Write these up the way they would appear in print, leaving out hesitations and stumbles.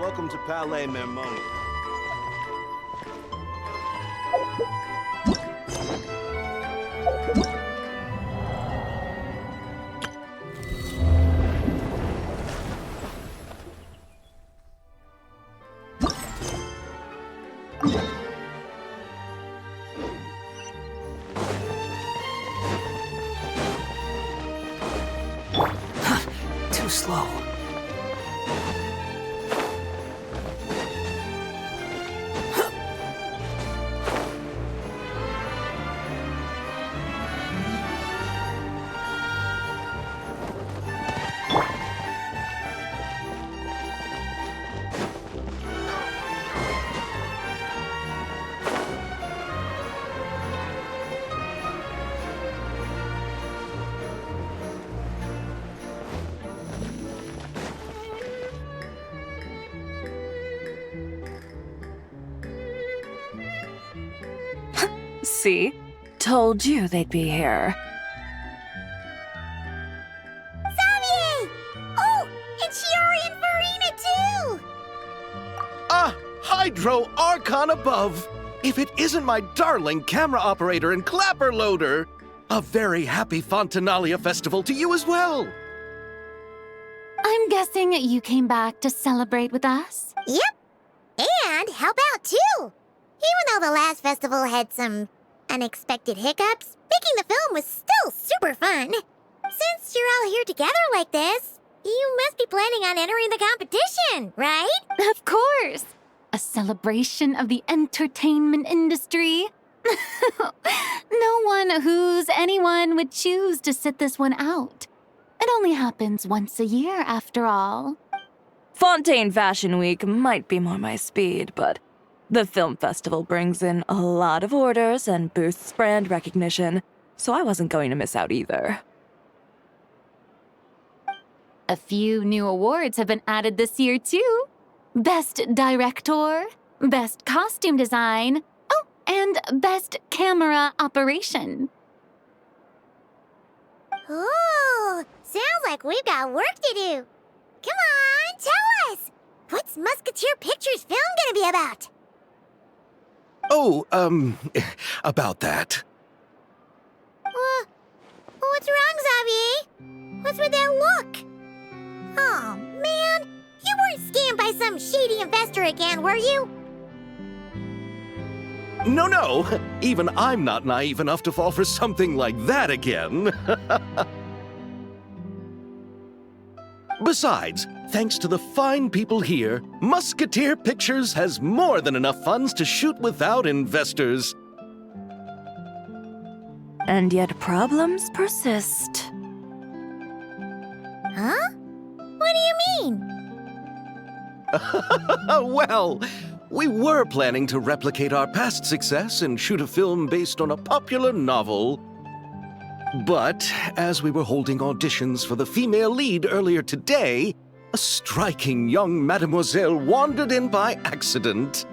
Welcome to Palais Mermoni. Too slow. See? Told you they'd be here. Xavier! Oh, it's Shiori and Farina too! Ah, Hydro Archon above! If it isn't my darling camera operator and clapper loader! A very happy Fontinalia festival to you as well! I'm guessing you came back to celebrate with us? Yep, and help out too! Even though the last festival had some unexpected hiccups, making the film was still super fun. Since you're all here together like this, you must be planning on entering the competition, right? Of course! A celebration of the entertainment industry. No one who's anyone would choose to sit this one out. It only happens once a year, after all. Fontaine Fashion Week might be more my speed, but the film festival brings in a lot of orders and boosts brand recognition, so I wasn't going to miss out either. A few new awards have been added this year, too. Best Director, Best Costume Design, oh, and Best Camera Operation. Ooh, sounds like we've got work to do. Come on, tell us! What's Musketeer Pictures film gonna be about? Oh, about that. What's wrong, Xavier? What's with that look? Oh, man. You weren't scammed by some shady investor again, were you? No, even I'm not naive enough to fall for something like that again. Besides, thanks to the fine people here, Musketeer Pictures has more than enough funds to shoot without investors. And yet problems persist. Huh? What do you mean? Well, we were planning to replicate our past success and shoot a film based on a popular novel. But as we were holding auditions for the female lead earlier today, a striking young mademoiselle wandered in by accident.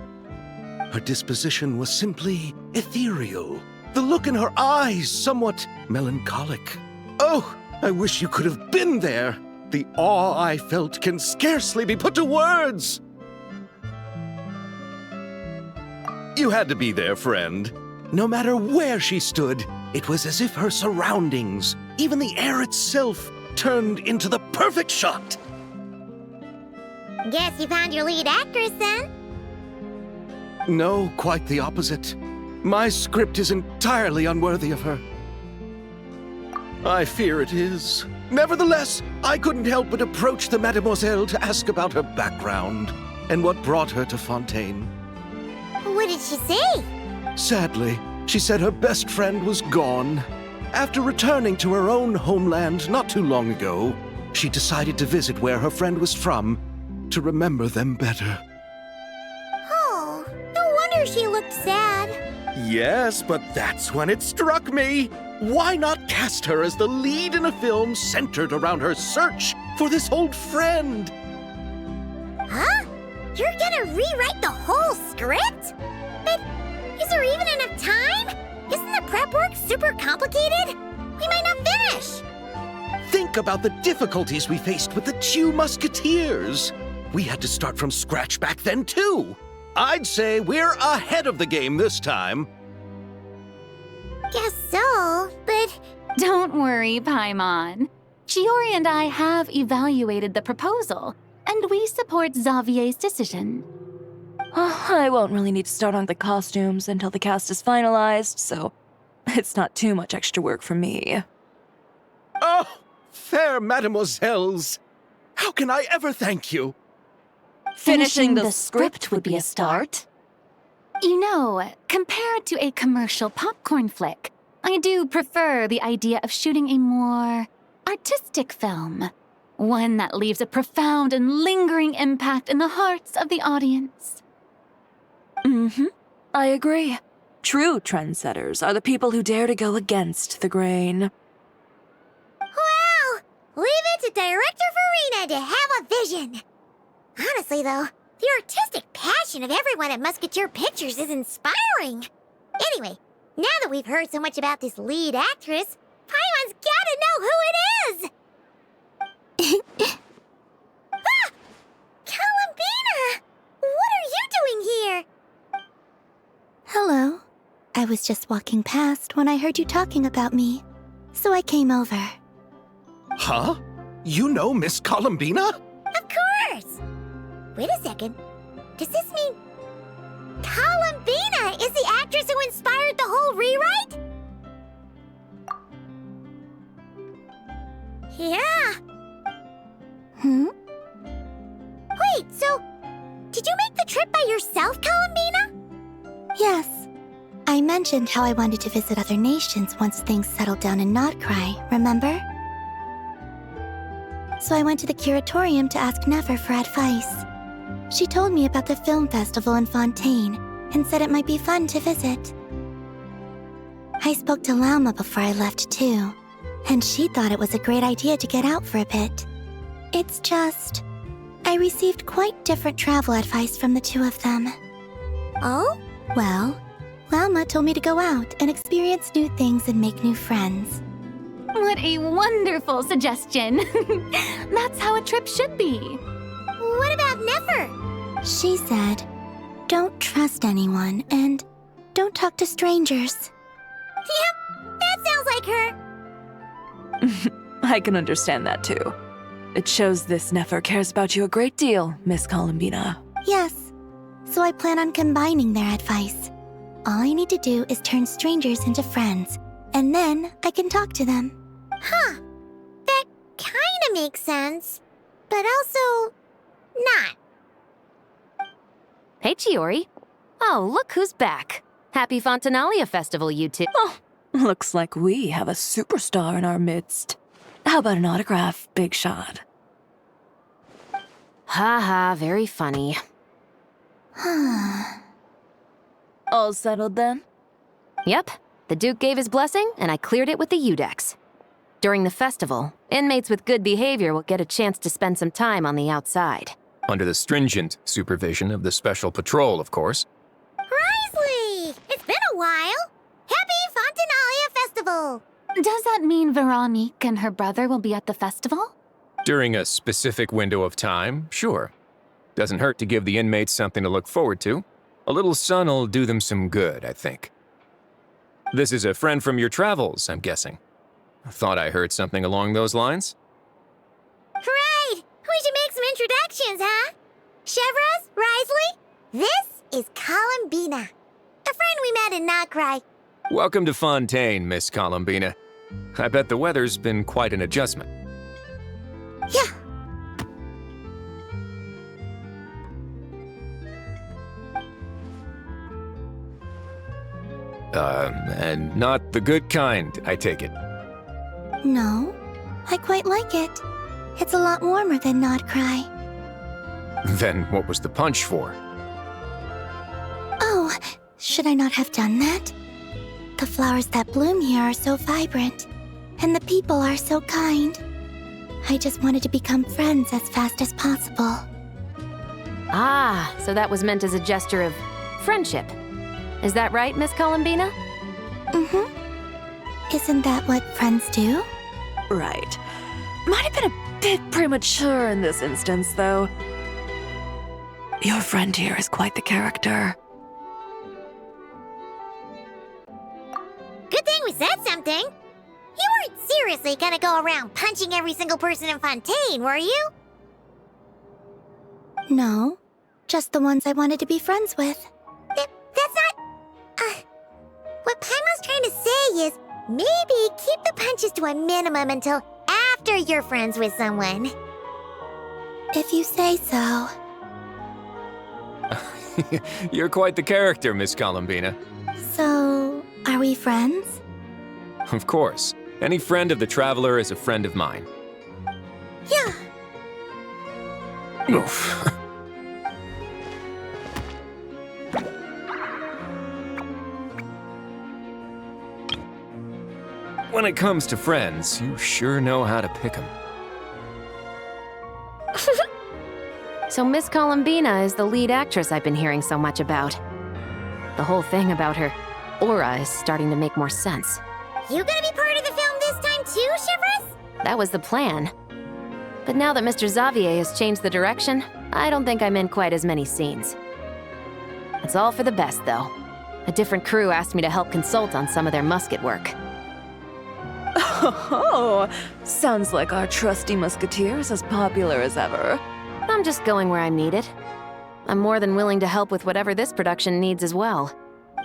Her disposition was simply ethereal, the look in her eyes somewhat melancholic. Oh, I wish you could have been there. The awe I felt can scarcely be put to words. You had to be there, friend. No matter where she stood, it was as if her surroundings, even the air itself, turned into the perfect shot. Guess you found your lead actress then? No, quite the opposite. My script is entirely unworthy of her. I fear it is. Nevertheless, I couldn't help but approach the mademoiselle to ask about her background and what brought her to Fontaine. What did she say? Sadly, she said her best friend was gone. After returning to her own homeland not too long ago, she decided to visit where her friend was from to remember them better. Oh, no wonder she looked sad. Yes, but that's when it struck me. Why not cast her as the lead in a film centered around her search for this old friend? Huh? You're gonna rewrite the whole script? But is there even enough time? Isn't the prep work super complicated? We might not finish. Think about the difficulties we faced with the two musketeers. We had to start from scratch back then, too. I'd say we're ahead of the game this time. Guess so, but Don't worry, Paimon. Chiori and I have evaluated the proposal, and we support Xavier's decision. I won't really need to start on the costumes until the cast is finalized, so it's not too much extra work for me. Oh, fair mademoiselles. How can I ever thank you? Finishing the script would be a start. You know, compared to a commercial popcorn flick, I do prefer the idea of shooting a more artistic film. One that leaves a profound and lingering impact in the hearts of the audience. I agree. True trendsetters are the people who dare to go against the grain. wow! Leave it to Director Farina to have a vision. Honestly, though, the artistic passion of everyone at Musketeer Pictures is inspiring. Anyway, now that we've heard so much about this lead actress, Paimon's gotta know who it is! Ah! Columbina! What are you doing here? Hello. I was just walking past when I heard you talking about me, so I came over. Huh? You know Miss Columbina? Of course! Wait a second. Does this mean Columbina is the actress who inspired the whole rewrite? Yeah. Wait, so did you make the trip by yourself, Columbina? Yes. I mentioned how I wanted to visit other nations once things settled down in Notcry, remember? So I went to the curatorium to ask Nefer for advice. She told me about the film festival in Fontaine and said it might be fun to visit. I spoke to Lauma before I left too, and she thought it was a great idea to get out for a bit. It's just, I received quite different travel advice from the two of them. Oh? Well, Lauma told me to go out and experience new things and make new friends. What a wonderful suggestion! That's how a trip should be. What about Nefer? She said, don't trust anyone and don't talk to strangers. Yep, that sounds like her. I can understand that too. It shows this Nefer cares about you a great deal, Miss Columbina. Yes, so I plan on combining their advice. All I need to do is turn strangers into friends, and then I can talk to them. Huh. That kinda makes sense, but also not. Hey, Chiori. Oh, look who's back. Happy Fontinalia Festival, you two. Oh, looks like we have a superstar in our midst. How about an autograph, Big Shot? Ha ha, very funny. All settled then? Yep, the Duke gave his blessing, and I cleared it with the Udex. During the festival, inmates with good behavior will get a chance to spend some time on the outside. Under the stringent supervision of the Special Patrol, of course. Risley! It's been a while! Happy Fontinalia Festival! Does that mean Veronique and her brother will be at the festival? During a specific window of time, sure. Doesn't hurt to give the inmates something to look forward to. A little sun'll do them some good, I think. This is a friend from your travels, I'm guessing. Thought I heard something along those lines. Right! We should make some introductions, huh? Chevros, Risley, this is Columbina, a friend we met in Notcry. Welcome to Fontaine, Miss Columbina. I bet the weather's been quite an adjustment. Yeah. And not the good kind, I take it. No, I quite like it. It's a lot warmer than Notcry. Then what was the punch for? Oh, should I not have done that? The flowers that bloom here are so vibrant, and the people are so kind. I just wanted to become friends as fast as possible. Ah, so that was meant as a gesture of friendship. Is that right, Miss Columbina? Isn't that what friends do? Right. Might have been a bit premature in this instance, though. Your friend here is quite the character. Good thing we said something. You weren't seriously gonna go around punching every single person in Fontaine, were you? No, just the ones I wanted to be friends with. That's not... What Paimon's trying to say is, maybe keep the punches to a minimum until after you're friends with someone. If you say so. You're quite the character, Miss Columbina. So, are we friends? Of course. Any friend of the Traveler is a friend of mine. Yeah. Oof. When it comes to friends, you sure know how to pick 'em. So Miss Columbina is the lead actress I've been hearing so much about. The whole thing about her aura is starting to make more sense. You gonna be part of the film this time too, Shivers? That was the plan. But now that Mr. Xavier has changed the direction, I don't think I'm in quite as many scenes. It's all for the best, though. A different crew asked me to help consult on some of their musket work. Oh, sounds like our trusty musketeer is as popular as ever. I'm just going where I'm needed. I'm more than willing to help with whatever this production needs as well.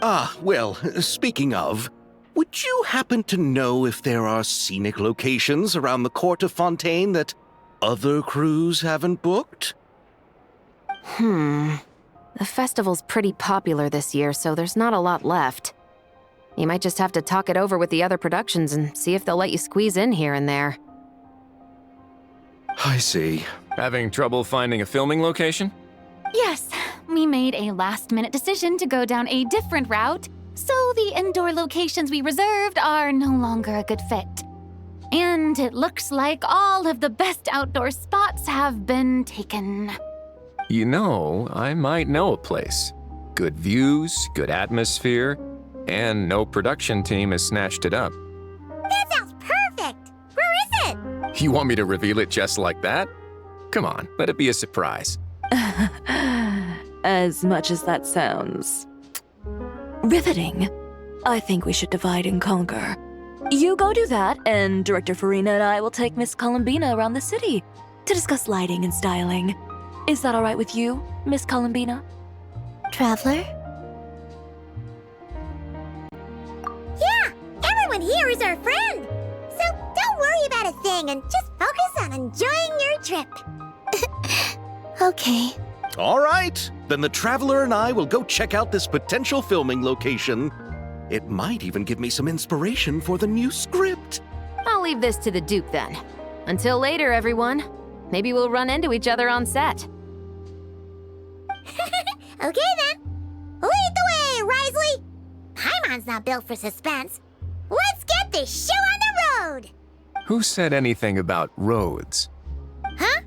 Ah, well, speaking of, would you happen to know if there are scenic locations around the court of Fontaine that other crews haven't booked? The festival's pretty popular this year, so there's not a lot left. You might just have to talk it over with the other productions and see if they'll let you squeeze in here and there. I see. Having trouble finding a filming location? Yes, we made a last-minute decision to go down a different route, so the indoor locations we reserved are no longer a good fit. And it looks like all of the best outdoor spots have been taken. You know, I might know a place. Good views, good atmosphere, and no production team has snatched it up. That sounds perfect! Where is it? You want me to reveal it just like that? Come on, let it be a surprise. As much as that sounds riveting, I think we should divide and conquer. You go do that, and Director Farina and I will take Miss Columbina around the city to discuss lighting and styling. Is that all right with you, Miss Columbina? Traveler? Yeah! Everyone here is our friend! So don't worry about a thing and just focus on enjoying your trip. Okay. All right, then the Traveler and I will go check out this potential filming location. It might even give me some inspiration for the new script. I'll leave this to the Duke then. Until later, everyone. Maybe we'll run into each other on set. Okay then. Lead the way, Risley! Paimon's not built for suspense. Let's get this show on the road! Who said anything about roads? Huh?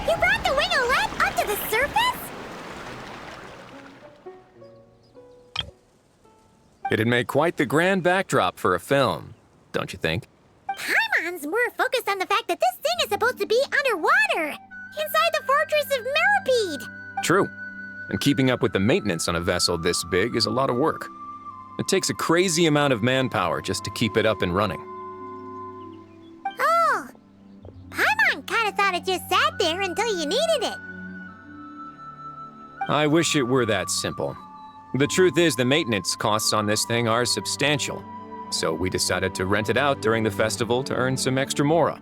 You brought the winglet up to the surface? It'd make quite the grand backdrop for a film, don't you think? Paimon's more focused on the fact that this thing is supposed to be underwater, inside the fortress of Meripede. True. And keeping up with the maintenance on a vessel this big is a lot of work. It takes a crazy amount of manpower just to keep it up and running. Oh, Paimon kind of thought it just sat there until you needed it. I wish it were that simple. The truth is the maintenance costs on this thing are substantial, so we decided to rent it out during the festival to earn some extra mora.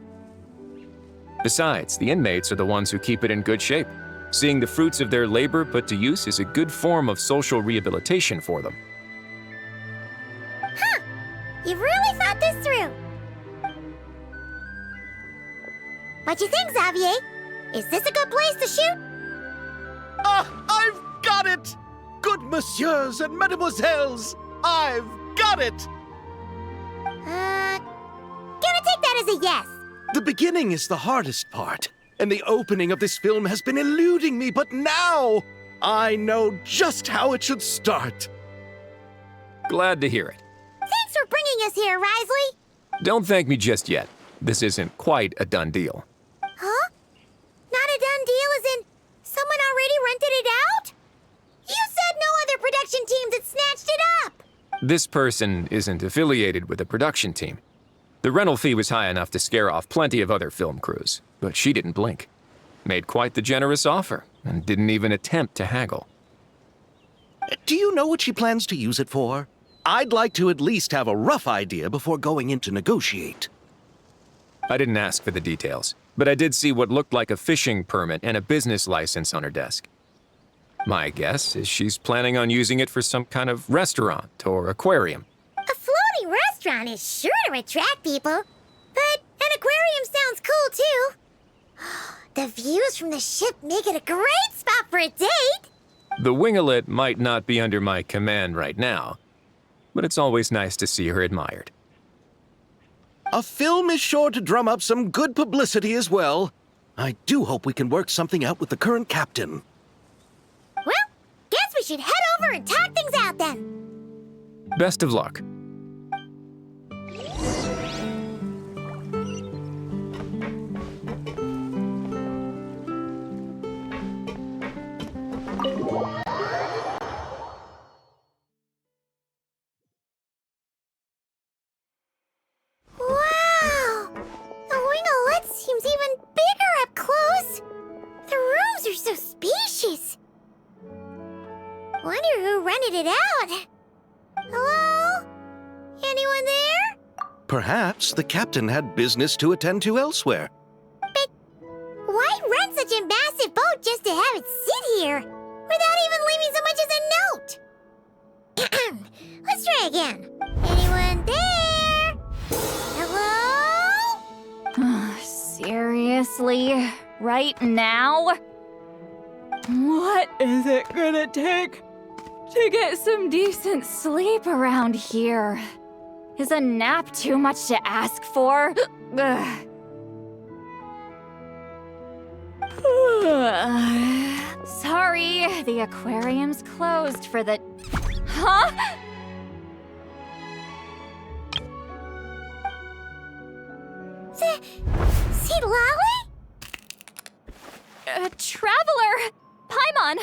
Besides, the inmates are the ones who keep it in good shape. Seeing the fruits of their labor put to use is a good form of social rehabilitation for them. Huh, you've really thought this through. What you think, Xavier? Is this a good place to shoot? Ah, I've got it! Good messieurs and mesdemoiselles, I've got it! Gonna take that as a yes. The beginning is the hardest part, and the opening of this film has been eluding me, but now I know just how it should start. Glad to hear it. Thanks for bringing us here, Risley. Don't thank me just yet. This isn't quite a done deal. Huh? Not a done deal as in someone already rented it out? You said no other production teams had snatched it up. This person isn't affiliated with a production team. The rental fee was high enough to scare off plenty of other film crews, but she didn't blink. Made quite the generous offer, and didn't even attempt to haggle. Do you know what she plans to use it for? I'd like to at least have a rough idea before going in to negotiate. I didn't ask for the details, but I did see what looked like a fishing permit and a business license on her desk. My guess is she's planning on using it for some kind of restaurant or aquarium. A floating restaurant is sure to attract people, but an aquarium sounds cool too. The views from the ship make it a great spot for a date. The winglet might not be under my command right now, but it's always nice to see her admired. A film is sure to drum up some good publicity as well. I do hope we can work something out with the current captain. Well, guess we should head over and talk things out then. Best of luck. Wow! The winglet seems even bigger up close. The rooms are so spacious. Wonder who rented it out. Hello? Anyone there? Perhaps the captain had business to attend to elsewhere. But why rent such a massive boat just to have it sit here without even leaving so much as a note? Let's try again. Anyone there? Hello? Seriously? Right now? What is it gonna take to get some decent sleep around here? Is a nap too much to ask for? Ugh. Sorry, the aquarium's closed for the... Huh? See Lolly? Traveler! Paimon!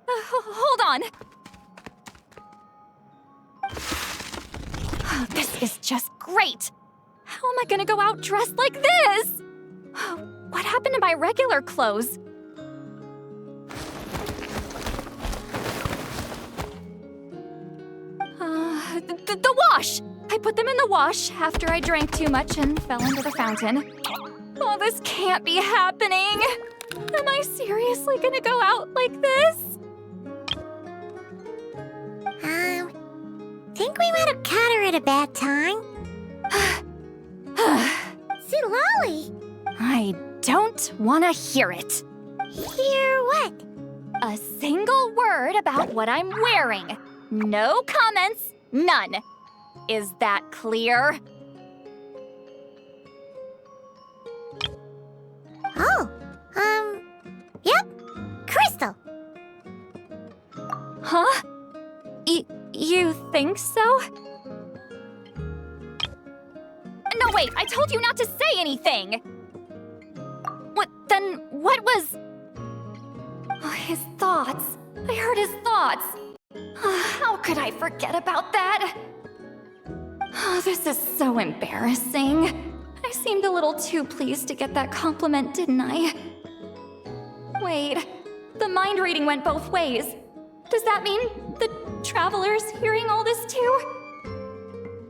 Hold on. Oh, this is just great! How am I gonna go out dressed like this? What happened to my regular clothes? The wash! I put them in the wash after I drank too much and fell into the fountain. Oh, this can't be happening! Am I seriously gonna go out like this? Think we might have caught her at a bad time. See Lolly? I don't want to hear it. Hear what? A single word about what I'm wearing. No comments, none. Is that clear? Oh, yep. Crystal. Huh? You think so? No, wait, I told you not to say anything! What was... Oh, his thoughts. I heard his thoughts. How could I forget about that? Oh, this is so embarrassing. I seemed a little too pleased to get that compliment, didn't I? Wait, the mind reading went both ways. Does that mean the traveler's hearing all this too?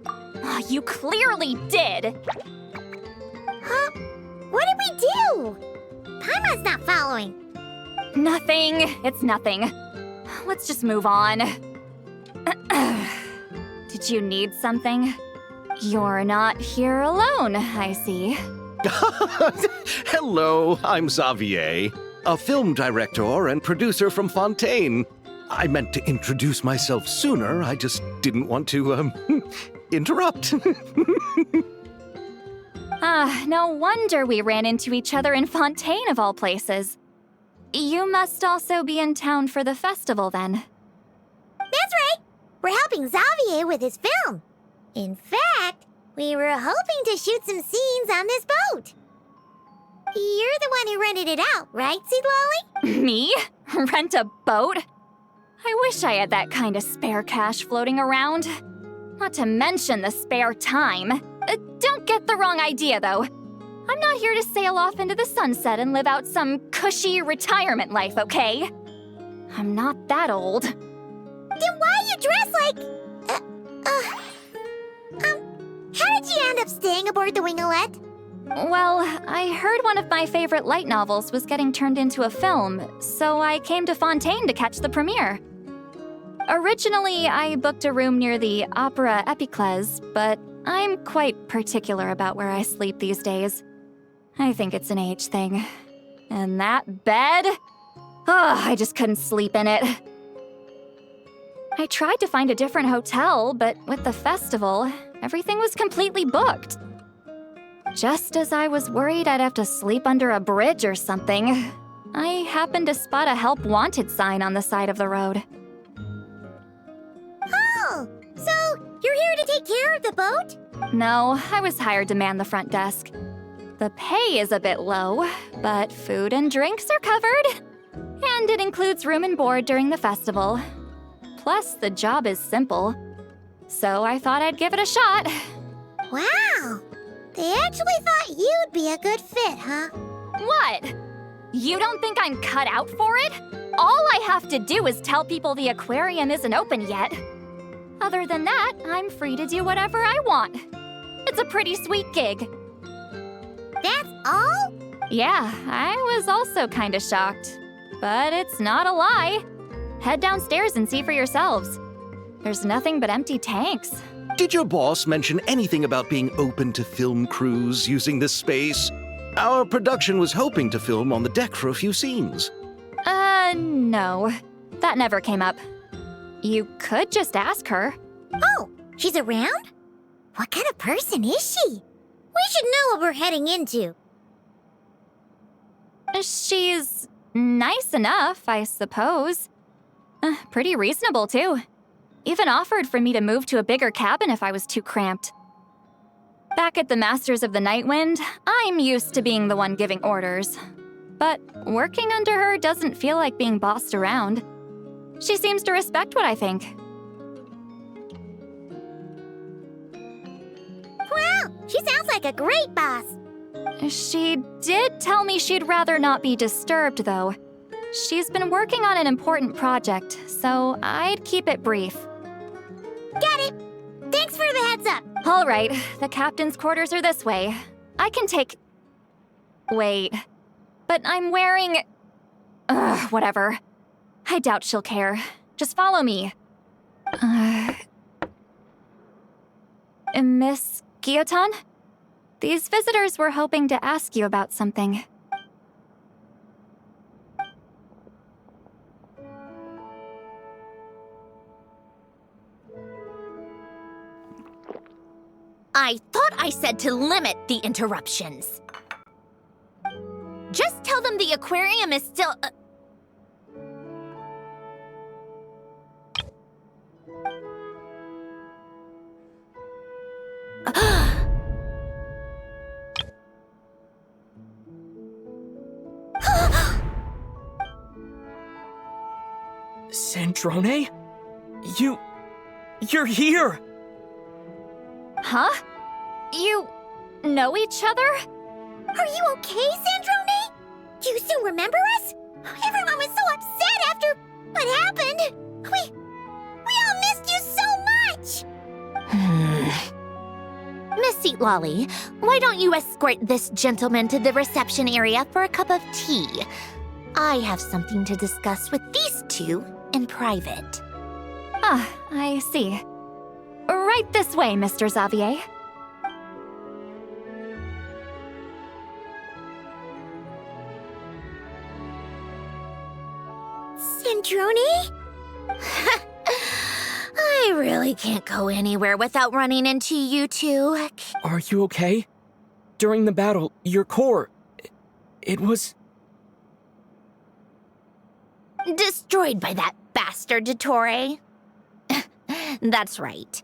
Oh, you clearly did! Huh? What did we do? Paimon's not following. Nothing. It's nothing. Let's just move on. Did you need something? You're not here alone, I see. Hello, I'm Xavier, a film director and producer from Fontaine. I meant to introduce myself sooner. I just didn't want to, interrupt. No wonder we ran into each other in Fontaine of all places. You must also be in town for the festival then. That's right. We're helping Xavier with his film. In fact, we were hoping to shoot some scenes on this boat. You're the one who rented it out, right, Seed Lolly? Me? Rent a boat? I wish I had that kind of spare cash floating around. Not to mention the spare time. Don't get the wrong idea, though. I'm not here to sail off into the sunset and live out some cushy retirement life, okay? I'm not that old. Then why you dress like... how did you end up staying aboard the Winglet? Well, I heard one of my favorite light novels was getting turned into a film, so I came to Fontaine to catch the premiere. Originally, I booked a room near the Opera Epiclese, but I'm quite particular about where I sleep these days. I think it's an age thing. And that bed? I just couldn't sleep in it. I tried to find a different hotel, but with the festival, everything was completely booked. Just as I was worried I'd have to sleep under a bridge or something, I happened to spot a help wanted sign on the side of the road. Oh, so you're here to take care of the boat? No, I was hired to man the front desk. The pay is a bit low, but food and drinks are covered. And it includes room and board during the festival. Plus, the job is simple. So I thought I'd give it a shot. Wow, they actually thought you'd be a good fit, huh? What? You don't think I'm cut out for it? All I have to do is tell people the aquarium isn't open yet. Other than that, I'm free to do whatever I want. It's a pretty sweet gig. That's all? Yeah, I was also kinda shocked. But it's not a lie. Head downstairs and see for yourselves. There's nothing but empty tanks. Did your boss mention anything about being open to film crews using this space? Our production was hoping to film on the deck for a few scenes. No. That never came up. You could just ask her. Oh, she's around? What kind of person is she? We should know what we're heading into. She's nice enough, I suppose. Pretty reasonable, too. Even offered for me to move to a bigger cabin if I was too cramped. Back at the Masters of the Night Wind, I'm used to being the one giving orders. But working under her doesn't feel like being bossed around. She seems to respect what I think. Wow, she sounds like a great boss. She did tell me she'd rather not be disturbed, though. She's been working on an important project, so I'd keep it brief. Got it. Thanks for the heads up. All right, the captain's quarters are this way. I can take... Wait. But I'm wearing... whatever. I doubt she'll care. Just follow me. Miss Guillotin? These visitors were hoping to ask you about something. I thought I said to limit the interruptions. Just tell them the aquarium is still... Sandrone? You're here! Huh? You know each other? Are you okay, Sandrone? Do you still remember us? Everyone was so upset after what happened. We all missed you so much. Miss Seat Lolly, why don't you escort this gentleman to the reception area for a cup of tea? I have something to discuss with these two in private. Ah, I see. Right this way, Mr. Xavier. Sandrone? really can't go anywhere without running into you two. Are you okay? During the battle, your core... It was... Destroyed by that bastard Dottore. That's right.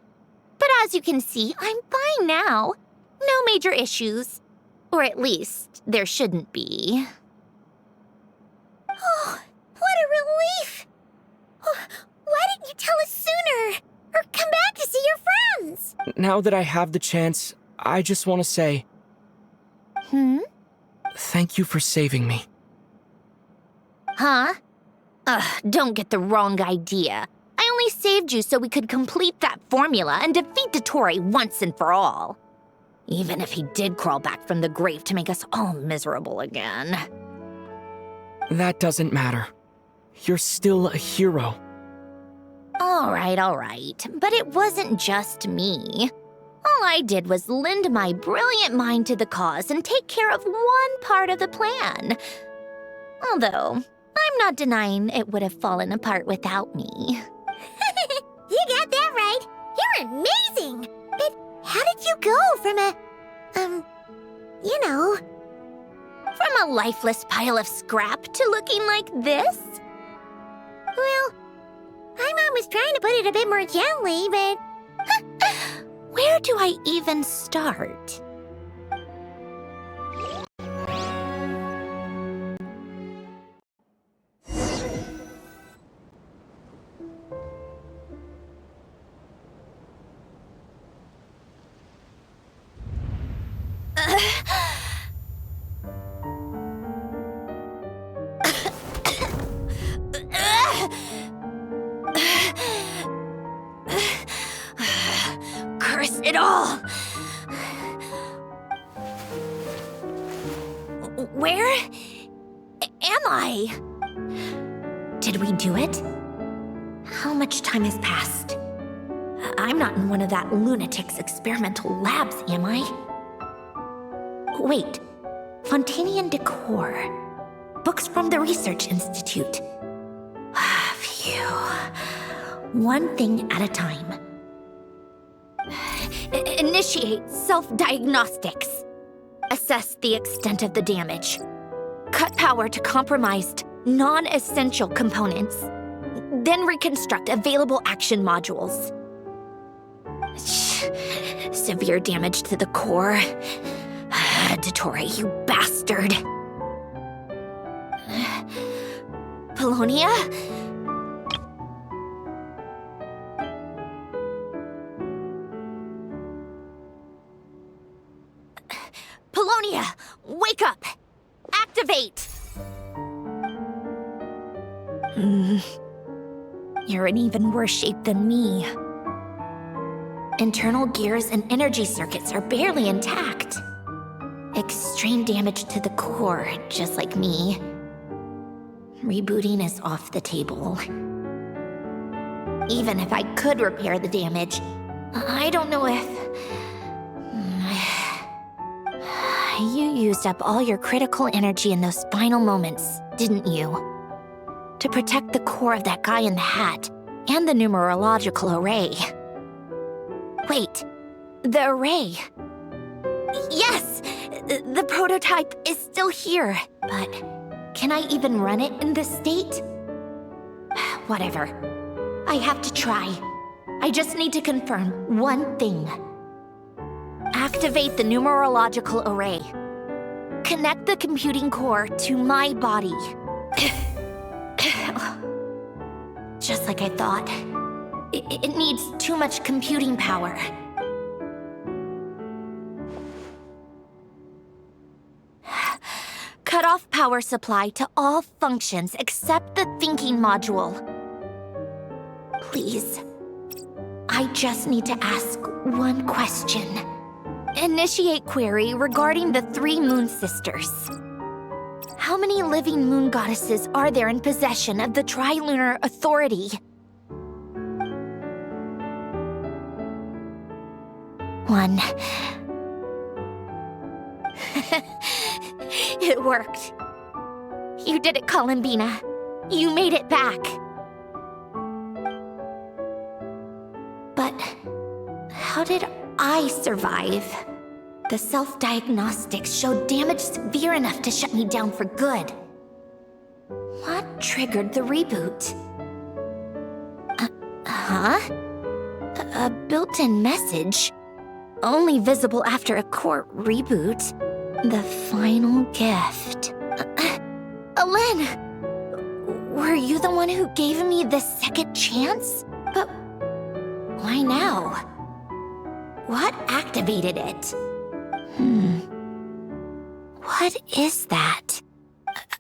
But as you can see, I'm fine now. No major issues. Or at least, there shouldn't be. Oh, what a relief! Oh, why didn't you tell us sooner? Or come back to see your friends? Now that I have the chance, I just want to say... Thank you for saving me. Huh? Don't get the wrong idea. I only saved you so we could complete that formula and defeat Dottore once and for all. Even if he did crawl back from the grave to make us all miserable again. That doesn't matter. You're still a hero. All right. But it wasn't just me. All I did was lend my brilliant mind to the cause and take care of one part of the plan. Although, I'm not denying it would have fallen apart without me. You got that right. You're amazing. But how did you go from From a lifeless pile of scrap to looking like this? Well, my mom was trying to put it a bit more gently, but... Where do I even start? Curse it all! Where am I? Did we do it? How much time has passed? I'm not in one of that lunatic's experimental labs, am I? Wait, Fontanian decor. Books from the Research Institute. Phew. One thing at a time. Initiate self-diagnostics. Assess the extent of the damage. Cut power to compromised, non-essential components. Then reconstruct available action modules. Severe damage to the core. Dottore, you bastard. Polonia? Polonia, wake up! Activate! You're in even worse shape than me. Internal gears and energy circuits are barely intact. Extreme damage to the core, just like me. Rebooting is off the table. Even if I could repair the damage, I don't know if... You used up all your critical energy in those final moments, didn't you? To protect the core of that guy in the hat, and the numerological array. Wait, the array. Yes! The prototype is still here, but can I even run it in this state? Whatever. I have to try. I just need to confirm one thing. Activate the numerological array. Connect the computing core to my body. Just like I thought. It needs too much computing power. Cut off power supply to all functions except the thinking module. Please. I just need to ask one question. Initiate query regarding the 3 Moon Sisters. How many living moon goddesses are there in possession of the Trilunar Authority? 1. It worked. You did it, Columbina. You made it back. But how did I survive? The self-diagnostics showed damage severe enough to shut me down for good. What triggered the reboot? A built-in message. Only visible after a core reboot. The final gift. Alen! Were you the one who gave me the second chance? But why now? What activated it? What is that?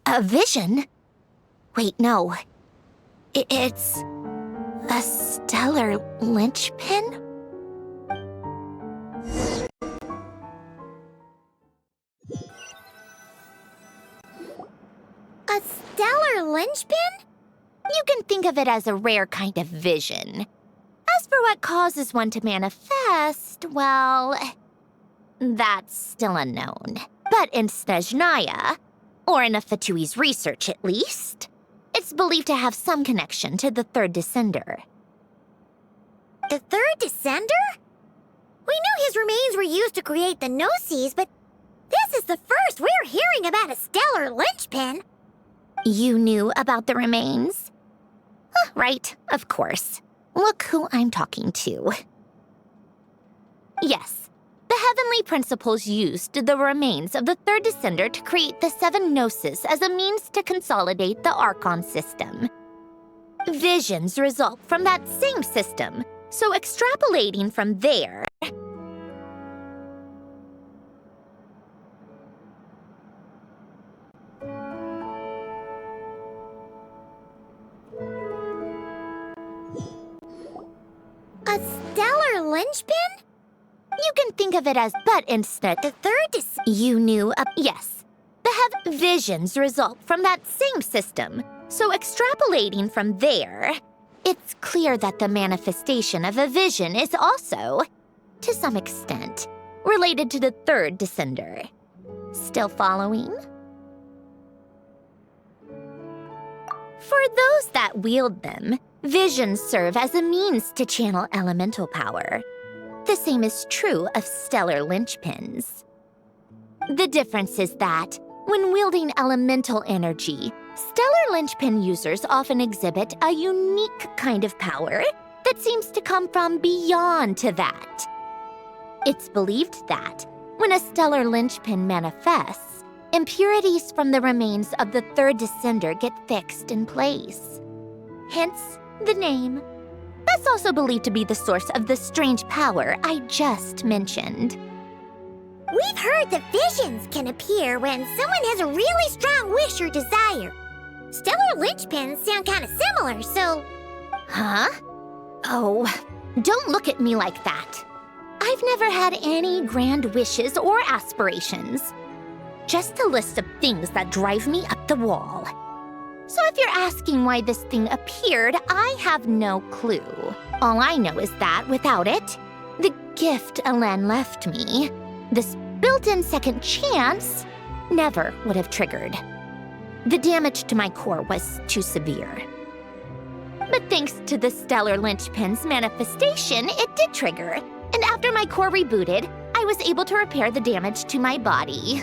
A vision? Wait, no. It's a stellar linchpin? A stellar linchpin? You can think of it as a rare kind of vision. As for what causes one to manifest, well, that's still unknown. But in Snezhnaya, or in Afatui's research at least, it's believed to have some connection to the third descender. The third descender? We knew his remains were used to create the Gnosis, but this is the first we're hearing about a stellar linchpin. You knew about the remains? Right, of course. Look who I'm talking to. Yes, the heavenly principles used the remains of the third descender to create the 7 Gnosis as a means to consolidate the Archon system. Visions result from that same system, so extrapolating from there... A stellar linchpin? You can think of it as, but instead, The third you knew yes. The visions result from that same system, so extrapolating from there, it's clear that the manifestation of a vision is also, to some extent, related to the third descender. Still following? For those that wield them, visions serve as a means to channel elemental power. The same is true of stellar linchpins. The difference is that, when wielding elemental energy, stellar linchpin users often exhibit a unique kind of power that seems to come from beyond to that. It's believed that, when a stellar linchpin manifests, impurities from the remains of the third descender get fixed in place. Hence, the name. That's also believed to be the source of the strange power I just mentioned. We've heard that visions can appear when someone has a really strong wish or desire. Stellar linchpins sound kind of similar, so... Huh? Oh, don't look at me like that. I've never had any grand wishes or aspirations. Just a list of things that drive me up the wall. So if you're asking why this thing appeared, I have no clue. All I know is that without it, the gift Alen left me, this built-in second chance, never would have triggered. The damage to my core was too severe. But thanks to the stellar linchpin's manifestation, it did trigger. And after my core rebooted, I was able to repair the damage to my body.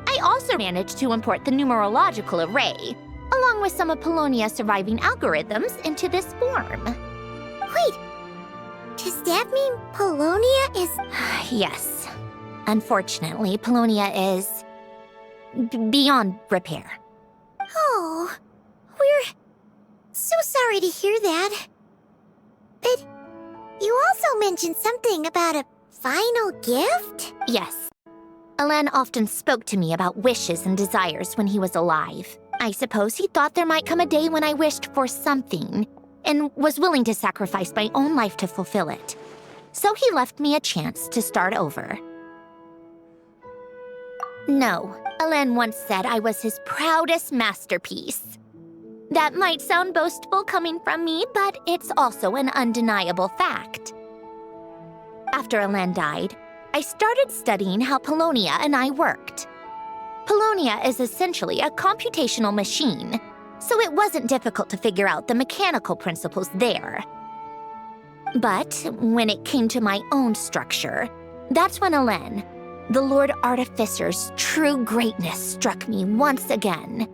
I also managed to import the numerological array, along with some of Polonia's surviving algorithms, into this form. Wait, does that mean Polonia is... Yes. Unfortunately, Polonia is... beyond repair. Oh, we're so sorry to hear that. But you also mentioned something about a final gift? Yes. Alen often spoke to me about wishes and desires when he was alive. I suppose he thought there might come a day when I wished for something, and was willing to sacrifice my own life to fulfill it. So he left me a chance to start over. No, Alen once said I was his proudest masterpiece. That might sound boastful coming from me, but it's also an undeniable fact. After Alen died, I started studying how Polonia and I worked. Polonia is essentially a computational machine, so it wasn't difficult to figure out the mechanical principles there. But when it came to my own structure, that's when Elen, the Lord Artificer's true greatness, struck me once again.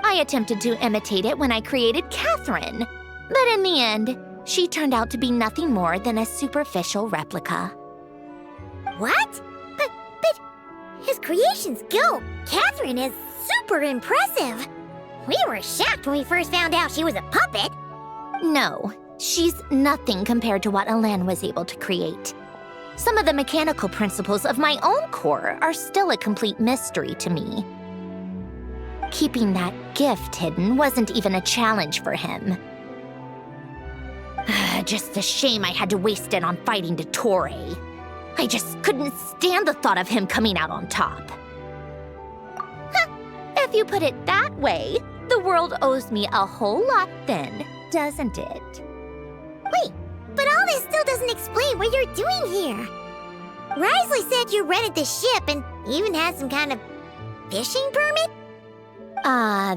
I attempted to imitate it when I created Catherine, but in the end, she turned out to be nothing more than a superficial replica. What? But his creation skill, Catherine, is super impressive. We were shocked when we first found out she was a puppet. No, she's nothing compared to what Elen was able to create. Some of the mechanical principles of my own core are still a complete mystery to me. Keeping that gift hidden wasn't even a challenge for him. Just a shame I had to waste it on fighting Dottore. I just couldn't stand the thought of him coming out on top. If you put it that way, the world owes me a whole lot then, doesn't it? Wait, but all this still doesn't explain what you're doing here. Risley said you rented the ship and even had some kind of fishing permit?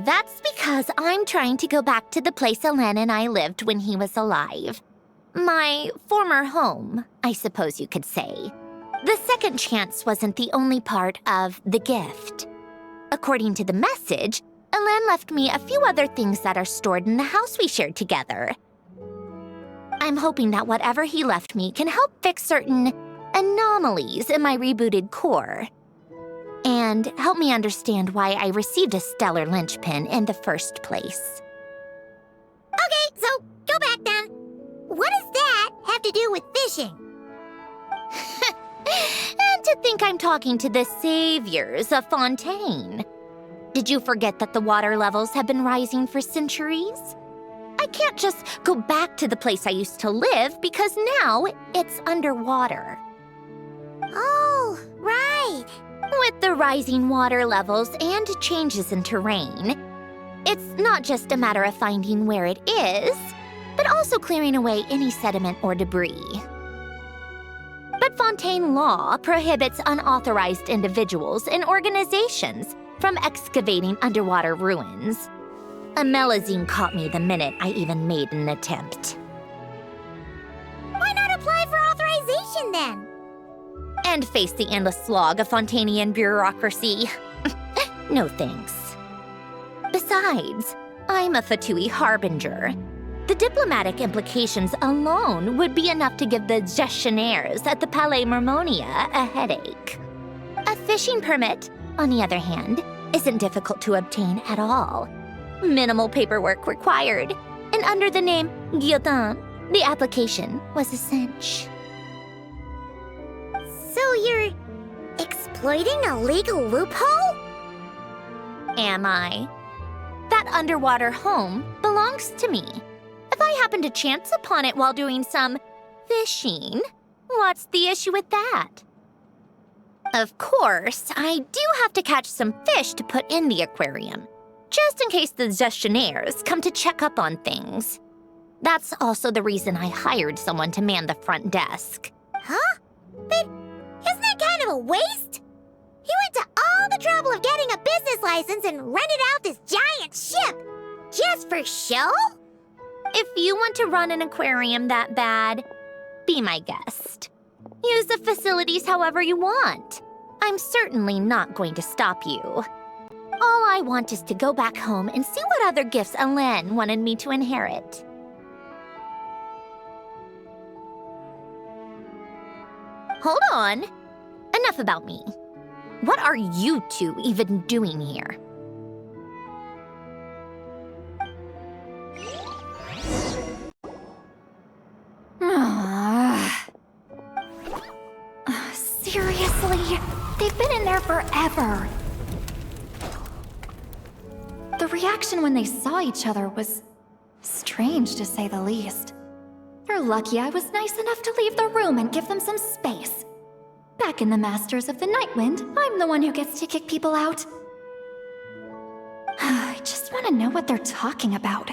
That's because I'm trying to go back to the place Elen and I lived when he was alive. My former home, I suppose you could say. The second chance wasn't the only part of the gift. According to the message, Elen left me a few other things that are stored in the house we shared together. I'm hoping that whatever he left me can help fix certain anomalies in my rebooted core. And help me understand why I received a stellar linchpin in the first place. Okay, so go back then. What does that have to do with fishing? And to think I'm talking to the saviors of Fontaine. Did you forget that the water levels have been rising for centuries? I can't just go back to the place I used to live because now it's underwater. Oh, right. With the rising water levels and changes in terrain, it's not just a matter of finding where it is, but also clearing away any sediment or debris. But Fontaine law prohibits unauthorized individuals and organizations from excavating underwater ruins. A Melazine caught me the minute I even made an attempt. Why not apply for authorization then? And face the endless slog of Fontanian bureaucracy. No thanks. Besides, I'm a Fatui harbinger. The diplomatic implications alone would be enough to give the gestionnaires at the Palais Mermonia a headache. A fishing permit, on the other hand, isn't difficult to obtain at all. Minimal paperwork required, and under the name Guillotin, the application was a cinch. So you're exploiting a legal loophole? Am I? That underwater home belongs to me. If I happen to chance upon it while doing some fishing, what's the issue with that? Of course, I do have to catch some fish to put in the aquarium, just in case the gestionnaires come to check up on things. That's also the reason I hired someone to man the front desk. Huh? But isn't that kind of a waste? He went to all the trouble of getting a business license and rented out this giant ship, just for show? If you want to run an aquarium that bad, be my guest. Use the facilities however you want. I'm certainly not going to stop you. All I want is to go back home and see what other gifts Elen wanted me to inherit. Hold on. Enough about me. What are you two even doing here? Seriously? They've been in there forever. The reaction when they saw each other was strange, to say the least. They're lucky I was nice enough to leave the room and give them some space. Back in the Masters of the Nightwind, I'm the one who gets to kick people out. I just want to know what they're talking about.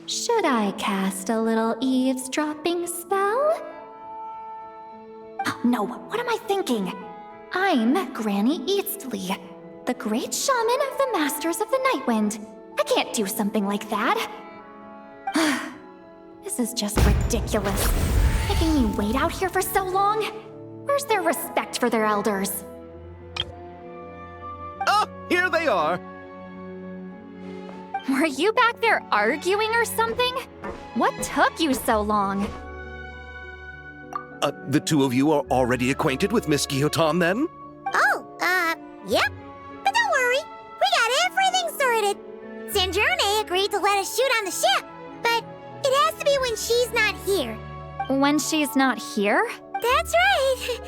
Should I cast a little eavesdropping spell? Oh, no, what am I thinking? I'm Granny Eastley, the great shaman of the Masters of the Nightwind. I can't do something like that. This is just ridiculous. Making me wait out here for so long? Where's their respect for their elders? Oh, here they are. Were you back there arguing or something? What took you so long? The two of you are already acquainted with Miss Guillotin, then? Oh, yep. But don't worry, we got everything sorted. Sandrone agreed to let us shoot on the ship, but it has to be when she's not here. When she's not here? That's right.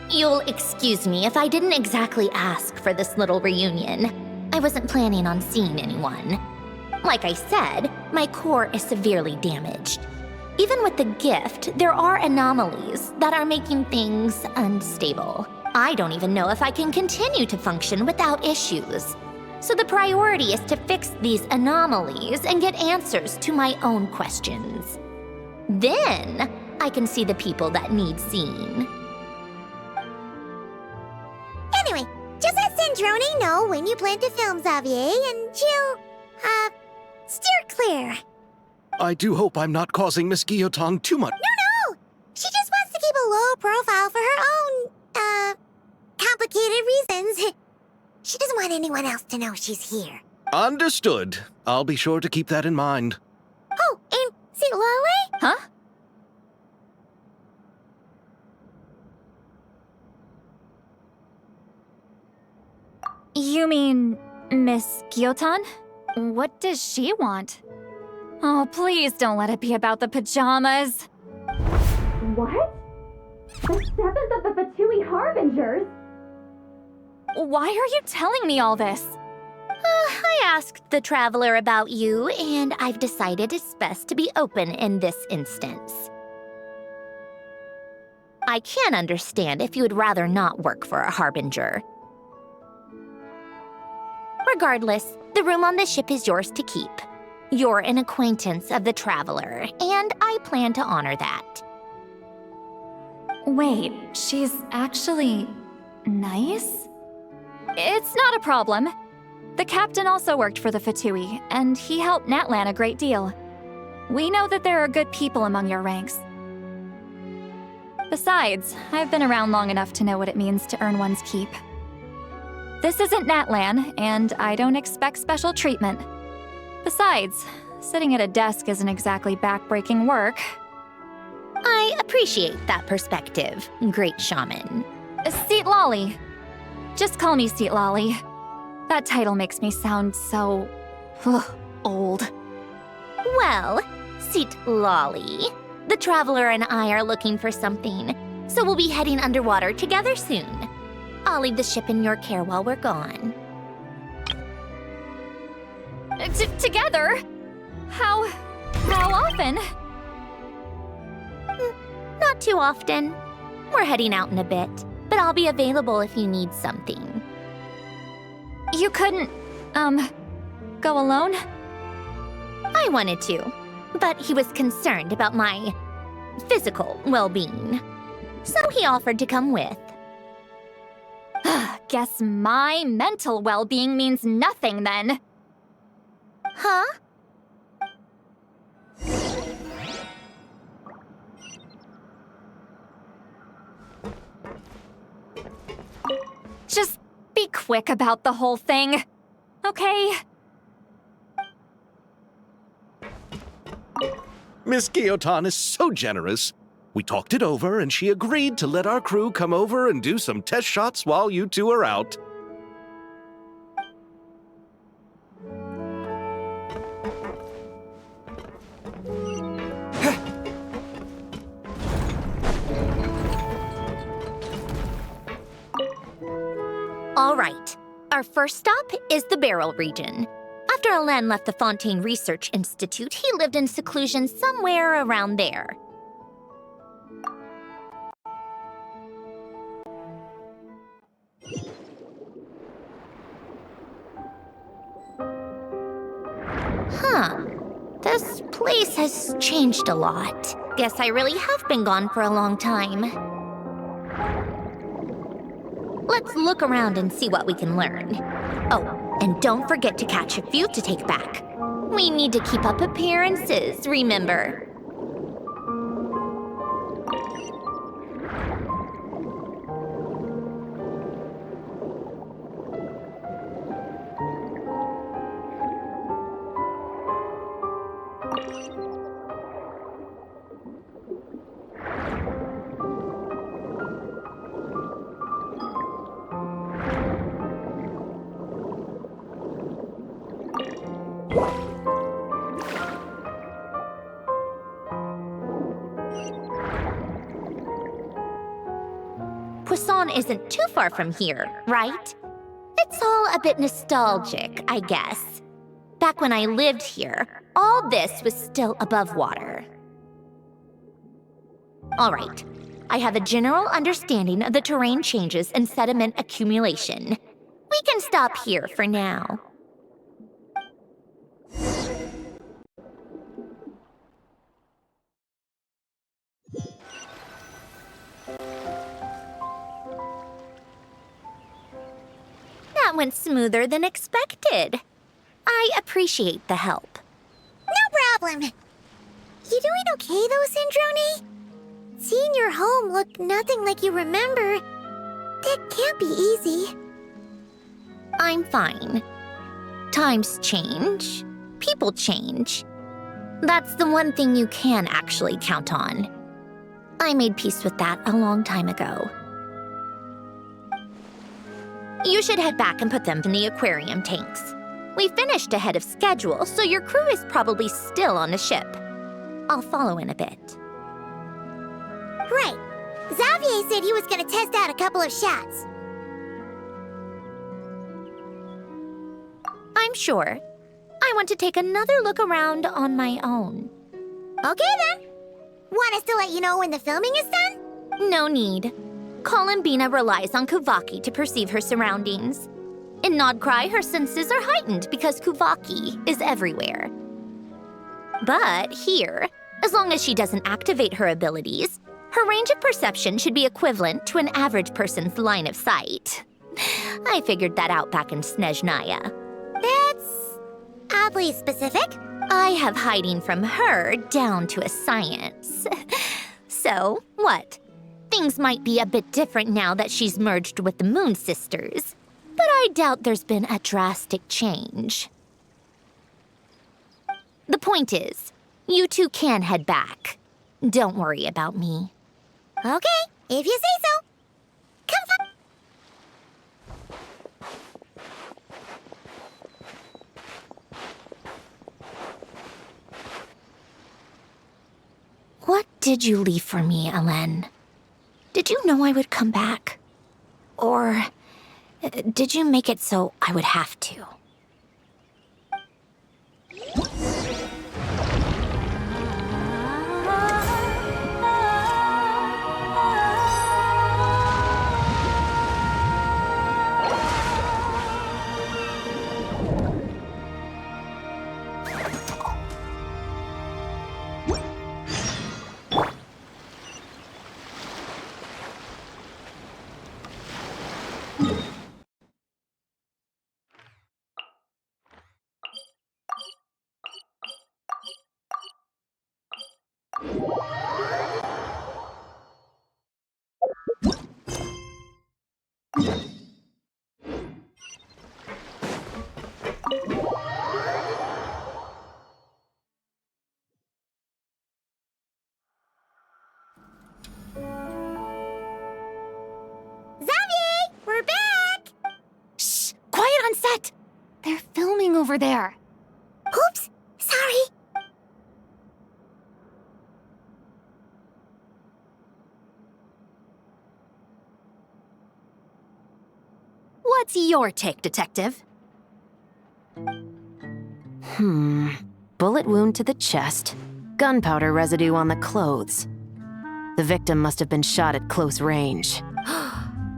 You'll excuse me if I didn't exactly ask for this little reunion. I wasn't planning on seeing anyone. Like I said, my core is severely damaged. Even with the gift, there are anomalies that are making things unstable. I don't even know if I can continue to function without issues. So the priority is to fix these anomalies and get answers to my own questions. Then, I can see the people that need seeing. Anyway, just let Sandrone know when you plan to film Xavier, and she'll, steer clear. I do hope I'm not causing Miss Guillotin too much. No! She just wants to keep a low profile for her own, complicated reasons. She doesn't want anyone else to know she's here. Understood. I'll be sure to keep that in mind. Oh, and see Lale? Huh? You mean Miss Guillotin? What does she want? Oh, please don't let it be about the pajamas. What? The 7th of the Fatui Harbingers? Why are you telling me all this? I asked the traveler about you, and I've decided it's best to be open in this instance. I can understand if you would rather not work for a Harbinger. Regardless, the room on the ship is yours to keep. You're an acquaintance of the traveler, and I plan to honor that. Wait, she's actually nice? It's not a problem. The captain also worked for the Fatui, and he helped Natlan a great deal. We know that there are good people among your ranks. Besides, I've been around long enough to know what it means to earn one's keep. This isn't Natlan, and I don't expect special treatment. Besides, sitting at a desk isn't exactly back-breaking work. I appreciate that perspective, great shaman. Seat Lolly. Just call me Seat Lolly. That title makes me sound so... old. Well, Seat Lolly, the traveler and I are looking for something, so we'll be heading underwater together soon. I'll leave the ship in your care while we're gone. Together? How often? Not too often. We're heading out in a bit, but I'll be available if you need something. You couldn't, go alone? I wanted to, but he was concerned about my physical well-being, so he offered to come with. Guess my mental well-being means nothing then. Huh? Just be quick about the whole thing, okay? Miss Guillotin is so generous. We talked it over, and she agreed to let our crew come over and do some test shots while you two are out. All right. Our first stop is the Beryl region. After Alain left the Fontaine Research Institute, he lived in seclusion somewhere around there. Huh. This place has changed a lot. Guess I really have been gone for a long time. Let's look around and see what we can learn. Oh, and don't forget to catch a few to take back. We need to keep up appearances, remember? Poisson isn't too far from here, right? It's all a bit nostalgic, I guess. Back when I lived here, all this was still above water. All right, I have a general understanding of the terrain changes and sediment accumulation. We can stop here for now. That went smoother than expected. I appreciate the help. No problem. You doing okay though, Sandrone? Seeing your home look nothing like you remember, that can't be easy. I'm fine. Times change. People change. That's the one thing you can actually count on. I made peace with that a long time ago. You should head back and put them in the aquarium tanks. We finished ahead of schedule, so your crew is probably still on the ship. I'll follow in a bit. Right. Xavier said he was gonna test out a couple of shots. I'm sure. I want to take another look around on my own. Okay then. Want us to let you know when the filming is done? No need. Columbina relies on Kuvaki to perceive her surroundings. In Nodcry, her senses are heightened because Kuvaki is everywhere. But here, as long as she doesn't activate her abilities, her range of perception should be equivalent to an average person's line of sight. I figured that out back in Snezhnaya. That's oddly specific. I have hiding from her down to a science. So, what? Things might be a bit different now that she's merged with the Moon Sisters, but I doubt there's been a drastic change. The point is, you two can head back. Don't worry about me. Okay, if you say so. Come What did you leave for me, Alen? Did you know I would come back? Or did you make it so I would have to? Xavier, we're back! Shh! Quiet on set! They're filming over there. Oops, sorry. What's your take, Detective? Bullet wound to the chest. Gunpowder residue on the clothes. The victim must have been shot at close range.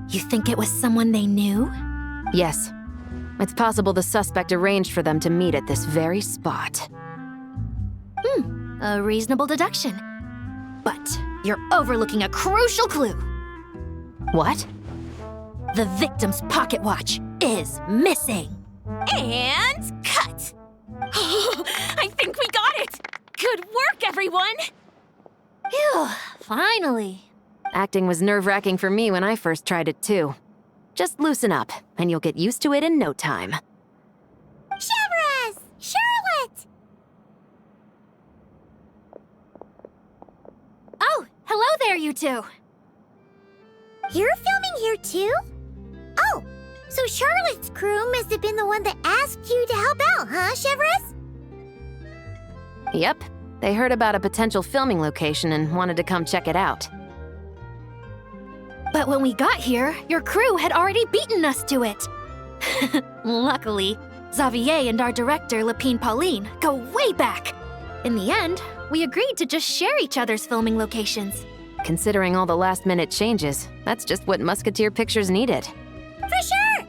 You think it was someone they knew? Yes. It's possible the suspect arranged for them to meet at this very spot. A reasonable deduction. But you're overlooking a crucial clue. What? The victim's pocket watch is missing. And cut! I think we got it! Good work, everyone! Phew, finally. Acting was nerve-wracking for me when I first tried it, too. Just loosen up, and you'll get used to it in no time. Severus! Charlotte! Oh, hello there, you two. You're filming here too? Oh, so Charlotte's crew must have been the one that asked you to help out, huh, Severus? Yep, they heard about a potential filming location and wanted to come check it out. But when we got here, your crew had already beaten us to it. Luckily, Xavier and our director, Lapine Pauline, go way back. In the end, we agreed to just share each other's filming locations. Considering all the last-minute changes, that's just what Musketeer Pictures needed. For sure!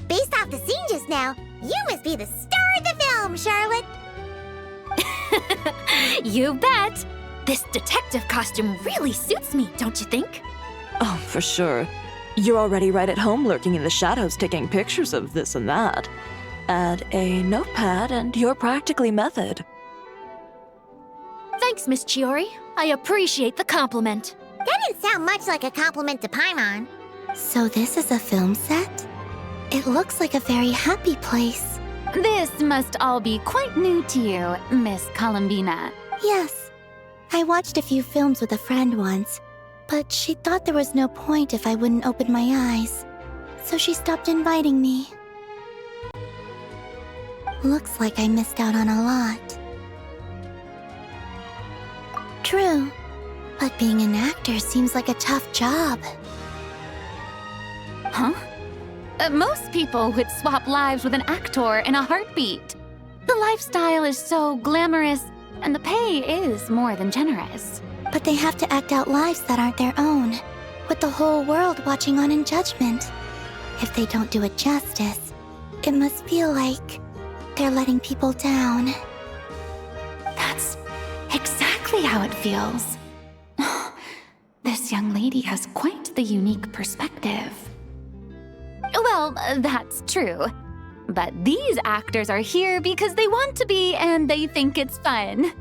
Based off the scene just now, you must be the star of the film, Charlotte! You bet! This detective costume really suits me, don't you think? Oh, for sure. You're already right at home lurking in the shadows taking pictures of this and that. Add a notepad and you're practically method. Thanks, Miss Chiori. I appreciate the compliment. That didn't sound much like a compliment to Paimon. So this is a film set? It looks like a very happy place. This must all be quite new to you, Miss Columbina. Yes. I watched a few films with a friend once, but she thought there was no point if I wouldn't open my eyes. So she stopped inviting me. Looks like I missed out on a lot. True, but being an actor seems like a tough job. Huh? Most people would swap lives with an actor in a heartbeat. The lifestyle is so glamorous, and the pay is more than generous. But they have to act out lives that aren't their own, with the whole world watching on in judgment. If they don't do it justice, it must feel like they're letting people down. That's exactly how it feels. This young lady has quite the unique perspective. Well, that's true. But these actors are here because they want to be and they think it's fun.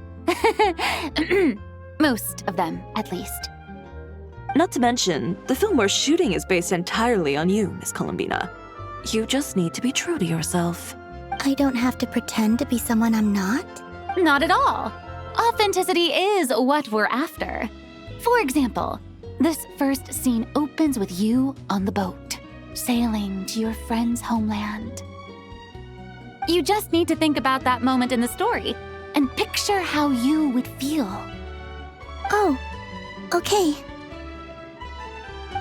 Most of them, at least. Not to mention, the film we're shooting is based entirely on you, Miss Columbina. You just need to be true to yourself. I don't have to pretend to be someone I'm not? Not at all. Authenticity is what we're after. For example, this first scene opens with you on the boat, sailing to your friend's homeland. You just need to think about that moment in the story and picture how you would feel. Oh, okay.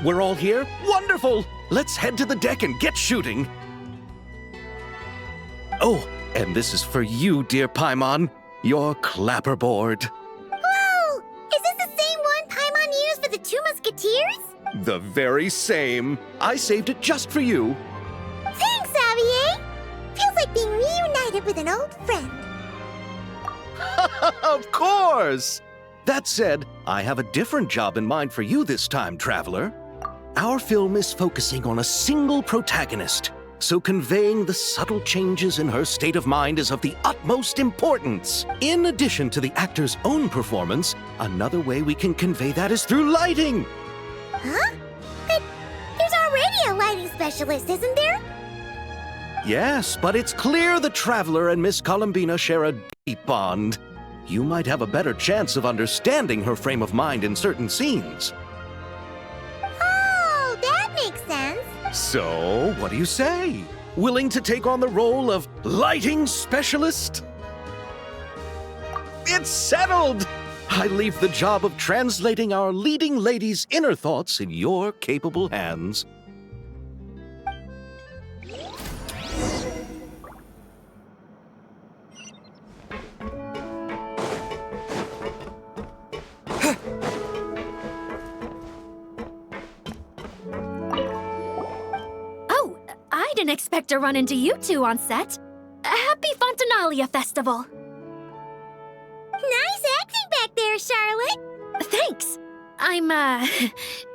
We're all here? Wonderful! Let's head to the deck and get shooting. Oh, and this is for you, dear Paimon. Your clapperboard. Whoa! Is this the same one Paimon used for the Two Musketeers? The very same. I saved it just for you. Thanks, Xavier! Feels like being reunited with an old friend. Of course! That said, I have a different job in mind for you this time, traveler. Our film is focusing on a single protagonist, so conveying the subtle changes in her state of mind is of the utmost importance. In addition to the actor's own performance, another way we can convey that is through lighting. Huh? But there's already a lighting specialist, isn't there? Yes, but it's clear the traveler and Miss Columbina share a deep bond. You might have a better chance of understanding her frame of mind in certain scenes. Oh, that makes sense. So, what do you say? Willing to take on the role of lighting specialist? It's settled! I leave the job of translating our leading lady's inner thoughts in your capable hands. I didn't expect to run into you two on set. Happy Fontinalia Festival! Nice acting back there, Charlotte. Thanks! I'm,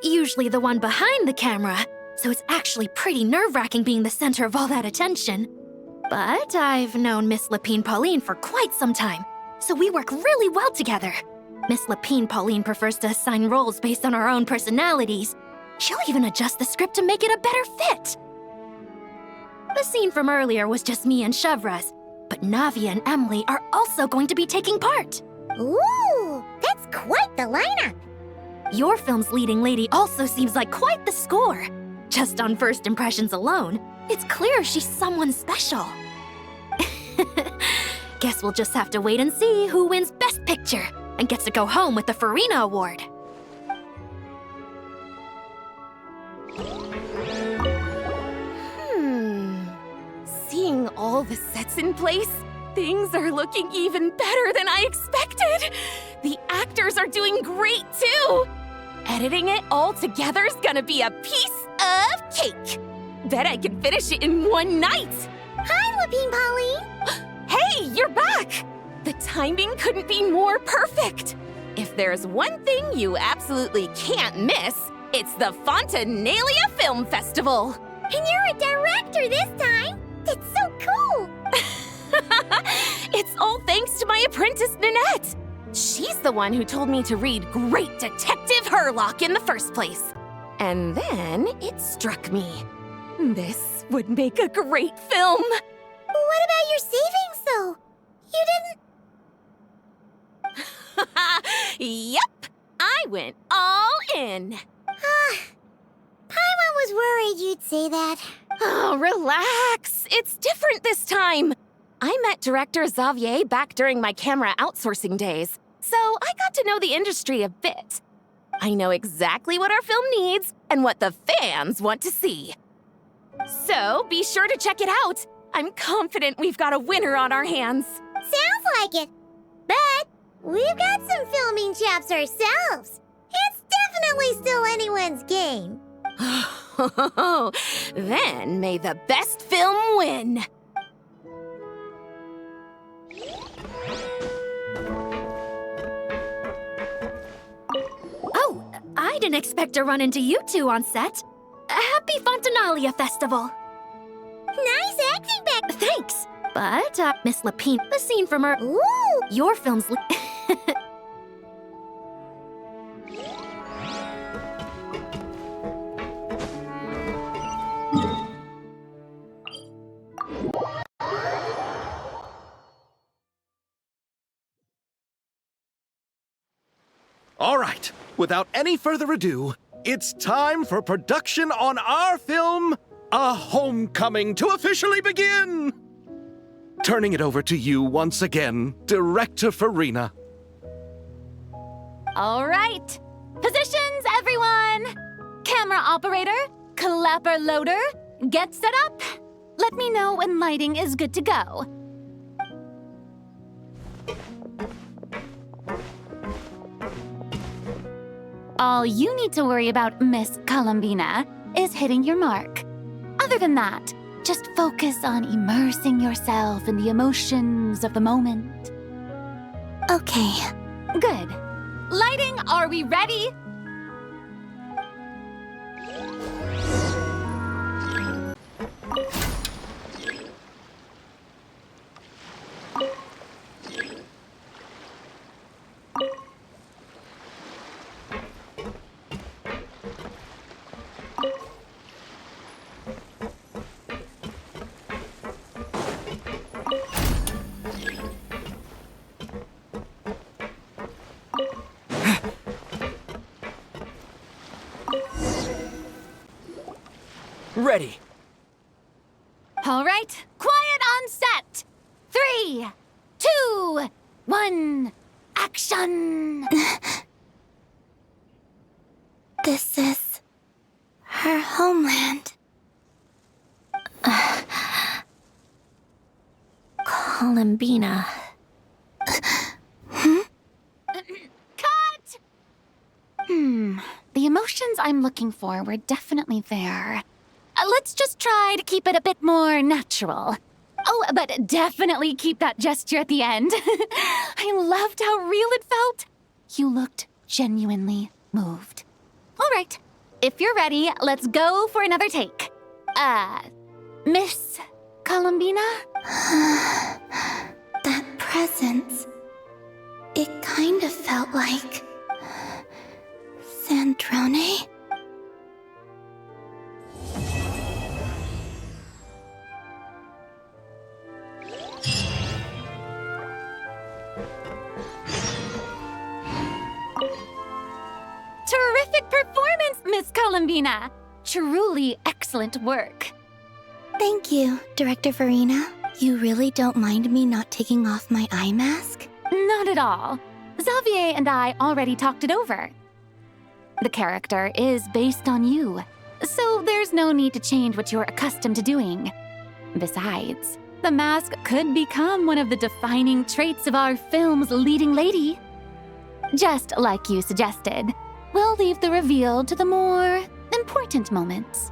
usually the one behind the camera, so it's actually pretty nerve-wracking being the center of all that attention. But I've known Miss Lapine Pauline for quite some time, so we work really well together. Miss Lapine Pauline prefers to assign roles based on our own personalities. She'll even adjust the script to make it a better fit. The scene from earlier was just me and Chevres, but Navia and Emily are also going to be taking part. Ooh, that's quite the lineup. Your film's leading lady also seems like quite the score. Just on first impressions alone, it's clear she's someone special. Guess we'll just have to wait and see who wins Best Picture and gets to go home with the Farina Award. Seeing all the sets in place, things are looking even better than I expected. The actors are doing great too. Editing it all together is gonna be a piece of cake. Bet I can finish it in one night. Hi, Lapine Pauline. Hey, you're back! The timing couldn't be more perfect. If there's one thing you absolutely can't miss, it's the Fontinalia Film Festival. And you're a director this time. That's so cool. It's all thanks to my apprentice, Nanette. She's the one who told me to read Great Detective Herlock in the first place. And then it struck me. This would make a great film. What about your savings, though? You didn't... Yep, I went all in. Paimon was worried you'd say that. Oh, relax. It's different this time. I met director Xavier back during my camera outsourcing days, so I got to know the industry a bit. I know exactly what our film needs and what the fans want to see. So be sure to check it out. I'm confident we've got a winner on our hands. Sounds like it. But we've got some filming chops ourselves. It's definitely still anyone's game. Then may the best film win. Oh, I didn't expect to run into you two on set. Happy Fontinalia Festival. Nice acting back. Thanks. But, Miss Lapine, the scene from her... Ooh. Your film's... All right, without any further ado, it's time for production on our film, A Homecoming, to officially begin! Turning it over to you once again, Director Farina. All right. Positions, everyone. Camera operator, clapper loader, get set up. Let me know when lighting is good to go. All you need to worry about, Miss Columbina, is hitting your mark. Other than that, just focus on immersing yourself in the emotions of the moment. Okay. Good. Lighting, are we ready? Ready. All right, quiet on set. 3, 2, 1, action! This is her homeland. Columbina. Cut! The emotions I'm looking for were definitely there. Let's just try to keep it a bit more natural. Oh, but definitely keep that gesture at the end. I loved how real it felt. You looked genuinely moved. All right, if you're ready, let's go for another take. Miss Columbina? That presence. It kind of felt like... Sandrone? Terrific performance, Miss Columbina! Truly excellent work. Thank you, Director Farina. You really don't mind me not taking off my eye mask? Not at all. Xavier and I already talked it over. The character is based on you, so there's no need to change what you're accustomed to doing. Besides, the mask could become one of the defining traits of our film's leading lady. Just like you suggested, we'll leave the reveal to the more important moments.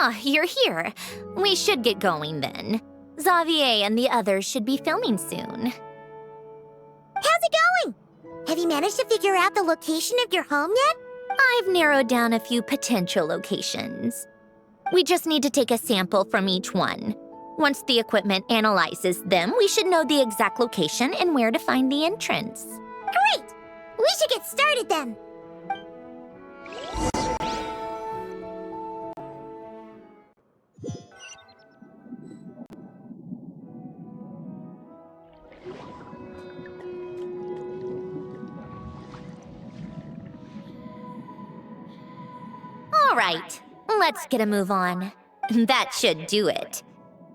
Ah, you're here. We should get going then. Xavier and the others should be filming soon. How's it going? Have you managed to figure out the location of your home yet? I've narrowed down a few potential locations. We just need to take a sample from each one. Once the equipment analyzes them, we should know the exact location and where to find the entrance. Great! We should get started then. All right, let's get a move on. That should do it.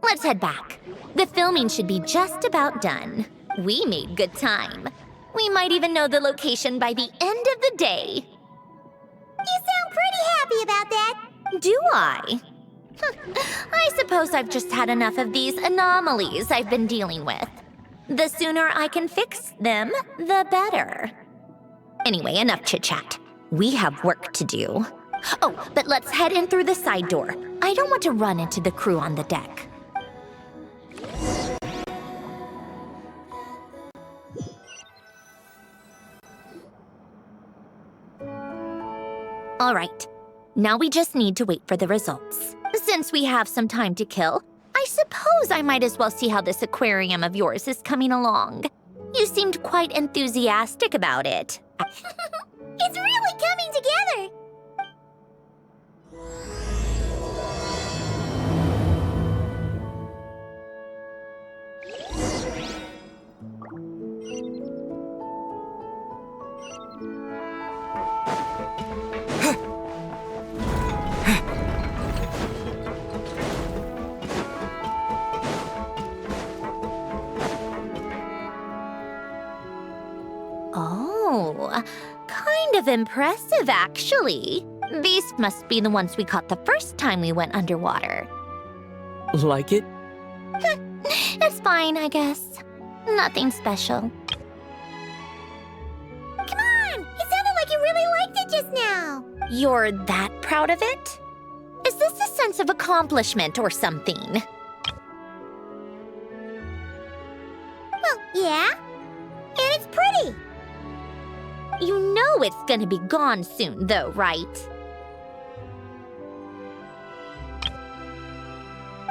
Let's head back. The filming should be just about done. We made good time. We might even know the location by the end of the day. You sound pretty happy about that. Do I? I suppose I've just had enough of these anomalies I've been dealing with. The sooner I can fix them, the better. Anyway, enough chit-chat. We have work to do. Oh, but let's head in through the side door. I don't want to run into the crew on the deck. All right, now we just need to wait for the results. Since we have some time to kill, I suppose I might as well see how this aquarium of yours is coming along. You seemed quite enthusiastic about it. It's really coming together. Oh, kind of impressive, actually. These must be the ones we caught the first time we went underwater. Like it? It's fine, I guess. Nothing special. Come on! It sounded like you really liked it just now. You're that proud of it? Is this a sense of accomplishment or something? Well, yeah. And it's pretty. You know it's gonna be gone soon, though, right?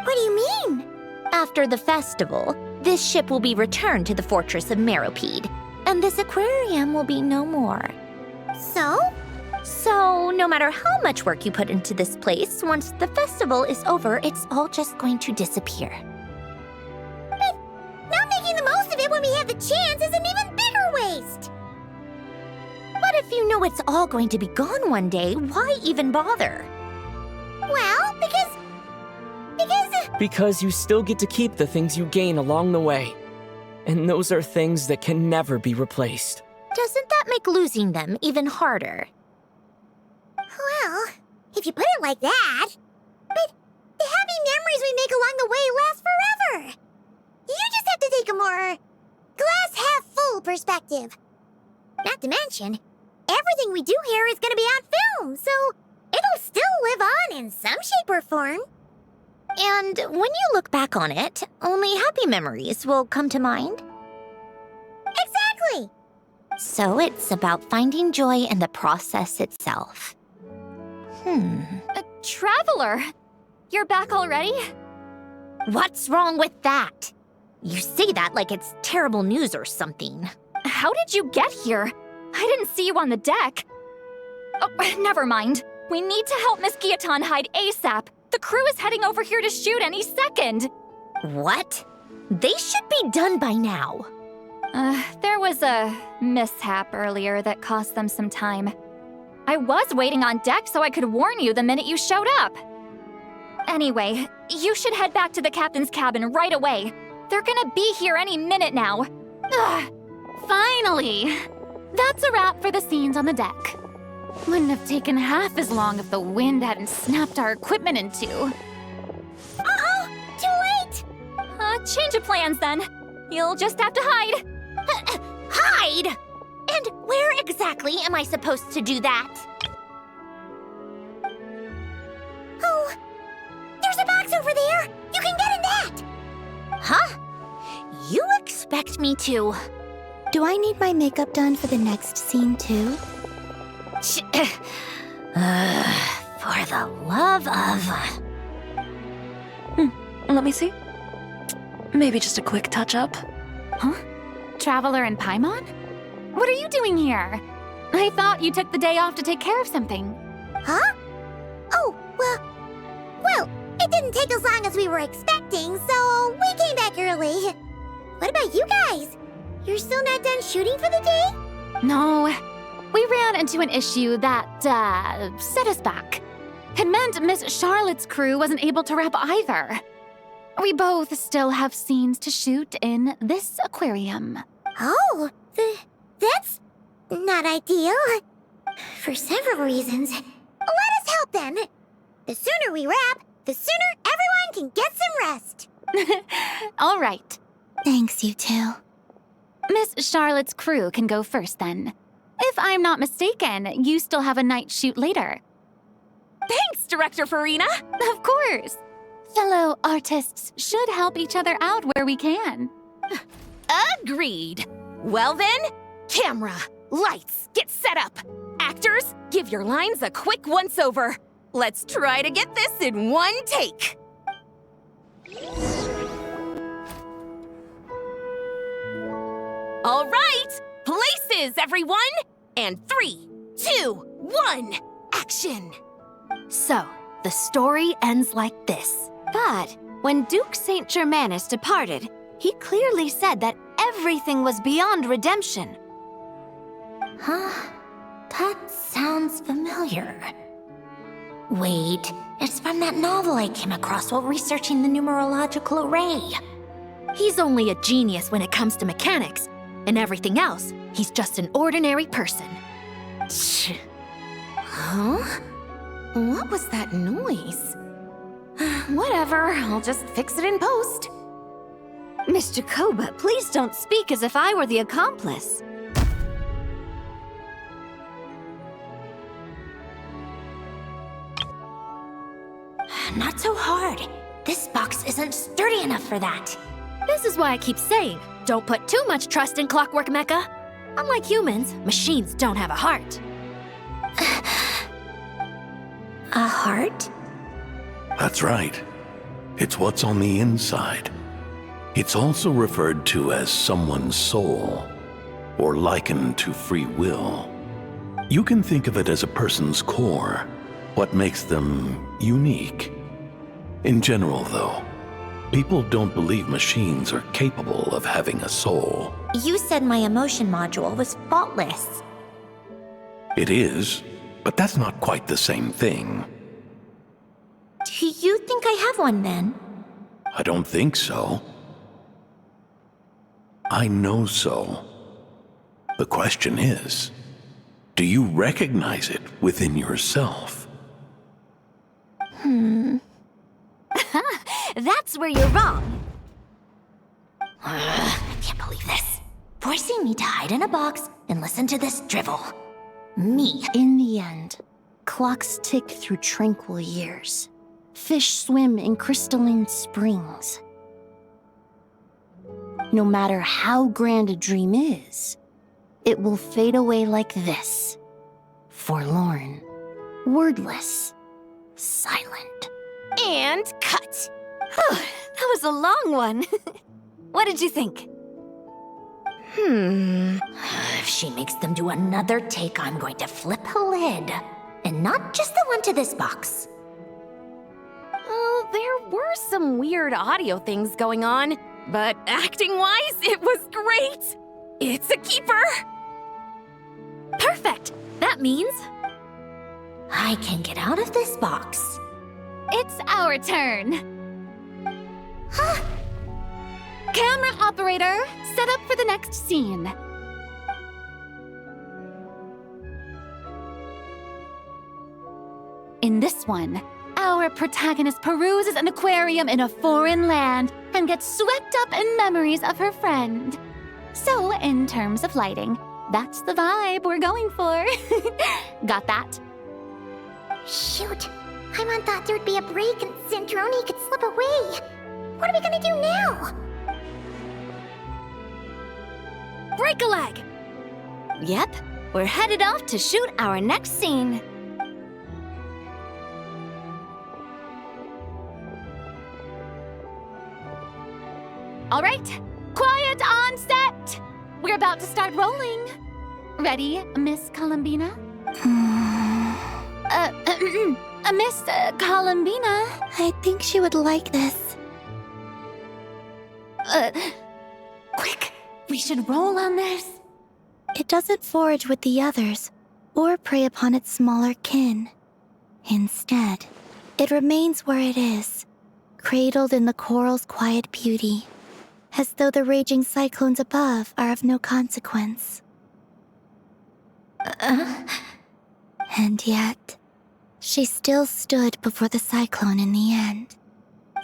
What do you mean? After the festival, this ship will be returned to the fortress of Meropede, and this aquarium will be no more. So? So, no matter how much work you put into this place, once the festival is over, it's all just going to disappear. But not making the most of it when we have the chance is an even bigger waste! But if you know it's all going to be gone one day, why even bother? Well, because... Because you still get to keep the things you gain along the way. And those are things that can never be replaced. Doesn't that make losing them even harder? Well, if you put it like that... But the happy memories we make along the way last forever! You just have to take a more... glass-half-full perspective. Not to mention, everything we do here is gonna be on film, so it'll still live on in some shape or form. And when you look back on it, only happy memories will come to mind? Exactly! So it's about finding joy in the process itself. Traveler, you're back already? What's wrong with that? You say that like it's terrible news or something. How did you get here? I didn't see you on the deck. Oh, never mind. We need to help Miss Guillotin hide ASAP. The crew is heading over here to shoot any second. What? They should be done by now. There was a mishap earlier that cost them some time. I was waiting on deck so I could warn you the minute you showed up. Anyway, you should head back to the captain's cabin right away. They're gonna be here any minute now. Ugh. Finally! That's a wrap for the scenes on the deck. Wouldn't have taken half as long if the wind hadn't snapped our equipment in two. Uh-oh! Too late! Change of plans then. You'll just have to hide. Hide? And where exactly am I supposed to do that? Oh, there's a box over there! You can get in that! Huh? You expect me to... Do I need my makeup done for the next scene too? For the love of... Let me see. Maybe just a quick touch-up. Huh? Traveler and Paimon? What are you doing here? I thought you took the day off to take care of something. Huh? Oh, well, it didn't take as long as we were expecting, so we came back early. What about you guys? You're still not done shooting for the day? No. We ran into an issue that, set us back. It meant Miss Charlotte's crew wasn't able to wrap either. We both still have scenes to shoot in this aquarium. Oh, that's not ideal. For several reasons. Let us help then. The sooner we wrap, the sooner everyone can get some rest. All right. Thanks, you two. Miss Charlotte's crew can go first then. If I'm not mistaken, you still have a night shoot later. Thanks, Director Farina! Of course. Fellow artists should help each other out where we can. Agreed. Well then, camera, lights, get set up. Actors, give your lines a quick once-over. Let's try to get this in one take. All right, places, everyone! And 3, 2, 1, action! So, the story ends like this. But when Duke Saint Germanus departed, he clearly said that everything was beyond redemption. Huh? That sounds familiar. Wait, it's from that novel I came across while researching the numerological array. He's only a genius when it comes to mechanics, and everything else, he's just an ordinary person. Huh? What was that noise? Whatever, I'll just fix it in post. Mr. Koba, please don't speak as if I were the accomplice. Not so hard. This box isn't sturdy enough for that. This is why I keep saying, don't put too much trust in Clockwork Mecha. Unlike humans, machines don't have a heart. A heart? That's right. It's what's on the inside. It's also referred to as someone's soul, or likened to free will. You can think of it as a person's core, what makes them unique. In general, though, people don't believe machines are capable of having a soul. You said my emotion module was faultless. It is, but that's not quite the same thing. Do you think I have one then? I don't think so. I know so. The question is, do you recognize it within yourself? That's where you're wrong. I can't believe this. Forcing me to hide in a box and listen to this drivel. Me. In the end, clocks tick through tranquil years. Fish swim in crystalline springs. No matter how grand a dream is, it will fade away like this. Forlorn, wordless, silent. And cut. That was a long one. What did you think? If she makes them do another take, I'm going to flip a lid. And not just the one to this box. Well, there were some weird audio things going on, but acting-wise, it was great. It's a keeper. Perfect! That means I can get out of this box. It's our turn. Camera operator, set up for the next scene. In this one, our protagonist peruses an aquarium in a foreign land and gets swept up in memories of her friend. So, in terms of lighting, that's the vibe we're going for. Got that? Shoot. Paimon thought there'd be a break and Sandrone could slip away. What are we gonna do now? break a leg. Yep, we're headed off to shoot our next scene. All right, quiet on set. We're about to start rolling. Ready, Miss Columbina? Miss Columbina? I think she would like this. Quick, we should roll on this. It doesn't forage with the others, or prey upon its smaller kin. Instead, it remains where it is, cradled in the coral's quiet beauty, as though the raging cyclones above are of no consequence. And yet, she still stood before the cyclone in the end.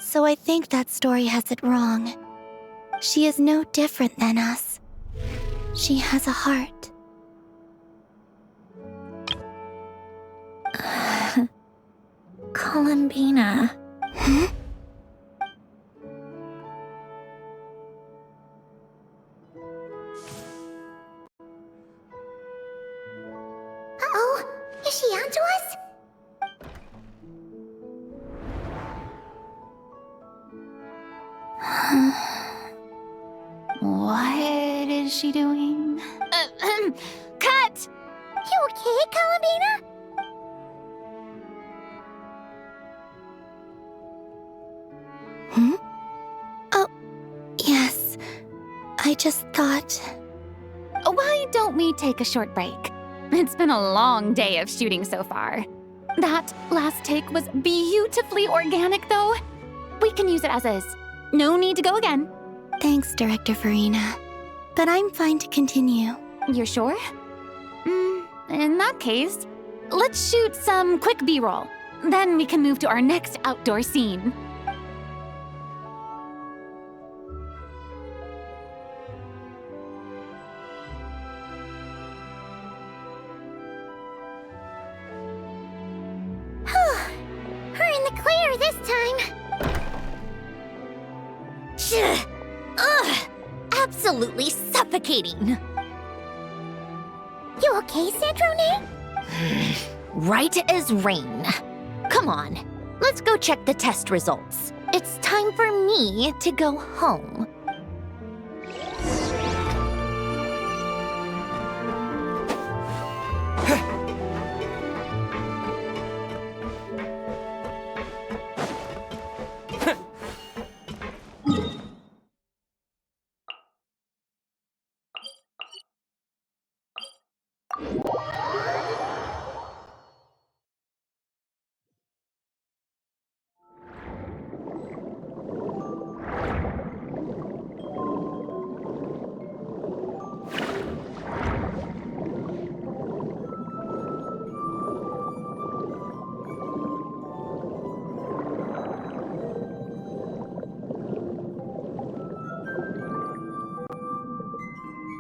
So I think that story has it wrong. She is no different than us. She has a heart. Columbina. Uh-oh, is she onto us? What is she doing? Cut! You okay, Columbina? Oh, yes. I just thought... Why don't we take a short break? It's been a long day of shooting so far. That last take was beautifully organic, though. We can use it as is. No need to go again. Thanks, Director Farina. But I'm fine to continue. You're sure? In that case, let's shoot some quick B-roll. Then we can move to our next outdoor scene. We're in the clear this time. Ugh! Absolutely suffocating. You okay, Sandrone? Right as rain. Come on, let's go check the test results. It's time for me to go home.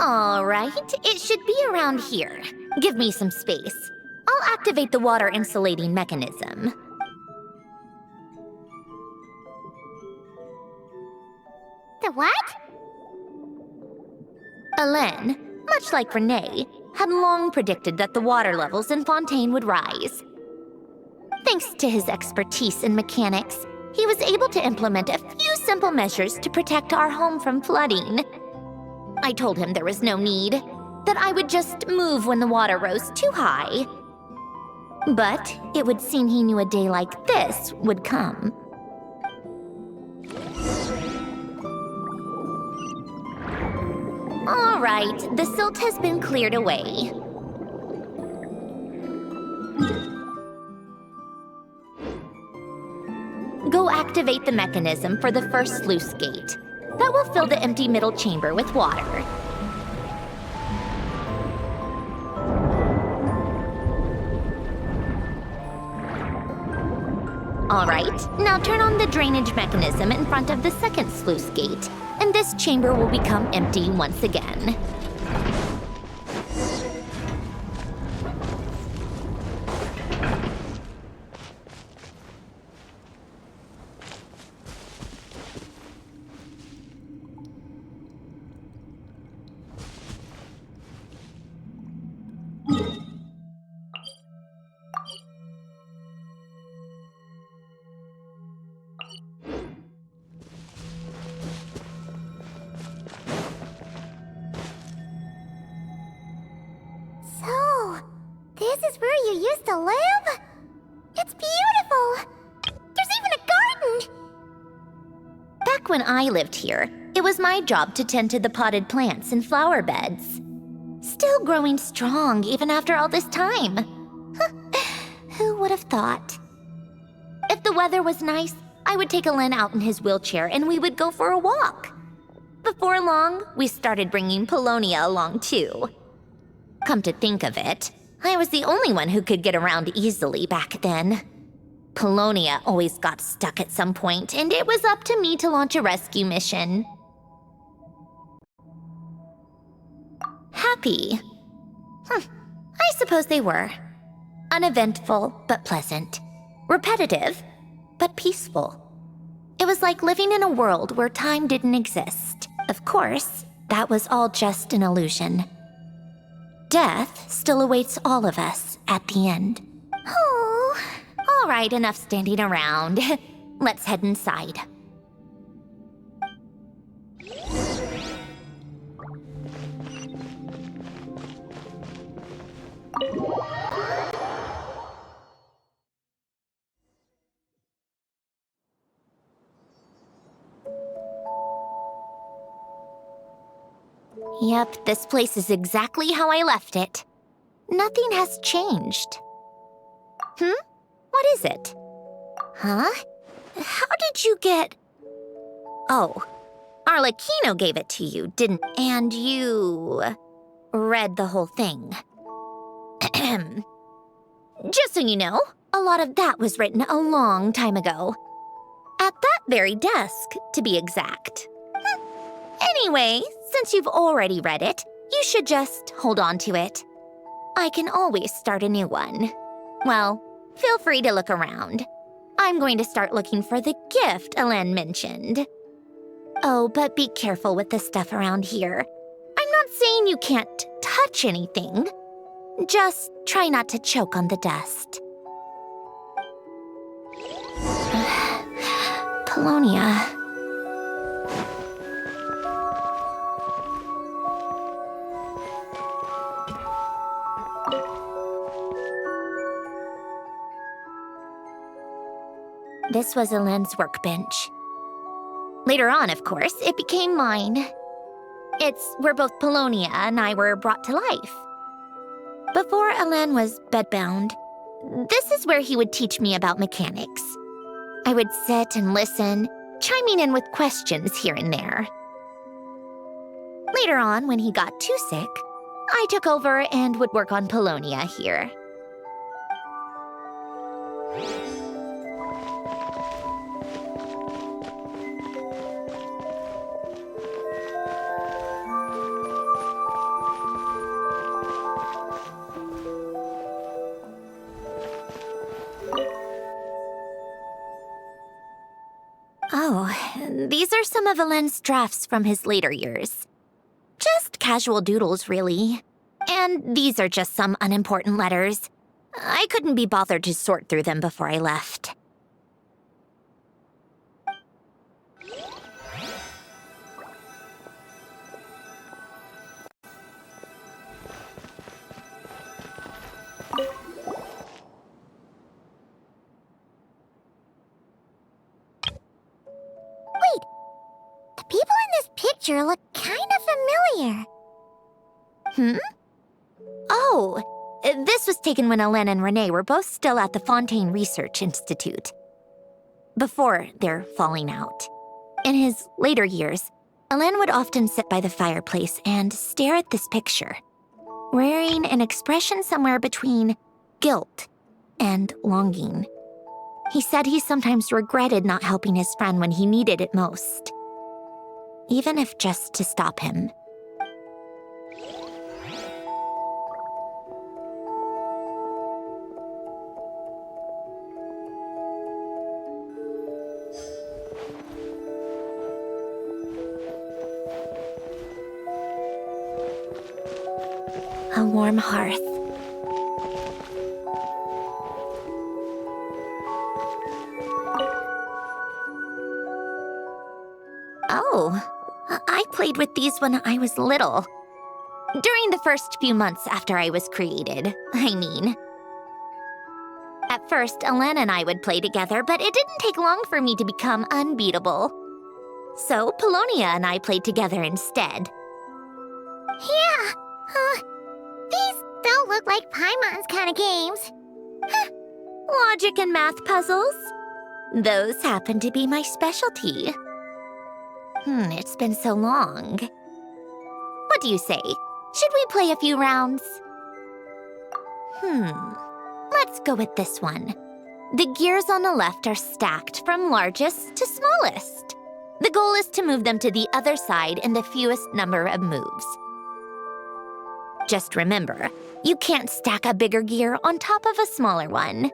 All right, it should be around here. Give me some space. I'll activate the water insulating mechanism. The what? Hélène, much like Renee, had long predicted that the water levels in Fontaine would rise. Thanks to his expertise in mechanics, he was able to implement a few simple measures to protect our home from flooding. I told him there was no need, that I would just move when the water rose too high. But it would seem he knew a day like this would come. All right, the silt has been cleared away. Go activate the mechanism for the first sluice gate. That will fill the empty middle chamber with water. All right, now turn on the drainage mechanism in front of the second sluice gate, and this chamber will become empty once again. So, this is where you used to live? It's beautiful! There's even a garden! Back when I lived here, it was my job to tend to the potted plants and flower beds. Still growing strong even after all this time. Who would have thought? If the weather was nice, I would take Hélène out in his wheelchair and we would go for a walk. Before long, we started bringing Polonia along too. Come to think of it, I was the only one who could get around easily back then. Polonia always got stuck at some point, and it was up to me to launch a rescue mission. Happy? I suppose they were. Uneventful, but pleasant. Repetitive, but peaceful. It was like living in a world where time didn't exist. Of course, that was all just an illusion. Death still awaits all of us at the end. Oh, all right, enough standing around. Let's head inside. Yep, this place is exactly how I left it. Nothing has changed. What is it? Huh? How did you get... Oh, Arlecchino gave it to you, didn't... And you... read the whole thing. Just so you know, a lot of that was written a long time ago. At that very desk, to be exact. Anyway, since you've already read it, you should just hold on to it. I can always start a new one. Well, feel free to look around. I'm going to start looking for the gift Hélène mentioned. Oh, but be careful with the stuff around here. I'm not saying you can't touch anything. Just try not to choke on the dust. Polonia. This was Hélène's workbench. Later on, of course, it became mine. It's where both Polonia and I were brought to life. Before Hélène was bedbound, this is where he would teach me about mechanics. I would sit and listen, chiming in with questions here and there. Later on, when he got too sick, I took over and would work on Polonia here. Oh, these are some of Alen's drafts from his later years. Just casual doodles, really. And these are just some unimportant letters. I couldn't be bothered to sort through them before I left. The people in this picture look kind of familiar. Oh, this was taken when Alen and Renee were both still at the Fontaine Research Institute. Before their falling out. In his later years, Alen would often sit by the fireplace and stare at this picture, wearing an expression somewhere between guilt and longing. He said he sometimes regretted not helping his friend when he needed it most, even if just to stop him. A warm hearth. Oh, I played with these when I was little. During the first few months after I was created, I mean. At first, Alen and I would play together, but it didn't take long for me to become unbeatable. So, Polonia and I played together instead. Yeah, these don't look like Paimon's kind of games. Logic and math puzzles? Those happen to be my specialty. It's been so long. What do you say? Should we play a few rounds? Let's go with this one. The gears on the left are stacked from largest to smallest. The goal is to move them to the other side in the fewest number of moves. Just remember, you can't stack a bigger gear on top of a smaller one.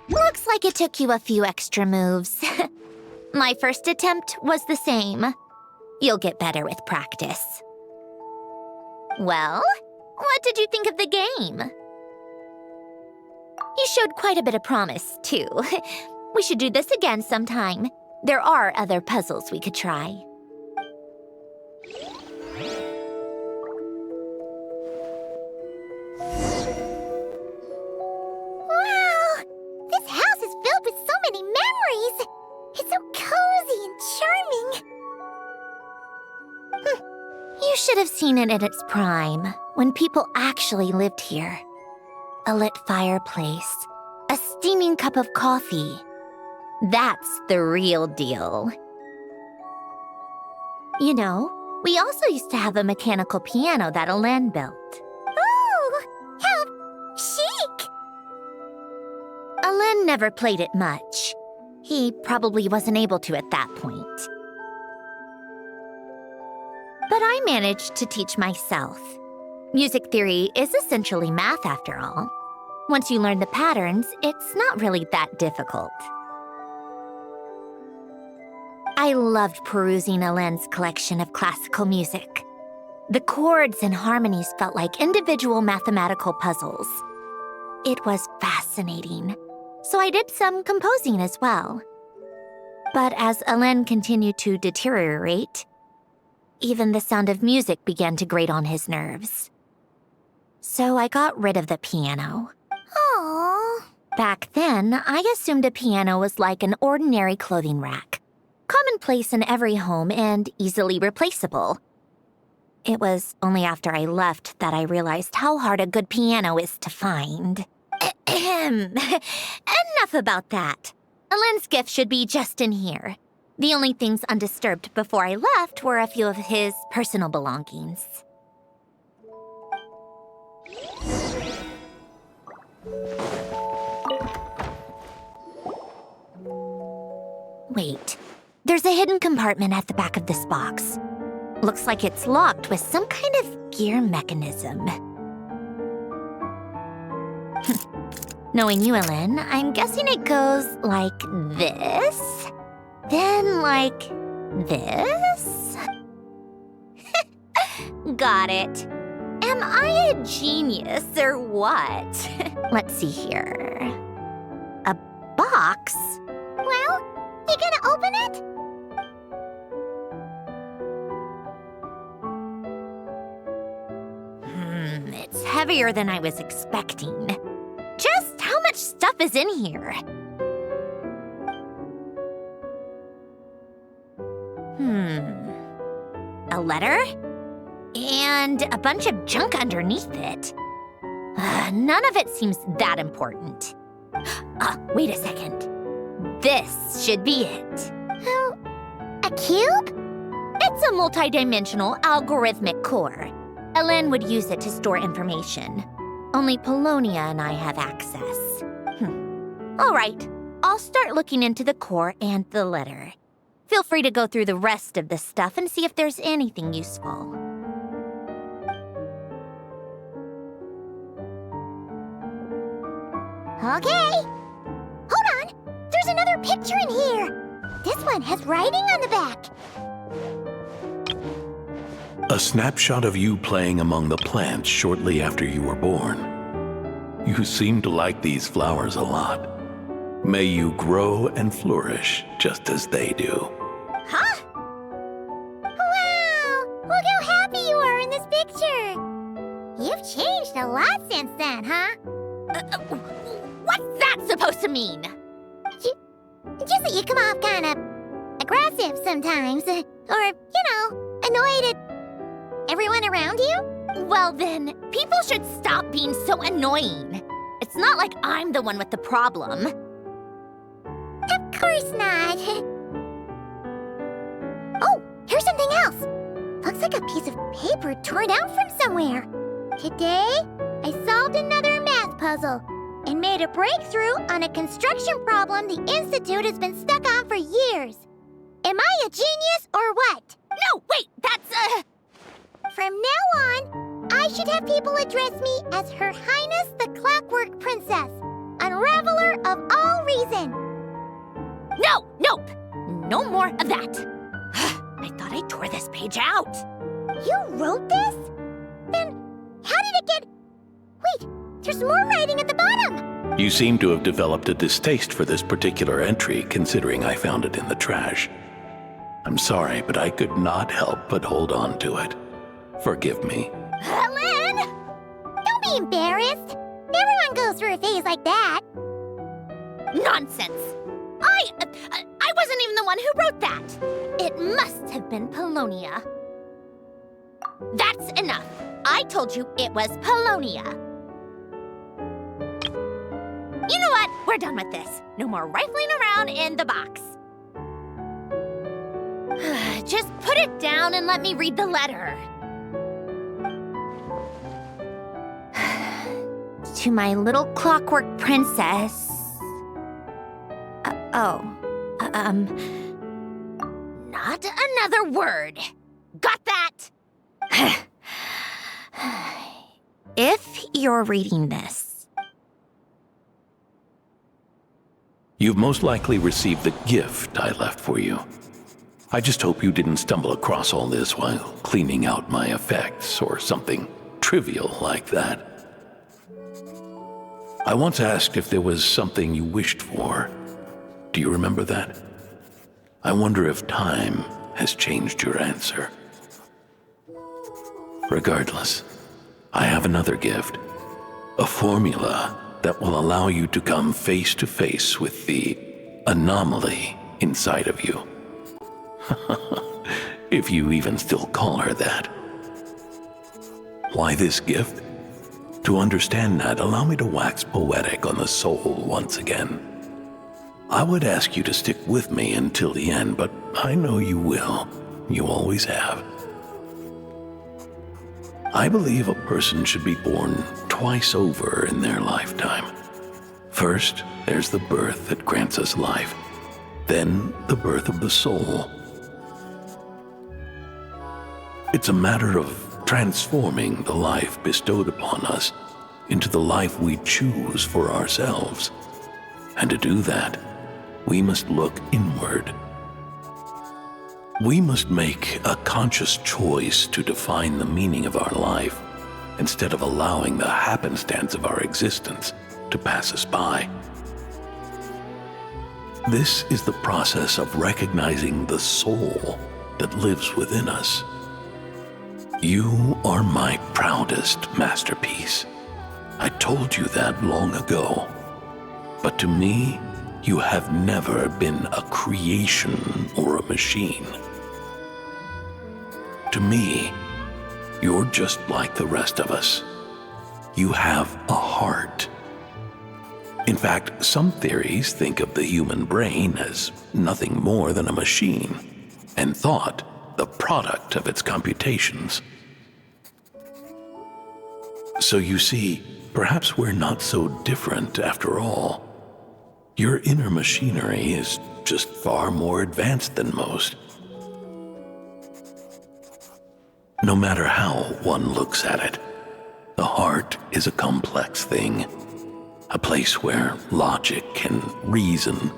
Looks like it took you a few extra moves. My first attempt was the same. You'll get better with practice. Well, what did you think of the game? You showed quite a bit of promise, too. We should do this again sometime. There are other puzzles we could try. Wow! This house is filled with so many memories. It's so cozy and charming. You should have seen it in its prime, when people actually lived here. A lit fireplace, a steaming cup of coffee. That's the real deal. You know, we also used to have a mechanical piano that Alen built. Ooh, how chic! Alen never played it much. He probably wasn't able to at that point. But I managed to teach myself. Music theory is essentially math after all. Once you learn the patterns, it's not really that difficult. I loved perusing Alen's collection of classical music. The chords and harmonies felt like individual mathematical puzzles. It was fascinating, so I did some composing as well. But as Alen continued to deteriorate, even the sound of music began to grate on his nerves. So I got rid of the piano. Aww. Back then, I assumed a piano was like an ordinary clothing rack, commonplace in every home and easily replaceable. It was only after I left that I realized how hard a good piano is to find. Enough about that. Alen's gift should be just in here. The only things undisturbed before I left were a few of his personal belongings. Wait, there's a hidden compartment at the back of this box. Looks like it's locked with some kind of gear mechanism. Knowing you, Alen, I'm guessing it goes like this, then like this. Got it. Am I a genius or what? Let's see here. A box? Well, you gonna open it? It's heavier than I was expecting. Just how much stuff is in here? A letter? And a bunch of junk underneath it. None of it seems that important. Wait a second. This should be it. A cube? It's a multidimensional algorithmic core. Alen would use it to store information. Only Polonia and I have access. All right, I'll start looking into the core and the letter. Feel free to go through the rest of the stuff and see if there's anything useful. Okay. Hold on. There's another picture in here. This one has writing on the back. A snapshot of you playing among the plants shortly after you were born. You seem to like these flowers a lot. May you grow and flourish just as they do. Huh? Wow! Look how happy you are in this picture. You've changed a lot since then, huh? What's that supposed to mean? Just that you come off kind of aggressive sometimes. Or, annoyed at everyone around you? Well then, people should stop being so annoying. It's not like I'm the one with the problem. Of course not. Oh, here's something else. Looks like a piece of paper torn out from somewhere. Today, I solved another math puzzle and made a breakthrough on a construction problem the Institute has been stuck on for years. Am I a genius or what? No, wait, that's From now on, I should have people address me as Her Highness the Clockwork Princess, unraveler of all reason. Nope, no more of that. I thought I tore this page out. You wrote this? Then how did it get... Wait, there's more writing at the bottom. You seem to have developed a distaste for this particular entry, considering I found it in the trash. I'm sorry, but I could not help but hold on to it. Forgive me. Helen! Don't be embarrassed. Everyone goes through a phase like that. Nonsense! I wasn't even the one who wrote that! It must have been Polonia. That's enough! I told you it was Polonia. You know what? We're done with this. No more rifling around in the box. Just put it down and let me read the letter. To my little clockwork princess. Not another word. Got that? If you're reading this, You've most likely received the gift I left for you. I just hope you didn't stumble across all this while cleaning out my effects or something trivial like that. I once asked if there was something you wished for. Do you remember that? I wonder if time has changed your answer. Regardless, I have another gift. A formula that will allow you to come face to face with the anomaly inside of you. If you even still call her that. Why this gift? To understand that, allow me to wax poetic on the soul once again. I would ask you to stick with me until the end, but I know you will. You always have. I believe a person should be born twice over in their lifetime. First, there's the birth that grants us life. Then, the birth of the soul. It's a matter of transforming the life bestowed upon us into the life we choose for ourselves. And to do that, we must look inward. We must make a conscious choice to define the meaning of our life instead of allowing the happenstance of our existence to pass us by. This is the process of recognizing the soul that lives within us. You are my proudest masterpiece. I told you that long ago. But to me, you have never been a creation or a machine. To me, you're just like the rest of us. You have a heart. In fact, some theories think of the human brain as nothing more than a machine, and thought the product of its computations. So you see, perhaps we're not so different after all. Your inner machinery is just far more advanced than most. No matter how one looks at it, the heart is a complex thing, a place where logic and reason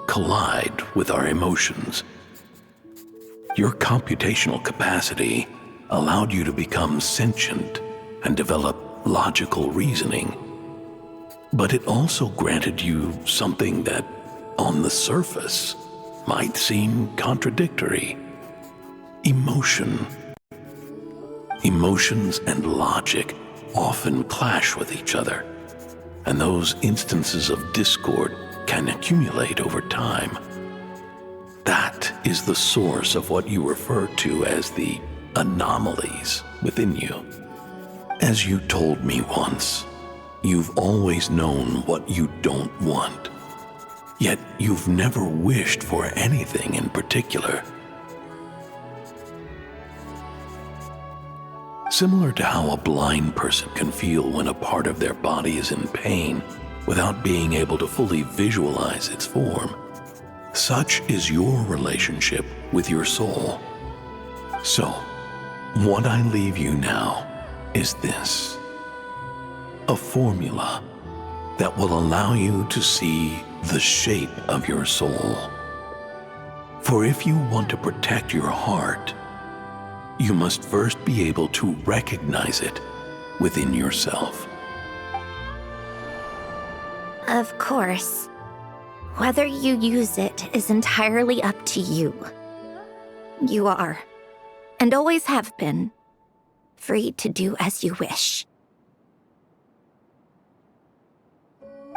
collide with our emotions. Your computational capacity allowed you to become sentient and develop logical reasoning. But it also granted you something that, on the surface, might seem contradictory. Emotion. Emotions and logic often clash with each other, and those instances of discord can accumulate over time. That is the source of what you refer to as the anomalies within you. As you told me once, you've always known what you don't want, yet you've never wished for anything in particular. Similar to how a blind person can feel when a part of their body is in pain without being able to fully visualize its form, such is your relationship with your soul. So, what I leave you now is this: a formula that will allow you to see the shape of your soul. For if you want to protect your heart, you must first be able to recognize it within yourself. of course, whether you use it is entirely up to you. You are, and always have been, free to do as you wish.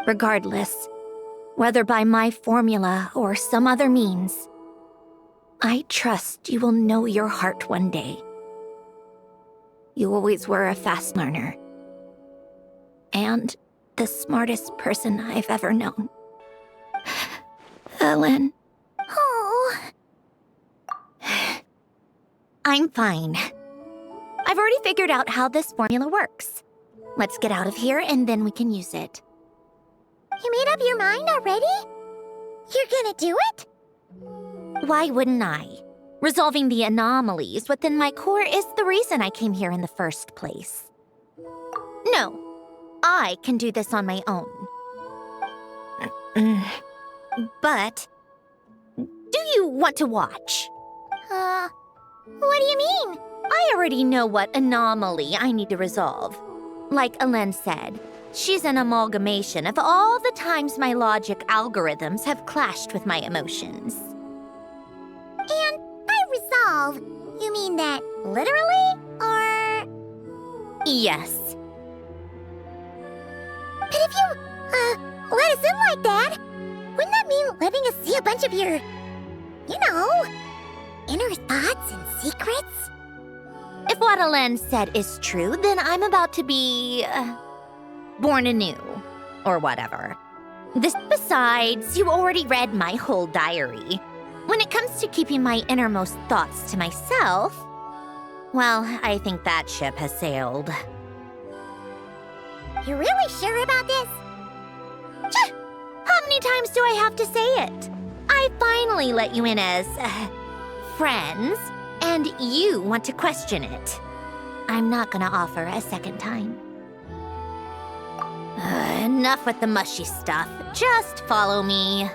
Regardless, Whether by my formula or some other means, I trust you will know your heart one day. You always were a fast learner. And the smartest person I've ever known. Ellen. Oh. I'm fine. I've already figured out how this formula works. Let's get out of here and then we can use it. You made up your mind already? You're gonna do it? Why wouldn't I? Resolving the anomalies within my core is the reason I came here in the first place. No, I can do this on my own. But, do you want to watch? What do you mean? I already know what anomaly I need to resolve. Like Alen said, she's an amalgamation of all the times my logic algorithms have clashed with my emotions. And by resolve, you mean that literally, or...? Yes. But if you, let us in like that, wouldn't that mean letting us see a bunch of your, inner thoughts and secrets? If what Alen said is true, then I'm about to be... born anew. Or whatever. Besides, you already read my whole diary. When it comes to keeping my innermost thoughts to myself, well, I think that ship has sailed. You're really sure about this? How many times do I have to say it? I finally let you in as... friends, and you want to question it. I'm not gonna offer a second time. Enough with the mushy stuff. Just follow me.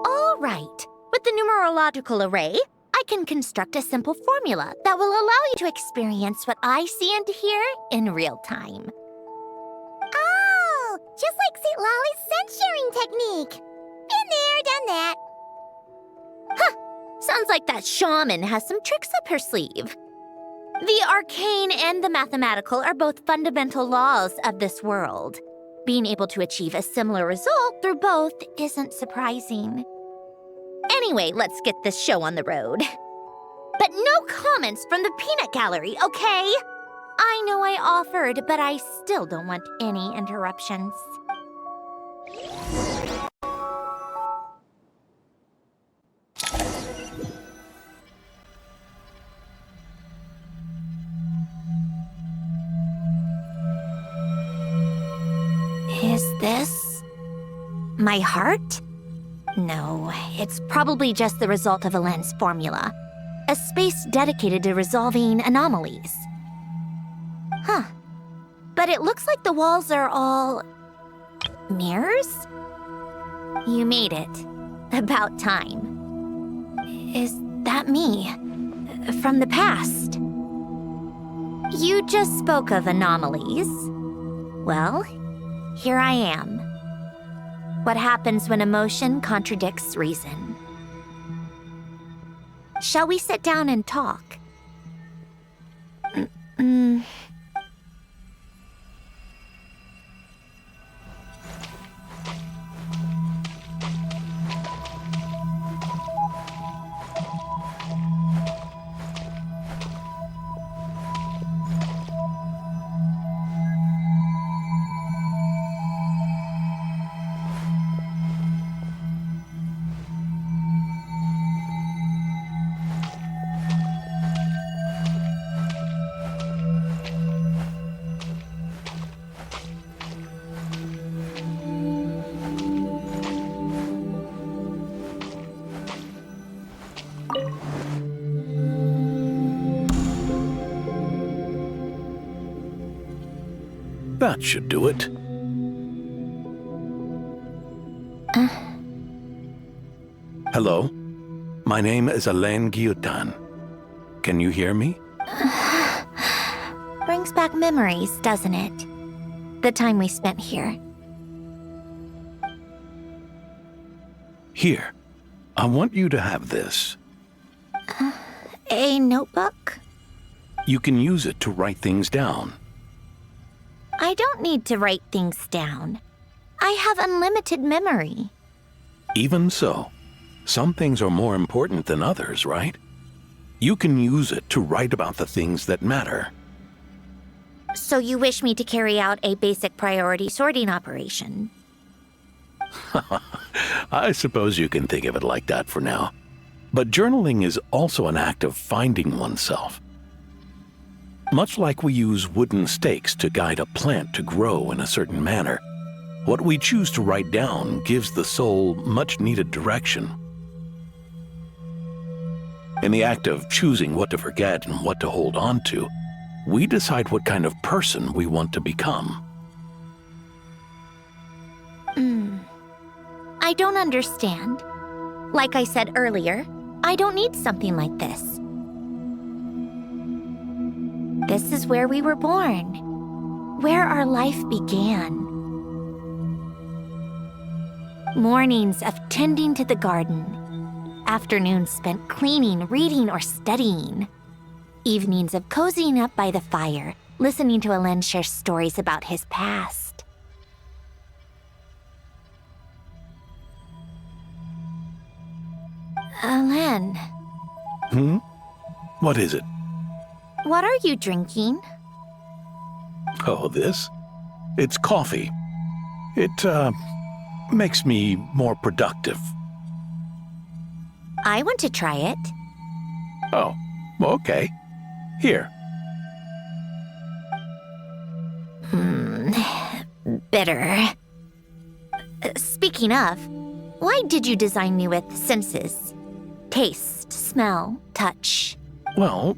All right. With the numerological array, I can construct a simple formula that will allow you to experience what I see and hear in real time. Oh, just like St. Lolly's scent-sharing technique. Been there, done that. Sounds like that shaman has some tricks up her sleeve. The arcane and the mathematical are both fundamental laws of this world. Being able to achieve a similar result through both isn't surprising. Anyway, let's get this show on the road. But no comments from the peanut gallery, okay? I know I offered, but I still don't want any interruptions. Is this my heart? No, it's probably just the result of Alen's formula. A space dedicated to resolving anomalies. But it looks like the walls are all... mirrors? You made it. About time. Is that me? From the past? You just spoke of anomalies. Well, here I am. What happens when emotion contradicts reason? Shall we sit down and talk? That should do it. Uh. Hello? My name is Alain Guillotin. Can you hear me? Brings back memories, doesn't it? The time we spent here. Here, I want you to have this. A notebook? You can use it to write things down. I don't need to write things down. I have unlimited memory. Even so, some things are more important than others, right? You can use it to write about the things that matter. So you wish me to carry out a basic priority sorting operation? I suppose you can think of it like that for now. But journaling is also an act of finding oneself. Much like we use wooden stakes to guide a plant to grow in a certain manner, what we choose to write down gives the soul much-needed direction. In the act of choosing what to forget and what to hold on to, we decide what kind of person we want to become. I don't understand. Like I said earlier, I don't need something like this. This is where we were born, where our life began. Mornings of tending to the garden, afternoons spent cleaning, reading, or studying, evenings of cozying up by the fire, listening to Alain share stories about his past. Alain, What is it? what are you drinking? Oh, this? It's coffee. It, makes me more productive. I want to try it. Oh, okay. Here. Bitter. Speaking of, why did you design me with senses? Taste, smell, touch. Well,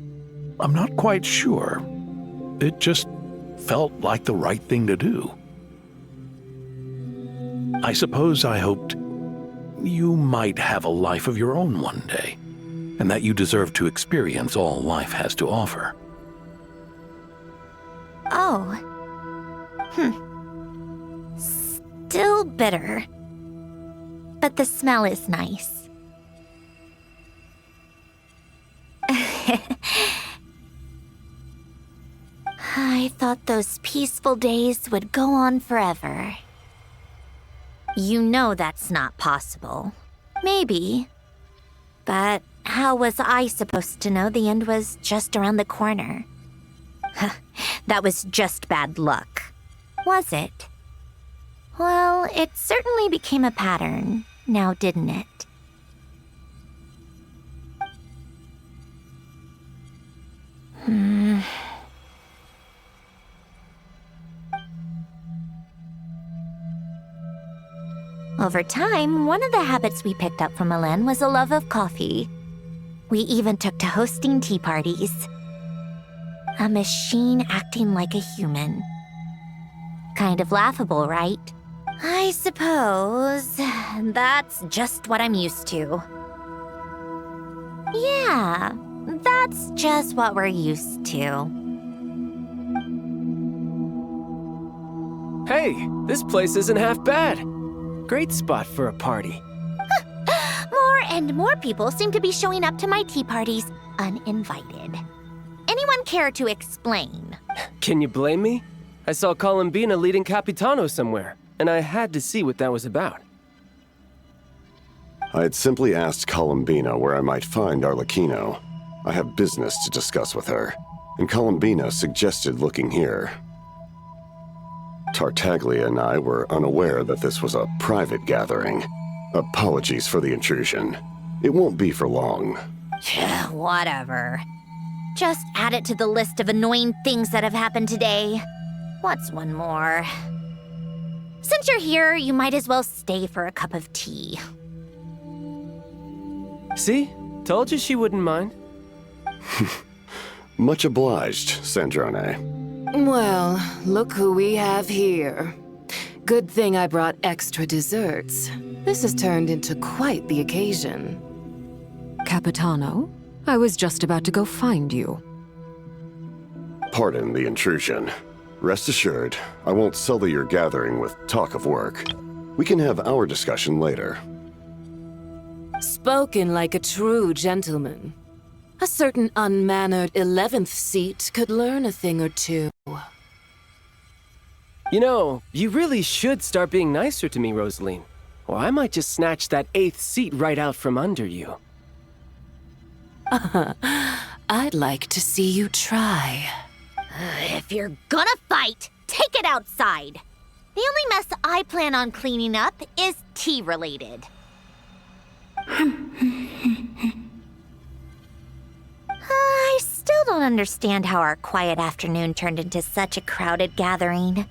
I'm not quite sure. It just felt like the right thing to do. I suppose I hoped you might have a life of your own one day, and that you deserve to experience all life has to offer. Oh. Still bitter. But the smell is nice. I thought those peaceful days would go on forever. You know that's not possible. Maybe. But how was I supposed to know the end was just around the corner? That was just bad luck. Was it? Well, it certainly became a pattern, now didn't it? Over time, one of the habits we picked up from Alain was a love of coffee. We even took to hosting tea parties. A machine acting like a human. Kind of laughable, right? I suppose that's just what I'm used to. Yeah, that's just what we're used to. Hey, this place isn't half bad. Great spot for a party. More and more people seem to be showing up to my tea parties uninvited. Anyone care to explain? Can you blame me? I saw Columbina leading Capitano somewhere, and I had to see what that was about. I had simply asked Columbina where I might find Arlecchino. I have business to discuss with her, and Columbina suggested looking here. Tartaglia and I were unaware that this was a private gathering. Apologies for the intrusion. It won't be for long. Whatever. Just add it to the list of annoying things that have happened today. What's one more? Since you're here, you might as well stay for a cup of tea. See? Told you she wouldn't mind. Much obliged, Sandrone. Well, look who we have here. Good thing I brought extra desserts. This has turned into quite the occasion. Capitano, I was just about to go find you. Pardon the intrusion. Rest assured, I won't sully your gathering with talk of work. We can have our discussion later. Spoken like a true gentleman. A certain unmannered 11th seat could learn a thing or two. You know, you really should start being nicer to me, Rosaline. Or I might just snatch that 8th seat right out from under you. I'd like to see you try. If you're gonna fight, take it outside. The only mess I plan on cleaning up is tea-related. I still don't understand how our quiet afternoon turned into such a crowded gathering.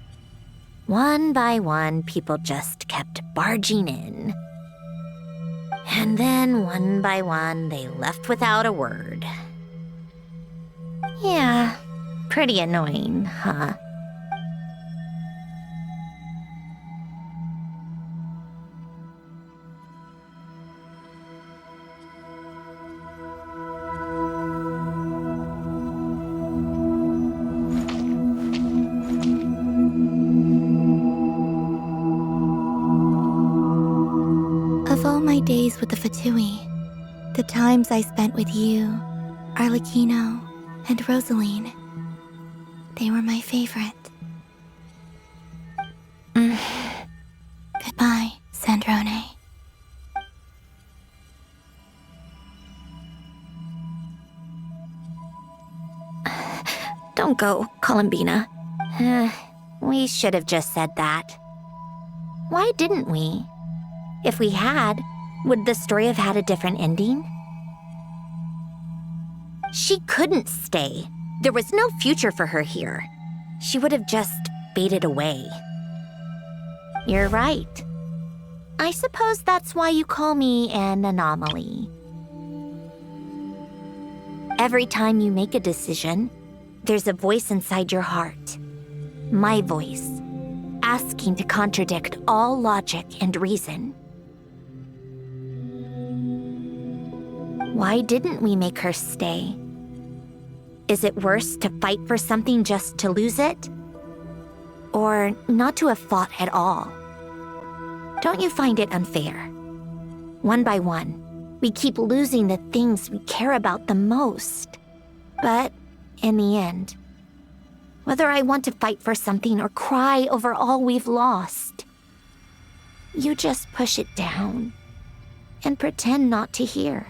One by one, people just kept barging in. And then, one by one, they left without a word. Yeah, pretty annoying, huh? Of all my days with the Fatui, the times I spent with you, Arlecchino, and Rosaline, they were my favorite. Goodbye, Sandrone. Don't go, Columbina. We should have just said that. Why didn't we? If we had, would the story have had a different ending? She couldn't stay. There was no future for her here. She would have just faded away. You're right. I suppose that's why you call me an anomaly. Every time you make a decision, there's a voice inside your heart. My voice, asking to contradict all logic and reason. Why didn't we make her stay? Is it worse to fight for something just to lose it? Or not to have fought at all? Don't you find it unfair? One by one, we keep losing the things we care about the most. But in the end, whether I want to fight for something or cry over all we've lost, you just push it down and pretend not to hear.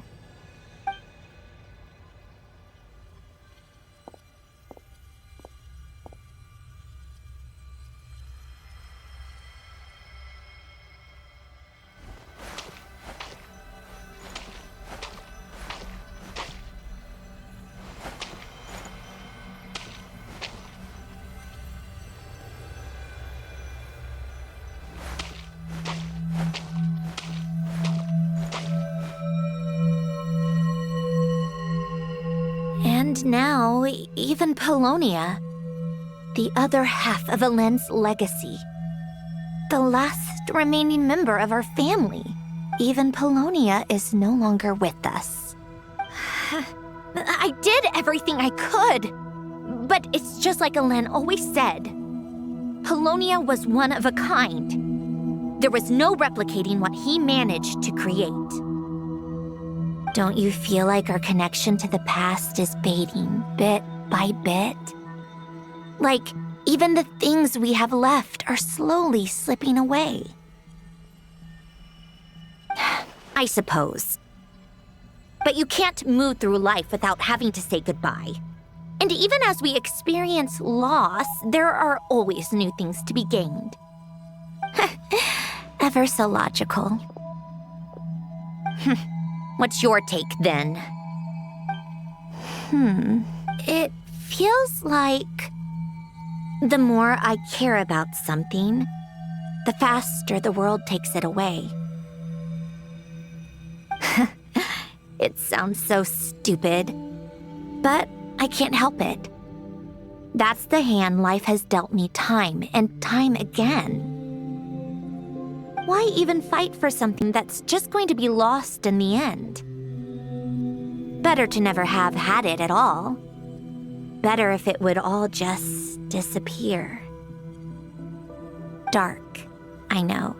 And now, even Polonia, the other half of Elend's legacy, the last remaining member of our family, even Polonia is no longer with us. I did everything I could, but it's just like Elend always said. Polonia was one of a kind. There was no replicating what he managed to create. Don't you feel like our connection to the past is fading bit by bit? Like, even the things we have left are slowly slipping away. I suppose. But you can't move through life without having to say goodbye. And even as we experience loss, there are always new things to be gained. Ever so logical. What's your take, then? It feels like the more I care about something, the faster the world takes it away. It sounds so stupid, but I can't help it. That's the hand life has dealt me time and time again. Why even fight for something that's just going to be lost in the end? Better to never have had it at all. Better if it would all just disappear. Dark, I know.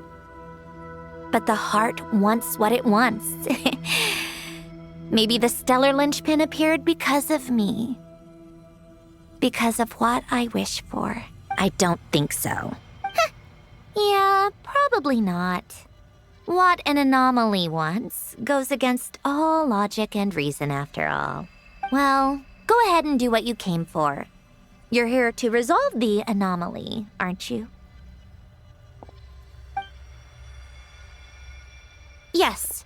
But the heart wants what it wants. Maybe the stellar linchpin appeared because of me. Because of what I wish for. I don't think so. Yeah, probably not. What an anomaly wants goes against all logic and reason after all. Well, go ahead and do what you came for. You're here to resolve the anomaly, aren't you? Yes.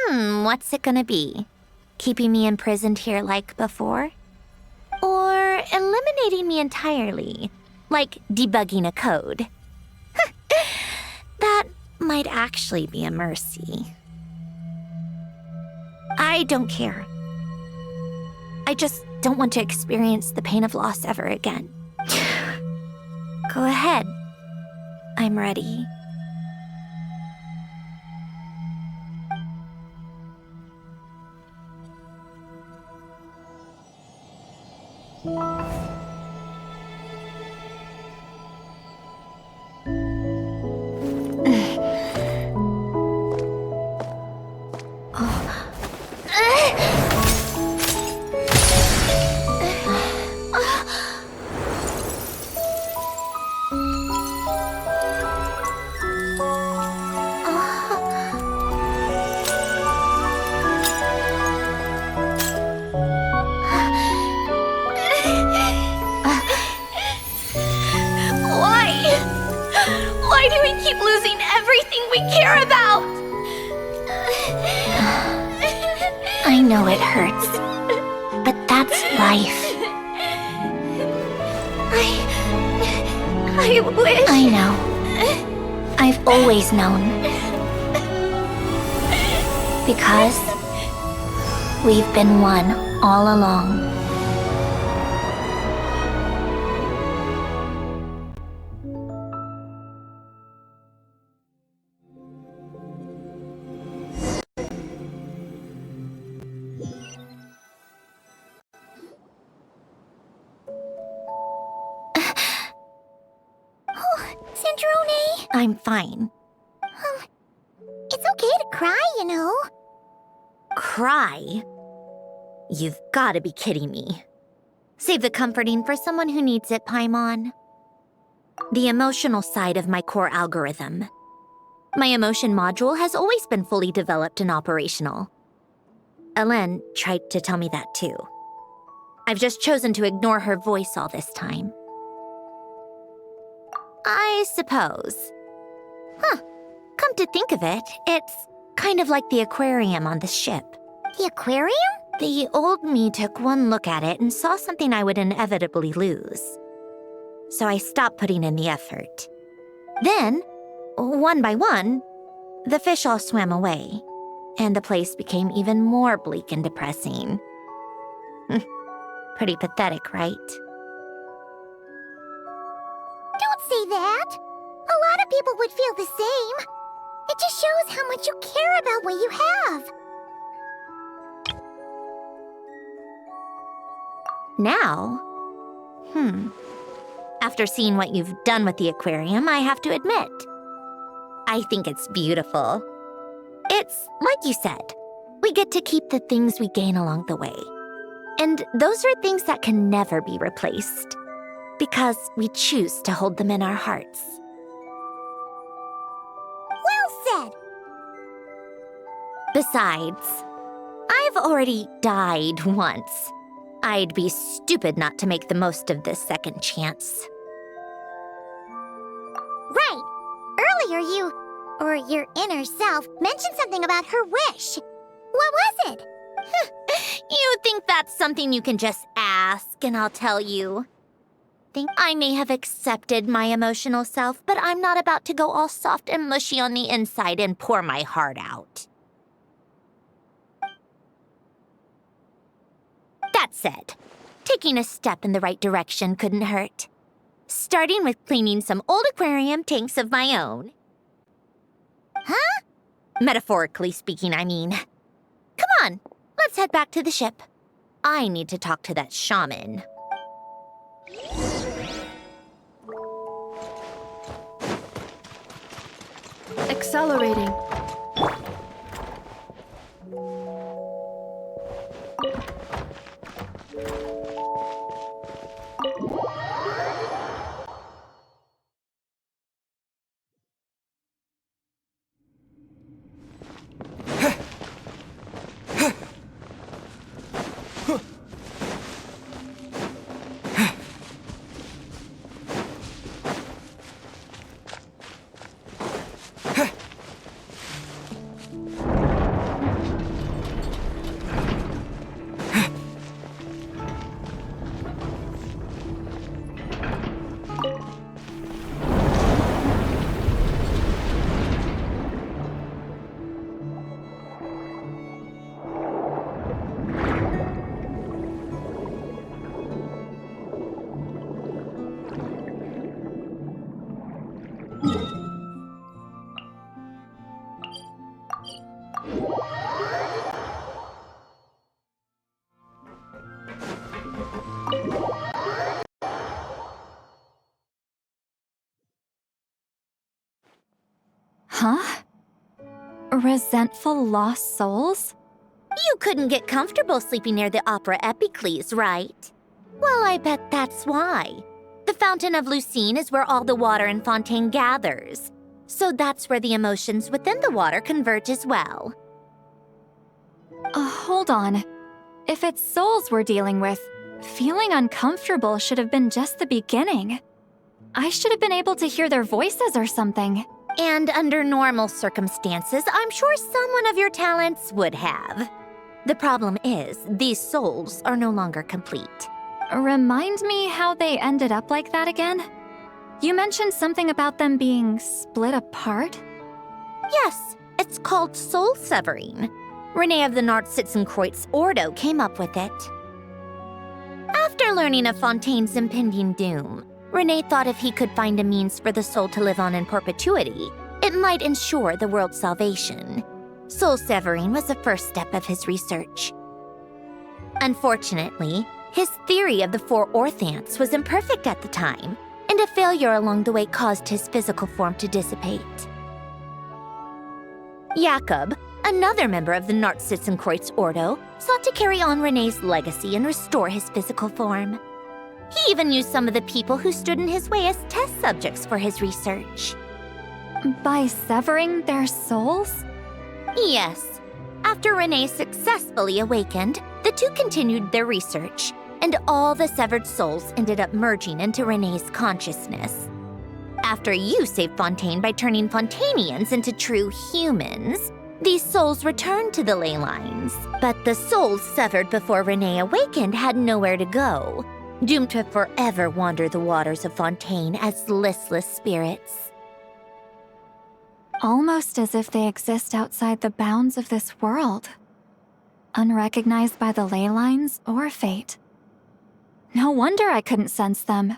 What's it gonna be? Keeping me imprisoned here like before? Or eliminating me entirely, like debugging a code? That might actually be a mercy. I don't care. I just don't want to experience the pain of loss ever again. Go ahead. I'm ready. Why do we keep losing everything we care about? I know it hurts, but that's life. I wish... I know. I've always known. Because we've been one all along. Sandrone! I'm fine. It's okay to cry, you know. Cry? You've gotta be kidding me. Save the comforting for someone who needs it, Paimon. The emotional side of my core algorithm. My emotion module has always been fully developed and operational. Elen tried to tell me that too. I've just chosen to ignore her voice all this time. I suppose. Come to think of it, it's kind of like the aquarium on the ship. The aquarium? The old me took one look at it and saw something I would inevitably lose. So I stopped putting in the effort. Then, one by one, the fish all swam away, and the place became even more bleak and depressing. Pretty pathetic, right? Don't say that. A lot of people would feel the same. It just shows how much you care about what you have. Now? After seeing what you've done with the aquarium, I have to admit, I think it's beautiful. It's like you said, we get to keep the things we gain along the way. And those are things that can never be replaced, because we choose to hold them in our hearts. Well said. Besides, I've already died once. I'd be stupid not to make the most of this second chance. Right. Earlier you, or your inner self, mentioned something about her wish. What was it? You think that's something you can just ask and I'll tell you? Think I may have accepted my emotional self, but I'm not about to go all soft and mushy on the inside and pour my heart out. That said, taking a step in the right direction couldn't hurt. Starting with cleaning some old aquarium tanks of my own. Huh? Metaphorically speaking, I mean. Come on, let's head back to the ship. I need to talk to that shaman. Accelerating. Huh? Resentful lost souls? You couldn't get comfortable sleeping near the Opera Epicles, right? Well, I bet that's why. The Fountain of Lucine is where all the water in Fontaine gathers. So that's where the emotions within the water converge as well. Hold on. If it's souls we're dealing with, feeling uncomfortable should have been just the beginning. I should have been able to hear their voices or something. And under normal circumstances, I'm sure someone of your talents would have. The problem is, these souls are no longer complete. Remind me how they ended up like that again? You mentioned something about them being split apart? Yes, it's called soul severing. Renee of the Nartsitzenkreuz Ordo came up with it. After learning of Fontaine's impending doom, Renee thought if he could find a means for the soul to live on in perpetuity, it might ensure the world's salvation. Soul severing was the first step of his research. Unfortunately, his theory of the four orthants was imperfect at the time, and a failure along the way caused his physical form to dissipate. Jakob, another member of the Nartsitzenkreuz Ordo, sought to carry on Renee's legacy and restore his physical form. He even used some of the people who stood in his way as test subjects for his research. By severing their souls? Yes. After Renee successfully awakened, the two continued their research, and all the severed souls ended up merging into Renee's consciousness. After you saved Fontaine by turning Fontainians into true humans, these souls returned to the ley lines. But the souls severed before Renee awakened had nowhere to go, doomed to forever wander the waters of Fontaine as listless spirits. Almost as if they exist outside the bounds of this world. Unrecognized by the ley lines or fate. No wonder I couldn't sense them.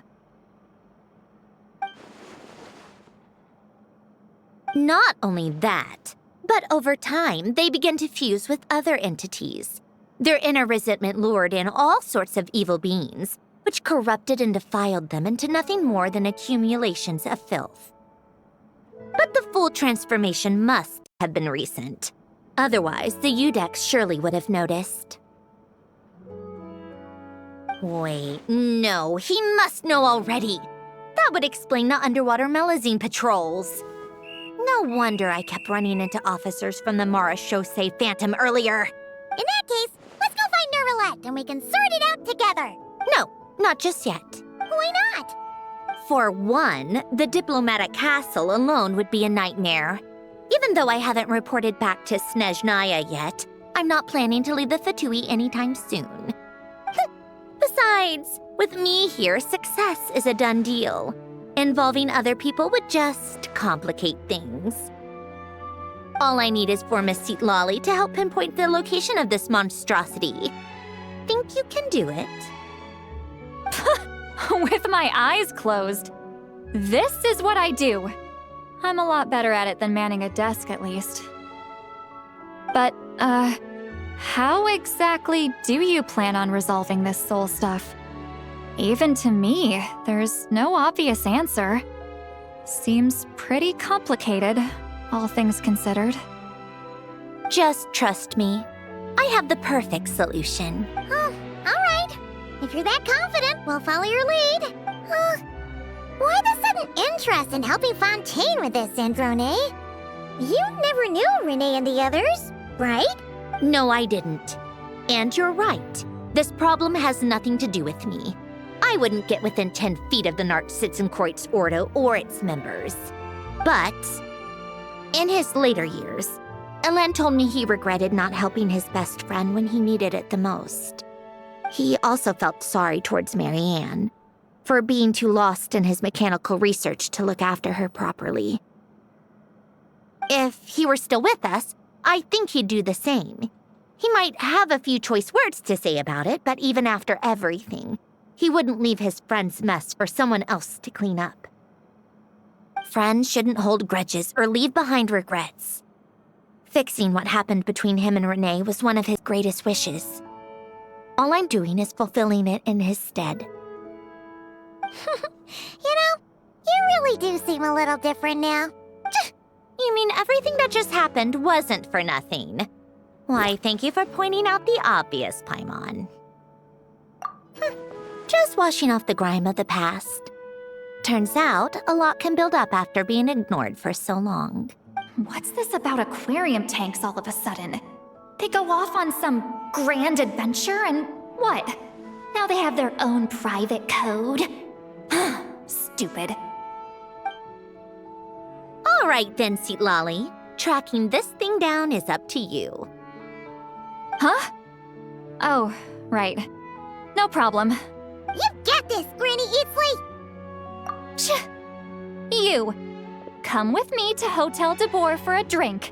Not only that, but over time, they began to fuse with other entities. Their inner resentment lured in all sorts of evil beings, which corrupted and defiled them into nothing more than accumulations of filth. But the full transformation must have been recent. Otherwise, the Udex surely would have noticed. Wait, no, he must know already. That would explain the underwater Melazine patrols. No wonder I kept running into officers from the Mara Chaussee Phantom earlier. In that case, let's go find Nervalette and we can sort it out together. No, not just yet. Why not? For one, the diplomatic castle alone would be a nightmare. Even though I haven't reported back to Snezhnaya yet, I'm not planning to leave the Fatui anytime soon. Besides, with me here, success is a done deal. Involving other people would just complicate things. All I need is for Miss Seatlolly to help pinpoint the location of this monstrosity. Think you can do it? With my eyes closed. This is what I do. I'm a lot better at it than manning a desk, at least. But, How exactly do you plan on resolving this soul stuff? Even to me, there's no obvious answer. Seems pretty complicated, all things considered. Just trust me. I have the perfect solution. Oh, alright. If you're that confident, we'll follow your lead. Why the sudden interest in helping Fontaine with this, Sandrone? You never knew Renee and the others, right? No, I didn't. And you're right. This problem has nothing to do with me. I wouldn't get within 10 feet of the Nartsitzenkreuz Ordo or its members. But, in his later years, Elen told me he regretted not helping his best friend when he needed it the most. He also felt sorry towards Marianne for being too lost in his mechanical research to look after her properly. If he were still with us, I think he'd do the same. He might have a few choice words to say about it, but even after everything, he wouldn't leave his friend's mess for someone else to clean up. Friends shouldn't hold grudges or leave behind regrets. Fixing what happened between him and Renee was one of his greatest wishes. All I'm doing is fulfilling it in his stead. You really do seem a little different now. You mean everything that just happened wasn't for nothing? Why, thank you for pointing out the obvious, Paimon. Just washing off the grime of the past. Turns out, a lot can build up after being ignored for so long. What's this about aquarium tanks all of a sudden? They go off on some grand adventure and what? Now they have their own private code? Stupid. All right then, Lolly. Tracking this thing down is up to you. Huh? Oh, right. No problem. You got this, Granny Eatsley! You! Come with me to Hotel de Boer for a drink.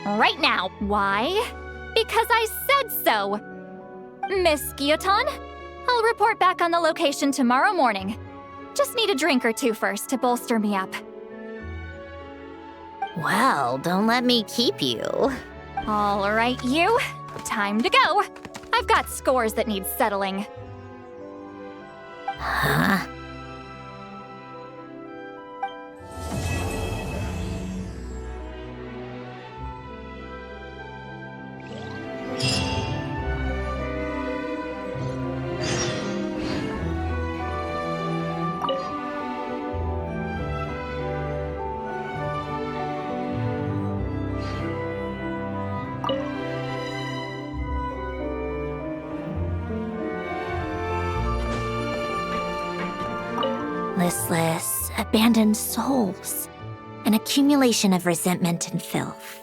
Right now. Why? Because I said so! Miss Guillotin, I'll report back on the location tomorrow morning. Just need a drink or two first to bolster me up. Well, don't let me keep you. All right, you. Time to go. I've got scores that need settling. Huh? Listless, abandoned souls. An accumulation of resentment and filth.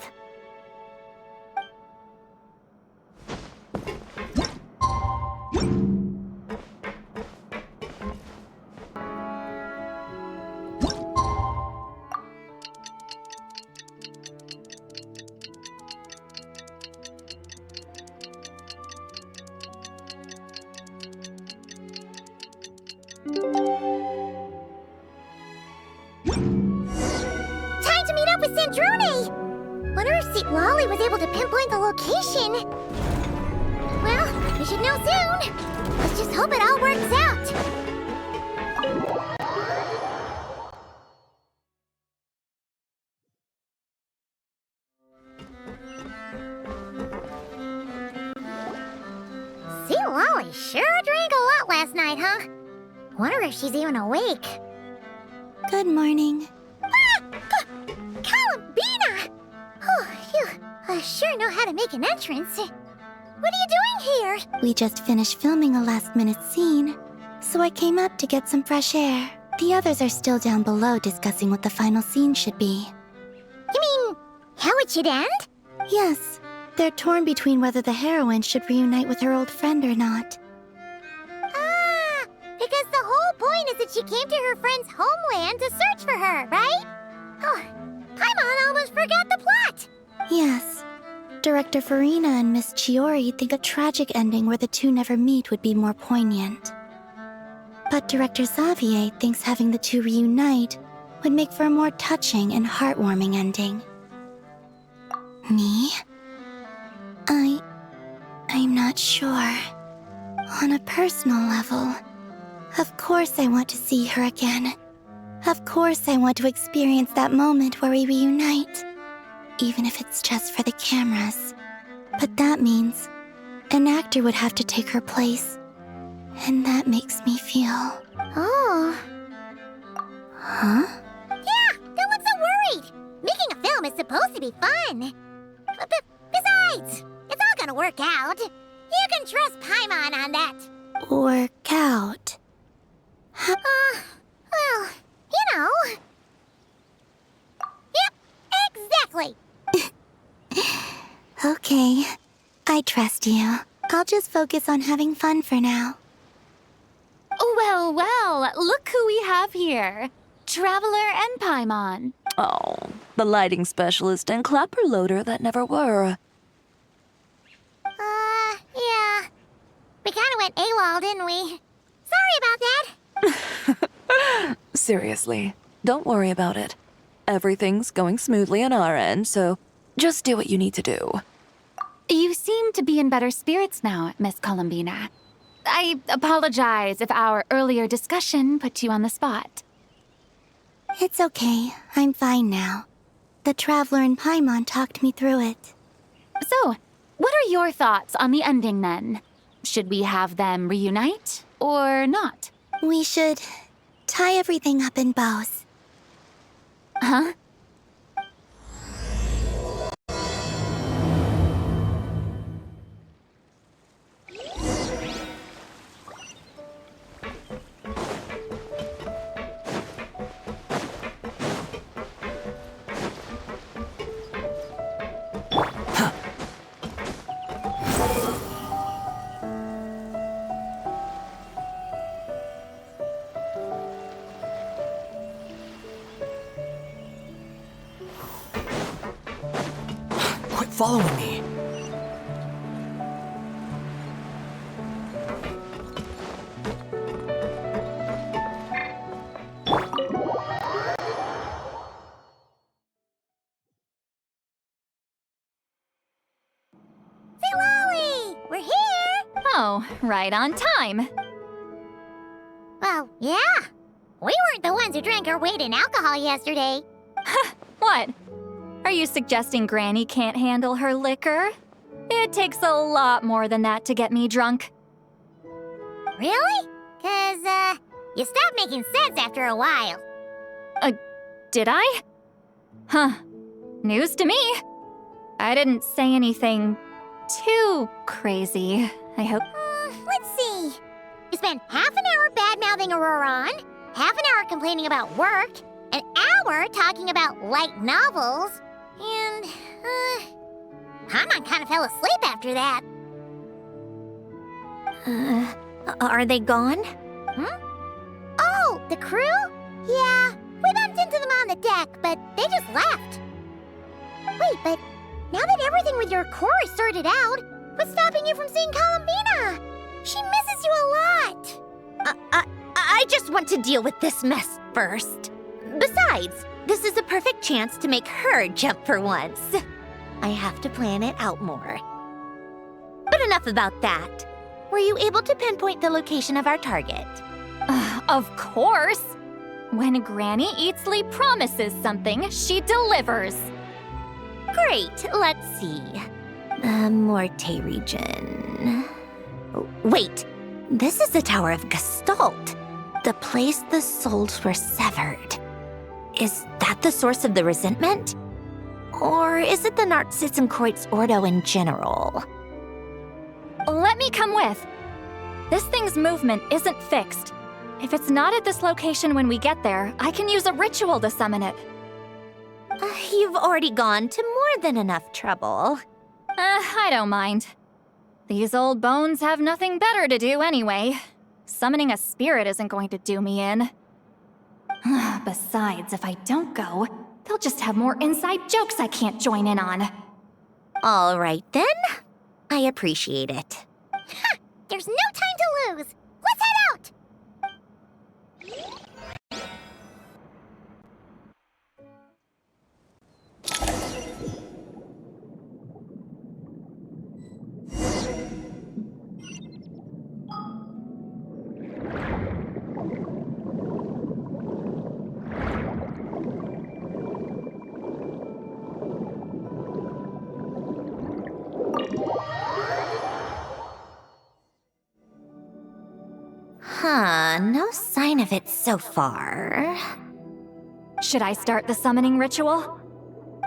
Time to meet up with Sandrone! Wonder if St. Lolly was able to pinpoint the location. Well, we should know soon. Let's just hope it all works out. St. Lolly sure drank a lot last night, huh? Wonder if she's even awake. Good morning. Columbina! Oh, you sure know how to make an entrance. What are you doing here? We just finished filming a last-minute scene, so I came up to get some fresh air. The others are still down below discussing what the final scene should be. You mean, how it should end? Yes, they're torn between whether the heroine should reunite with her old friend or not. Ah, because the whole point is that she came to her friend's homeland to search for her, right? Oh, Paimon almost forgot the plot! Yes. Director Farina and Miss Chiori think a tragic ending where the two never meet would be more poignant. But Director Xavier thinks having the two reunite would make for a more touching and heartwarming ending. Me? I'm not sure. On a personal level, of course I want to see her again. Of course I want to experience that moment where we reunite, even if it's just for the cameras. But that means an actor would have to take her place, and that makes me feel... Oh. Huh? Yeah, don't look so worried. Making a film is supposed to be fun. Besides, it's all gonna work out. You can trust Paimon on that. Work out. Well, you know. Yep, exactly. Okay, I trust you. I'll just focus on having fun for now. Well, well, look who we have here. Traveler and Paimon. Oh, the lighting specialist and clapper loader that never were. Yeah. We kinda went AWOL, didn't we? Sorry about that. Seriously, don't worry about it. Everything's going smoothly on our end, so just do what you need to do. You seem to be in better spirits now, Miss Columbina. I apologize if our earlier discussion put you on the spot. It's okay. I'm fine now. The Traveler and Paimon talked me through it. So, what are your thoughts on the ending then? Should we have them reunite or not? We should tie everything up in bows. Huh? Quit following me. Lolly, we're here. Oh, right on time. Well, yeah. We weren't the ones who drank our weight in alcohol yesterday. What? Are you suggesting Granny can't handle her liquor? It takes a lot more than that to get me drunk. Really? 'Cause, you stopped making sense after a while. Did I? Huh. News to me. I didn't say anything too crazy, I hope. Let's see. You spent half an hour bad-mouthing Auroron, half an hour complaining about work, an hour talking about light novels, and, Paimon kind of fell asleep after that. Are they gone? Oh, the crew? Yeah, we bumped into them on the deck, but they just left. Wait, but now that everything with your core is sorted out, what's stopping you from seeing Columbina? She misses you a lot. I just want to deal with this mess first. Besides, this is a perfect chance to make her jump for once. I have to plan it out more. But enough about that. Were you able to pinpoint the location of our target? Of course! When Granny Eatsley promises something, she delivers. Great, let's see. The Morte region. Wait, this is the Tower of Gestalt. The place the souls were severed. Is that the source of the resentment? Or is it the Narzisenkreuz Ordo in general? Let me come with. This thing's movement isn't fixed. If it's not at this location when we get there, I can use a ritual to summon it. You've already gone to more than enough trouble. I don't mind. These old bones have nothing better to do anyway. Summoning a spirit isn't going to do me in. Besides, if I don't go, they'll just have more inside jokes I can't join in on. All right then. I appreciate it. There's no time to lose. Let's head out. Huh, no sign of it so far. Should I start the summoning ritual?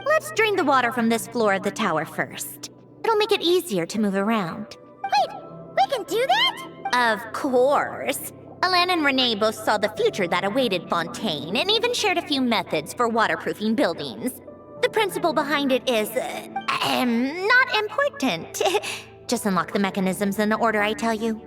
Let's drain the water from this floor of the tower first. It'll make it easier to move around. Wait, we can do that? Of course. Alan and Renee both saw the future that awaited Fontaine and even shared a few methods for waterproofing buildings. The principle behind it is, not important. Just unlock the mechanisms in the order I tell you.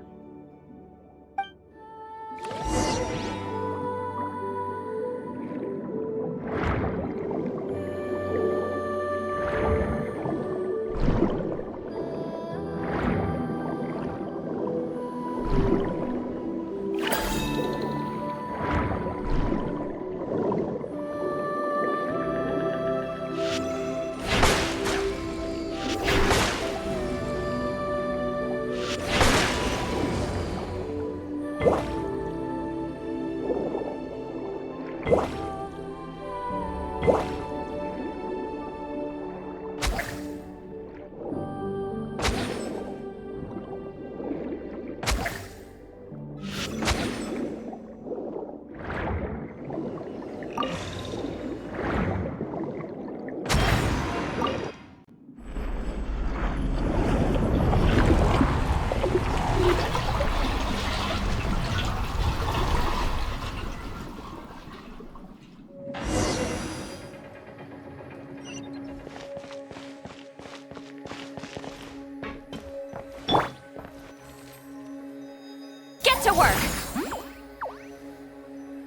To work!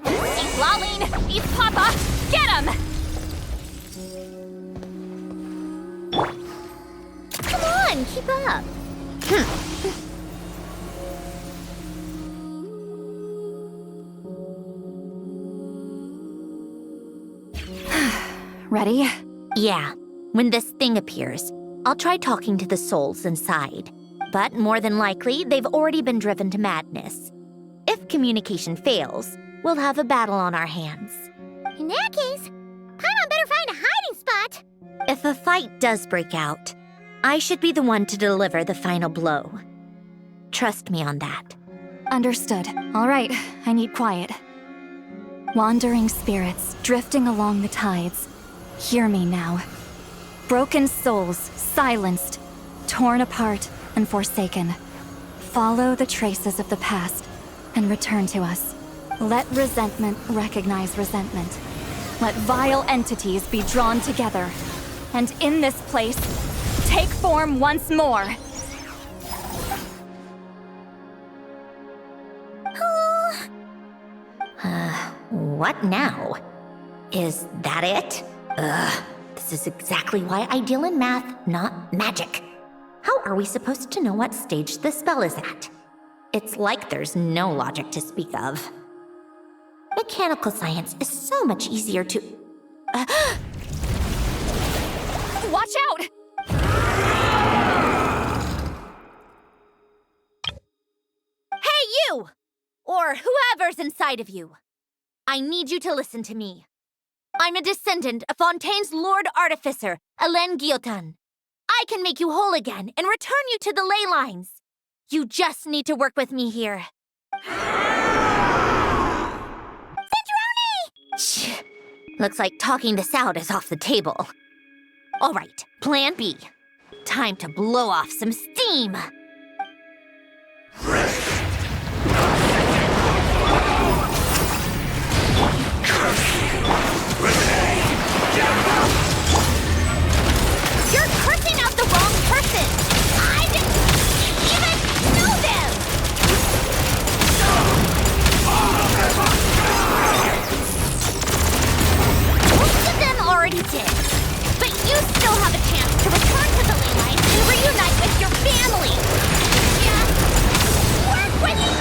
He's Laline! He's Papa! Get him! Come on, keep up. Ready? Yeah, when this thing appears, I'll try talking to the souls inside. But more than likely, they've already been driven to madness. If communication fails, we'll have a battle on our hands. In that case, Paimon better find a hiding spot. If a fight does break out, I should be the one to deliver the final blow. Trust me on that. Understood. All right, I need quiet. Wandering spirits drifting along the tides. Hear me now. Broken souls, silenced, torn apart, and forsaken. Follow the traces of the past and return to us. Let resentment recognize resentment. Let vile entities be drawn together. And in this place, take form once more. What now? Is that it? This is exactly why I deal in math, not magic. How are we supposed to know what stage the spell is at? It's like there's no logic to speak of. Mechanical science is so much easier to... Watch out! Hey, you! Or whoever's inside of you. I need you to listen to me. I'm a descendant of Fontaine's Lord Artificer, Alain Guillotin. I can make you whole again and return you to the ley lines. You just need to work with me here. Sandrone! Shh. Looks like talking this out is off the table. All right, plan B. Time to blow off some steam. You're cursing out the wrong person! I didn't even know them! Most of them already did. But you still have a chance to return to the ley lines and reunite with your family. Yeah. Work with you!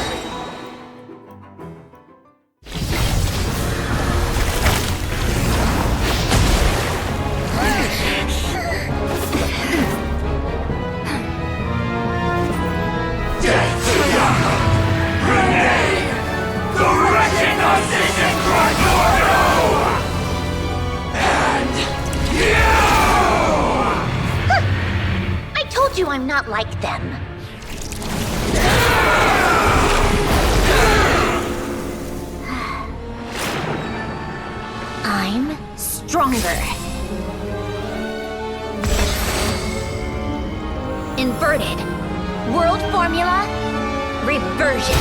I told you I'm not like them. longer. Inverted. World formula. Reversion.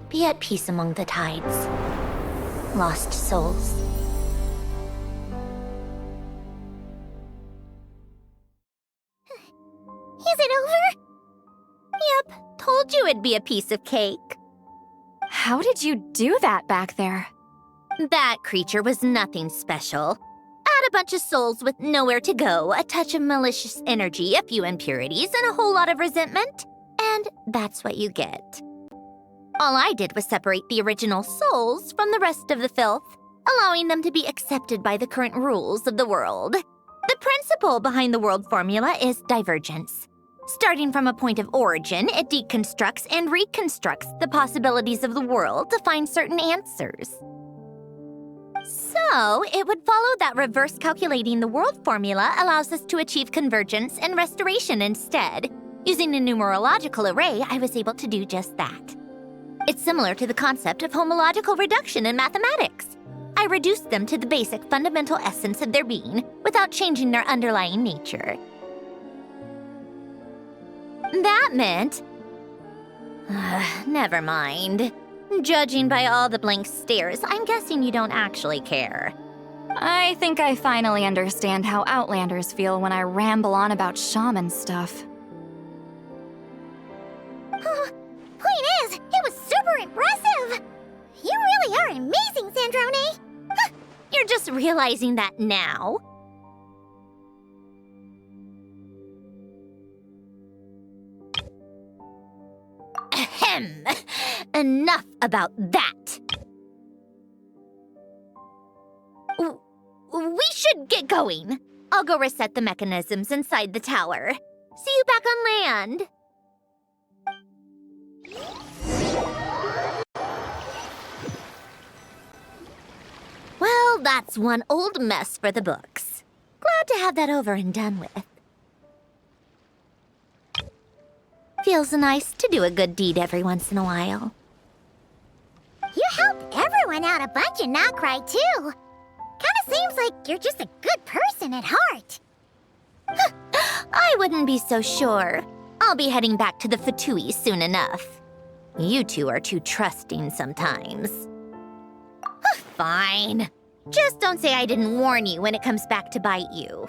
Be at peace among the tides. Lost souls. Is it over? Yep, told you it'd be a piece of cake. How did you do that back there? That creature was nothing special. Add a bunch of souls with nowhere to go, a touch of malicious energy, a few impurities, and a whole lot of resentment. And that's what you get. All I did was separate the original souls from the rest of the filth, allowing them to be accepted by the current rules of the world. The principle behind the world formula is divergence. Starting from a point of origin, it deconstructs and reconstructs the possibilities of the world to find certain answers. So, it would follow that reverse calculating the world formula allows us to achieve convergence and restoration instead. Using a numerological array, I was able to do just that. It's similar to the concept of homological reduction in mathematics. I reduced them to the basic fundamental essence of their being without changing their underlying nature. That meant... never mind. Judging by all the blank stares, I'm guessing you don't actually care. I think I finally understand how Outlanders feel when I ramble on about shaman stuff. Point is, it was super impressive! You really are amazing, Sandrone! You're just realizing that now. Ahem! Enough about that! We should get going. I'll go reset the mechanisms inside the tower. See you back on land. Well, that's one old mess for the books. Glad to have that over and done with. Feels nice to do a good deed every once in a while. You helped everyone out a bunch and not cry too. Kinda seems like you're just a good person at heart. I wouldn't be so sure. I'll be heading back to the Fatui soon enough. You two are too trusting sometimes. Fine. Just don't say I didn't warn you when it comes back to bite you.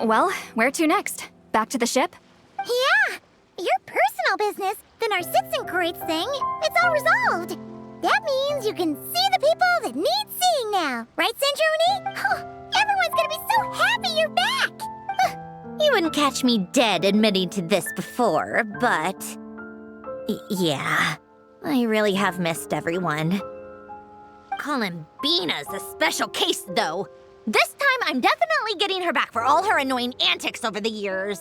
Well, where to next? Back to the ship? Yeah! Your personal business, the Narcissism thing, it's all resolved. That means you can see the people that need seeing now. Right, Sandrone? Everyone's gonna be so happy you're back! You wouldn't catch me dead admitting to this before, but... yeah, I really have missed everyone. Columbina's a special case, though. This time, I'm definitely getting her back for all her annoying antics over the years.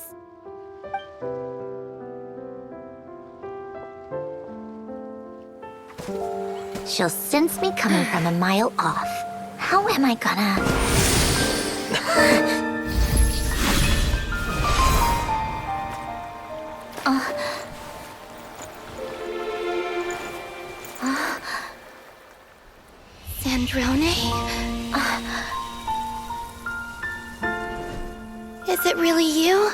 She'll sense me coming from a mile off. How am I gonna... Sandrone? Is it really you?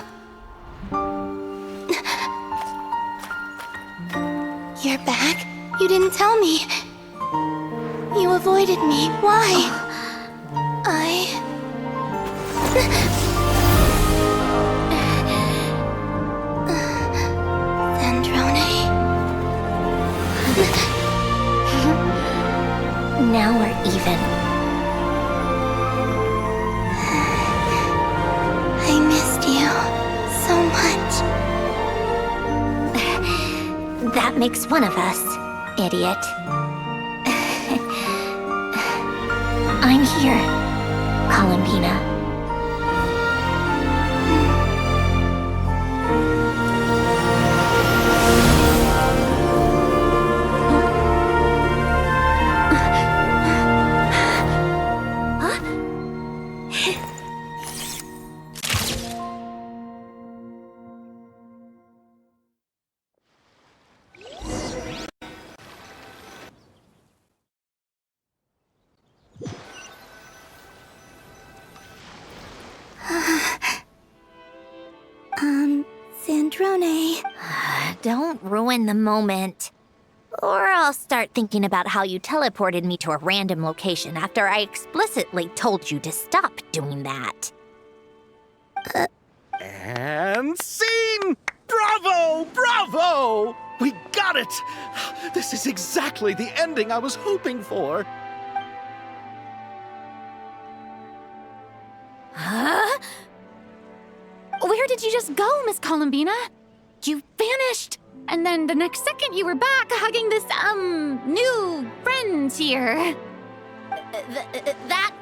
You're back? You didn't tell me. You avoided me. Why? Sandrone? Now we're even. I missed you so much. That makes one of us, idiot. I'm here. Columbina. Sandrone. Don't ruin the moment. Or I'll start thinking about how you teleported me to a random location after I explicitly told you to stop doing that. And scene! Bravo! Bravo! We got it! This is exactly the ending I was hoping for. Huh? Where did you just go, Miss Columbina? You vanished! And then the next second you were back hugging this, new friend here. That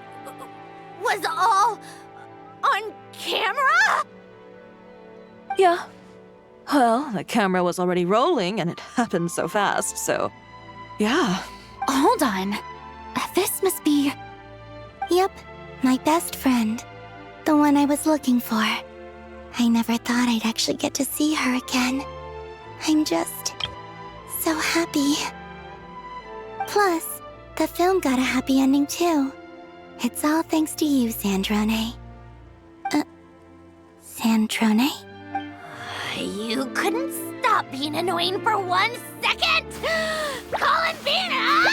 was all on camera? Yeah. Well, the camera was already rolling and it happened so fast, so. Yeah. Hold on. This must be. Yep, my best friend. The one I was looking for. I never thought I'd actually get to see her again. I'm just so happy. Plus, the film got a happy ending too. It's all thanks to you, Sandrone. Sandrone? You couldn't stop being annoying for 1 second! Columbina!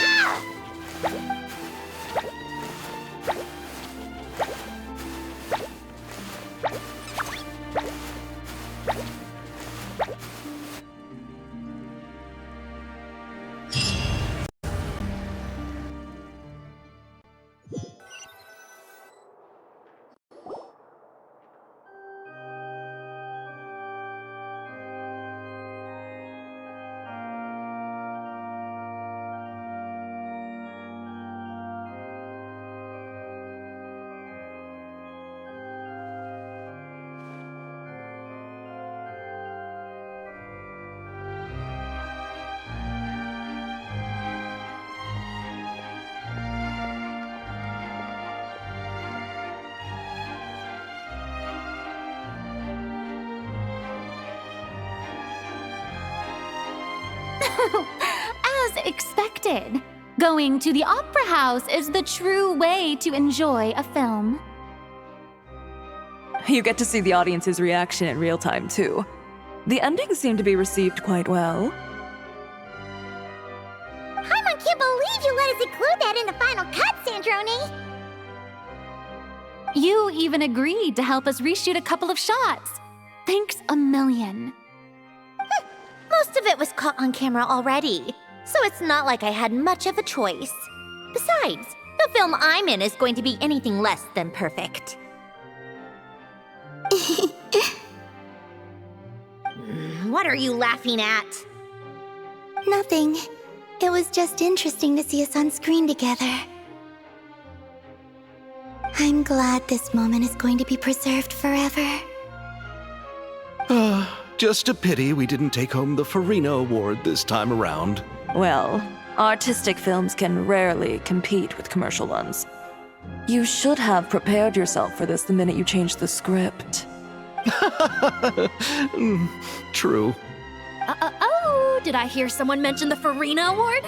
As expected, going to the opera house is the true way to enjoy a film. You get to see the audience's reaction in real time, too. The ending seemed to be received quite well. Paimon can't believe you let us include that in the final cut, Sandrone! You even agreed to help us reshoot a couple of shots. Thanks a million. Most of it was caught on camera already, so it's not like I had much of a choice. Besides, the film I'm in is going to be anything less than perfect. What are you laughing at? Nothing. It was just interesting to see us on screen together. I'm glad this moment is going to be preserved forever. Just a pity we didn't take home the Farina Award this time around. Well, artistic films can rarely compete with commercial ones. You should have prepared yourself for this the minute you changed the script. True. Oh, did I hear someone mention the Farina Award?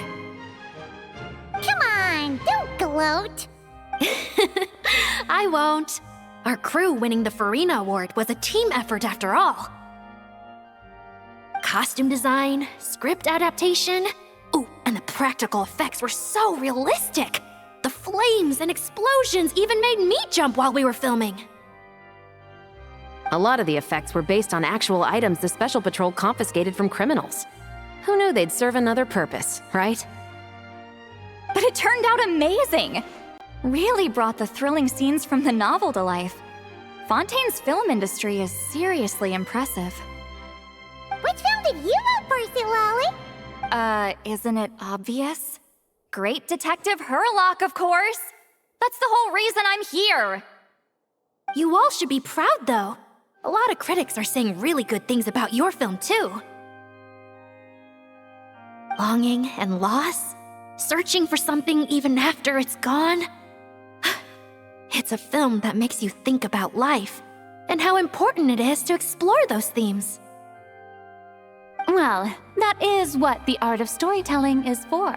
Come on, don't gloat. I won't. Our crew winning the Farina Award was a team effort after all. Costume design, script adaptation. Ooh, and the practical effects were so realistic. The flames and explosions even made me jump while we were filming. A lot of the effects were based on actual items the Special Patrol confiscated from criminals. Who knew they'd serve another purpose, right? But it turned out amazing! Really brought the thrilling scenes from the novel to life. Fontaine's film industry is seriously impressive. Which film did you vote for, Silali? Isn't it obvious? Great Detective Herlock, of course! That's the whole reason I'm here. You all should be proud, though. A lot of critics are saying really good things about your film, too. Longing and loss? Searching for something even after it's gone? It's a film that makes you think about life and how important it is to explore those themes. Well, that is what the art of storytelling is for.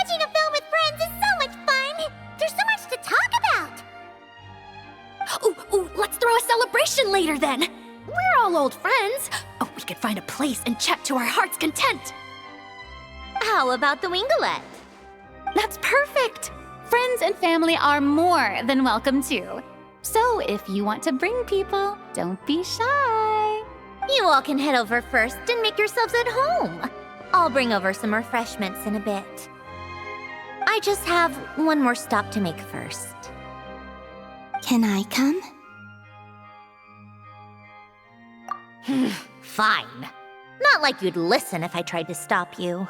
Watching a film with friends is so much fun! There's so much to talk about! Ooh, let's throw a celebration later then! We're all old friends! Oh, we could find a place and chat to our heart's content! How about the Wingalette? That's perfect! Friends and family are more than welcome too. So if you want to bring people, don't be shy. You all can head over first and make yourselves at home. I'll bring over some refreshments in a bit. I just have one more stop to make first. Can I come? Fine. Not like you'd listen if I tried to stop you.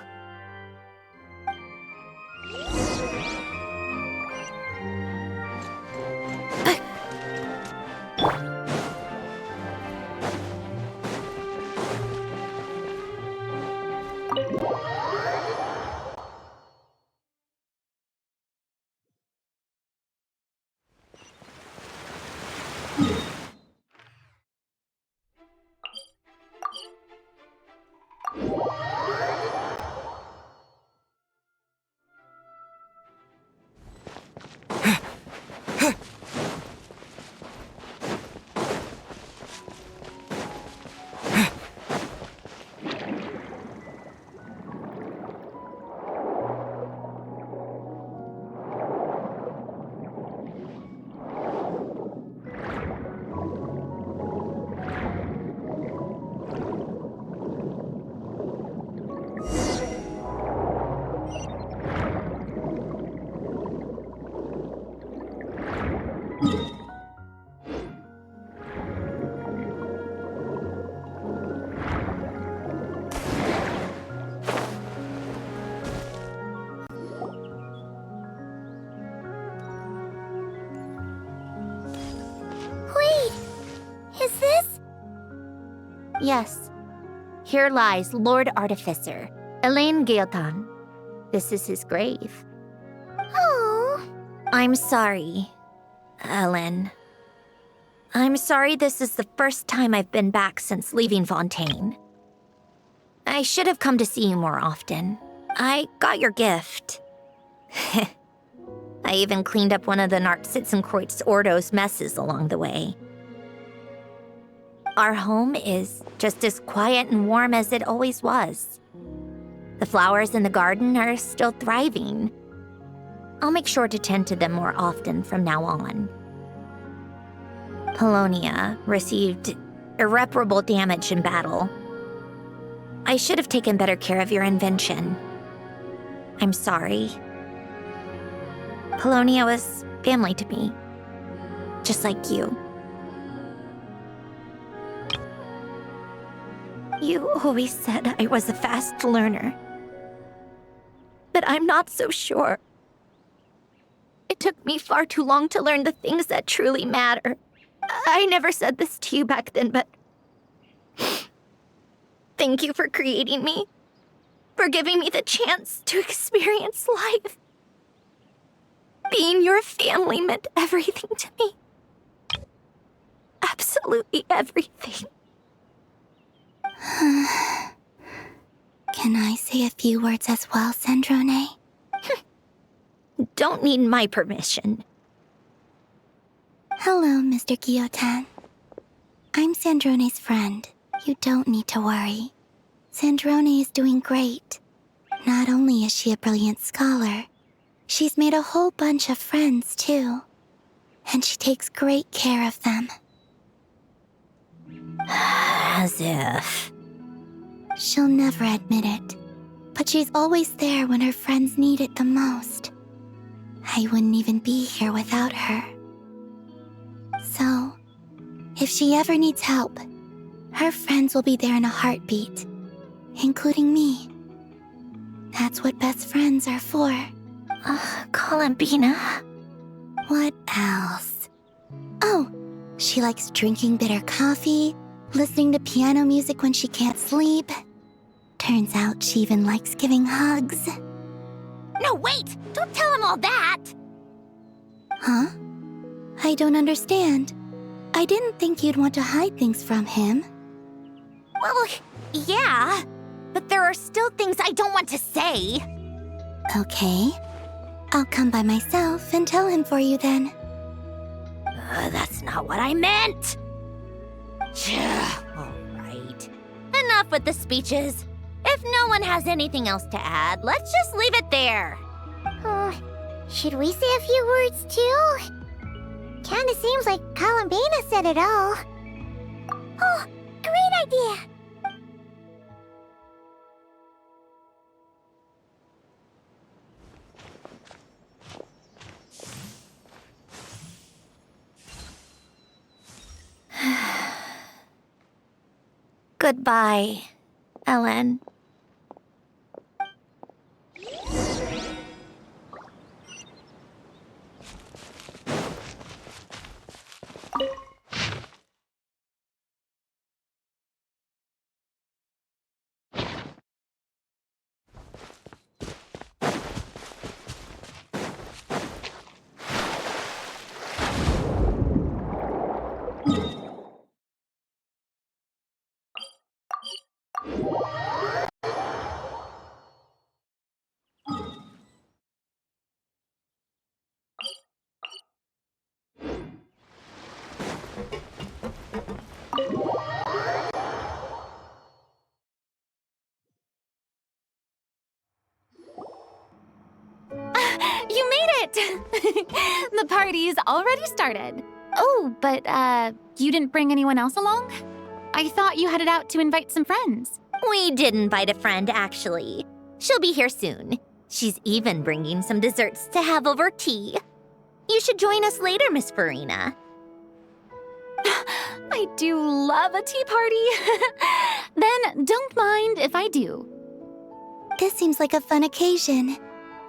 Is this? Yes. Here lies Lord Artificer, Elaine Guillotin. This is his grave. Oh. I'm sorry, Ellen. I'm sorry this is the first time I've been back since leaving Fontaine. I should have come to see you more often. I got your gift. I even cleaned up one of the Narcitzenkreuz Ordo's messes along the way. Our home is just as quiet and warm as it always was. The flowers in the garden are still thriving. I'll make sure to tend to them more often from now on. Polonia received irreparable damage in battle. I should have taken better care of your invention. I'm sorry. Polonia was family to me, just like you. You always said I was a fast learner, but I'm not so sure. It took me far too long to learn the things that truly matter. I never said this to you back then, but thank you for creating me, for giving me the chance to experience life. Being your family meant everything to me. Absolutely everything. Can I say a few words as well, Sandrone? Don't need my permission. Hello, Mr. Guillotin. I'm Sandrone's friend. You don't need to worry. Sandrone is doing great. Not only is she a brilliant scholar, she's made a whole bunch of friends, too. And she takes great care of them. As if. She'll never admit it, but she's always there when her friends need it the most. I wouldn't even be here without her. So, if she ever needs help, her friends will be there in a heartbeat, including me. That's what best friends are for. Columbina. What else? Oh, she likes drinking bitter coffee, listening to piano music when she can't sleep. Turns out she even likes giving hugs. No, wait! Don't tell him all that! Huh? I don't understand. I didn't think you'd want to hide things from him. Well, yeah, but there are still things I don't want to say. Okay. I'll come by myself and tell him for you then. That's not what I meant! Alright. Enough with the speeches. If no one has anything else to add, let's just leave it there. Should we say a few words too? Kinda seems like Columbina said it all. Oh, great idea! Goodbye, Ellen. You made it! The party's already started. Oh, but, you didn't bring anyone else along? I thought you headed out to invite some friends. We did invite a friend, actually. She'll be here soon. She's even bringing some desserts to have over tea. You should join us later, Miss Farina. I do love a tea party. Then don't mind if I do. This seems like a fun occasion.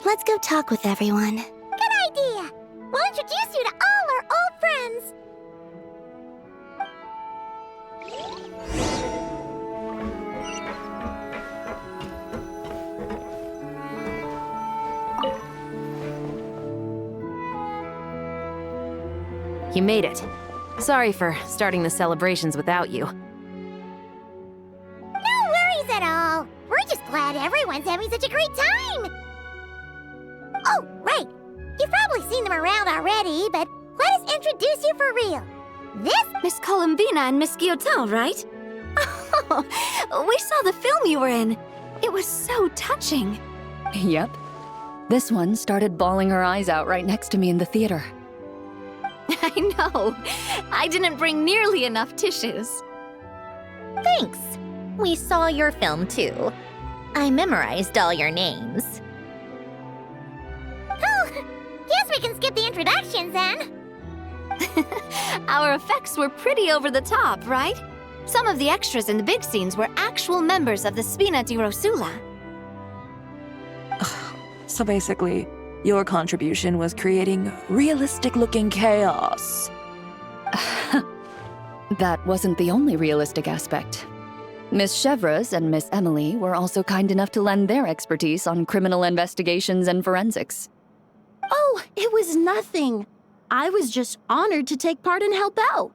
Let's go talk with everyone. Good idea! We'll introduce you to all our old friends. You made it. Sorry for starting the celebrations without you. No worries at all. We're just glad everyone's having such a great time. Oh, right. You've probably seen them around already, but let us introduce you for real. This... Miss Columbina and Miss Guillotin, right? Oh, we saw the film you were in. It was so touching. Yep. This one started bawling her eyes out right next to me in the theater. I know. I didn't bring nearly enough tissues. Thanks. We saw your film, too. I memorized all your names. Oh, guess we can skip the introductions, then. Our effects were pretty over the top, right? Some of the extras in the big scenes were actual members of the Spina di Rosula. So basically, your contribution was creating realistic-looking chaos. That wasn't the only realistic aspect. Miss Chevres and Miss Emily were also kind enough to lend their expertise on criminal investigations and forensics. Oh, it was nothing. I was just honored to take part and help out.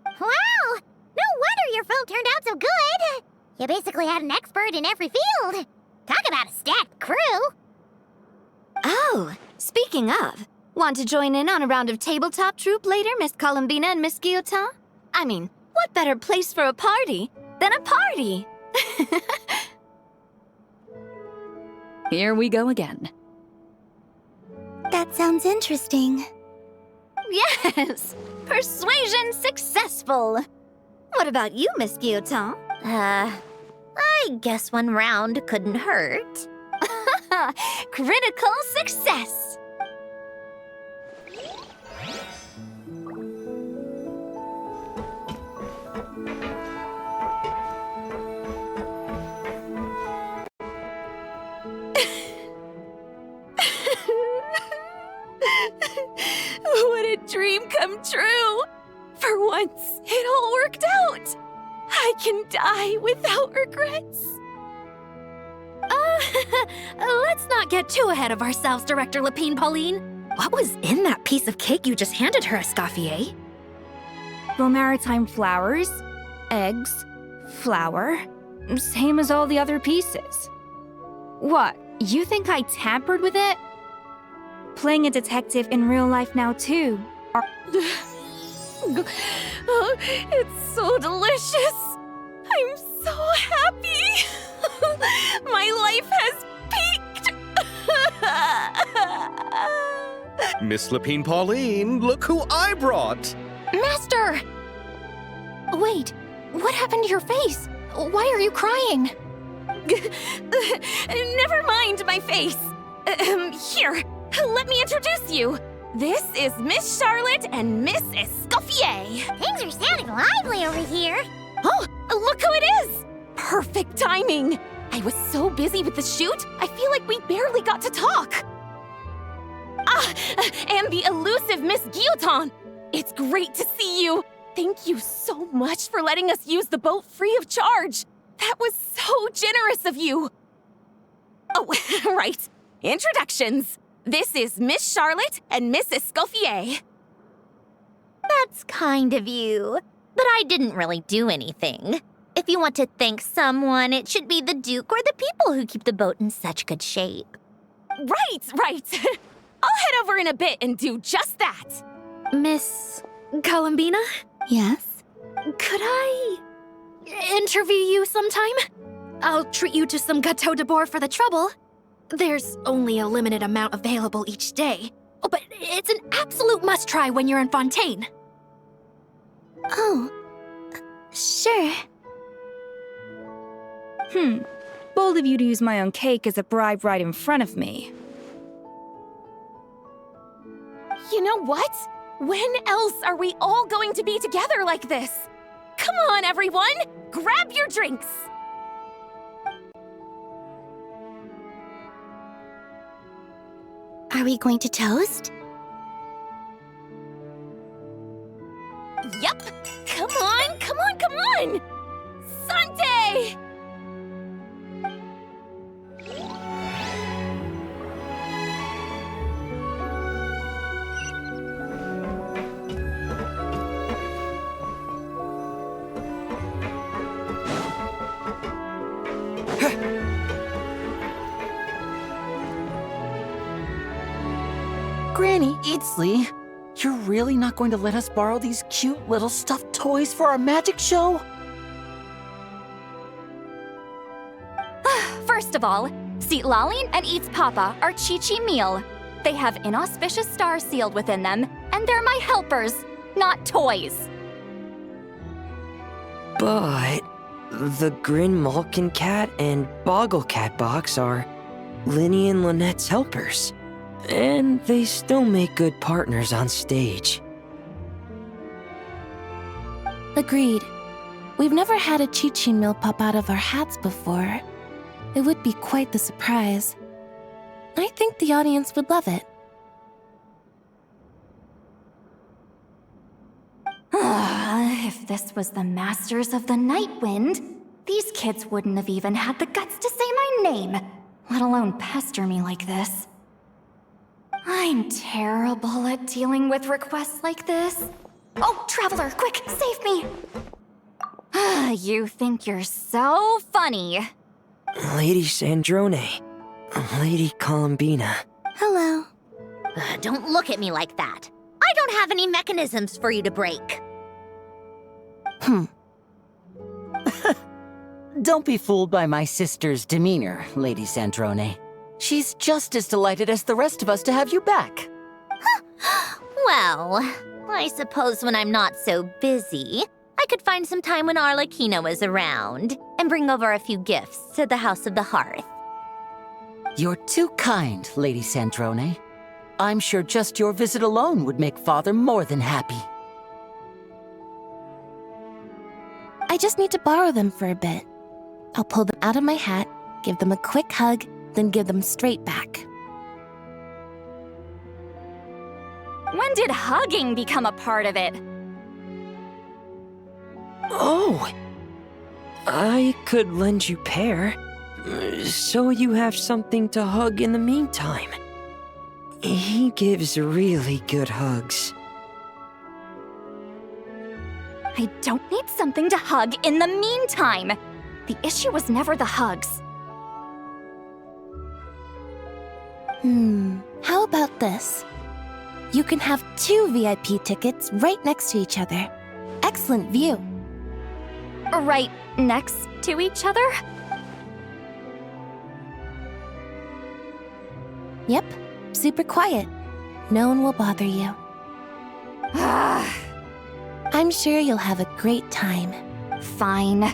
Wow! No wonder your film turned out so good! You basically had an expert in every field. Talk about a stacked crew! Oh, speaking of, want to join in on a round of tabletop troupe later, Miss Columbina and Miss Guillotin? I mean, what better place for a party than a party? Here we go again. That sounds interesting. Yes! Persuasion successful! What about you, Miss Guillotin? I guess one round couldn't hurt. Critical success! die without regrets. Let's not get too ahead of ourselves, Director Lapine Pauline. What was in that piece of cake you just handed her, Escoffier? Maritime flowers, eggs, flour, same as all the other pieces. What, you think I tampered with it? Playing a detective in real life now too. It's so delicious. I'm so happy. My life has peaked. Miss Lapine Pauline, look who I brought! Master! Wait, what happened to your face? Why are you crying? Never mind my face. Here, let me introduce you. This is Miss Charlotte and Miss Escoffier. Things are sounding lively over here. Oh, look who it is! Perfect timing. I was so busy with the shoot, I feel like we barely got to talk. And the elusive Miss Guillotin. It's great to see you. Thank you so much for letting us use the boat free of charge. That was so generous of you. Oh, right. Introductions. This is Miss Charlotte and Miss Escoffier. That's kind of you, but I didn't really do anything. If you want to thank someone, it should be the Duke or the people who keep the boat in such good shape. Right. I'll head over in a bit and do just that. Miss Columbina? Yes? Could I interview you sometime? I'll treat you to some gâteau de bord for the trouble. There's only a limited amount available each day. Oh, but it's an absolute must-try when you're in Fontaine. Oh, sure. Bold of you to use my own cake as a bribe right in front of me. You know what? When else are we all going to be together like this? Come on, everyone! Grab your drinks! Are we going to toast? Yep! Come on! Sante! Granny Eatsley, you're really not going to let us borrow these cute little stuffed toys for our magic show? First of all, Seat Laline and Eats Papa are Chi-Chi meal. They have inauspicious stars sealed within them, and they're my helpers, not toys. But the Grin Malkin Cat and Boggle Cat box are Linny and Lynette's helpers. And they still make good partners on stage. Agreed. We've never had a Chi-Chi meal pop out of our hats before. It would be quite the surprise. I think the audience would love it. If this was the Masters of the Night Wind, these kids wouldn't have even had the guts to say my name, let alone pester me like this. I'm terrible at dealing with requests like this. Oh, Traveler, quick, save me! You think you're so funny. Lady Sandrone. Lady Columbina. Hello. Don't look at me like that. I don't have any mechanisms for you to break. Don't be fooled by my sister's demeanor, Lady Sandrone. She's just as delighted as the rest of us to have you back. Well, I suppose when I'm not so busy, I could find some time when Arlecchino is around and bring over a few gifts to the House of the Hearth. You're too kind, Lady Sandrone. I'm sure just your visit alone would make Father more than happy. I just need to borrow them for a bit. I'll pull them out of my hat, give them a quick hug, then give them straight back. When did hugging become a part of it? Oh! I could lend you Pear, so you have something to hug in the meantime. He gives really good hugs. I don't need something to hug in the meantime. The issue was never the hugs. How about this? You can have 2 VIP tickets right next to each other. Excellent view. Right next to each other? Yep, super quiet. No one will bother you. I'm sure you'll have a great time. Fine.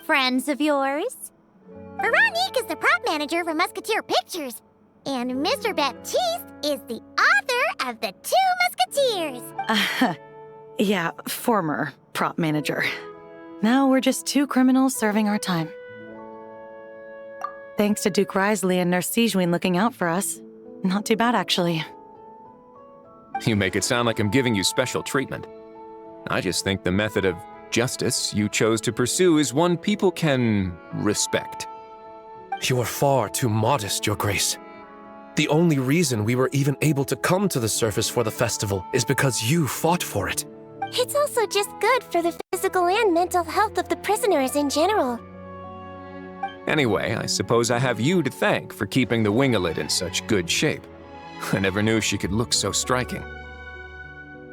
Friends of yours? Veronique is the prop manager for Musketeer Pictures, and Mr. Baptiste is the author of The Two Musketeers. Yeah, former prop manager. Now we're just 2 criminals serving our time. Thanks to Duke Risley and Nurse Sijwin looking out for us. Not too bad, actually. You make it sound like I'm giving you special treatment. I just think the method of justice you chose to pursue is one people can respect. You are far too modest, Your Grace. The only reason we were even able to come to the surface for the festival is because you fought for it. It's also just good for the physical and mental health of the prisoners in general. Anyway, I suppose I have you to thank for keeping the winglet in such good shape. I never knew she could look so striking.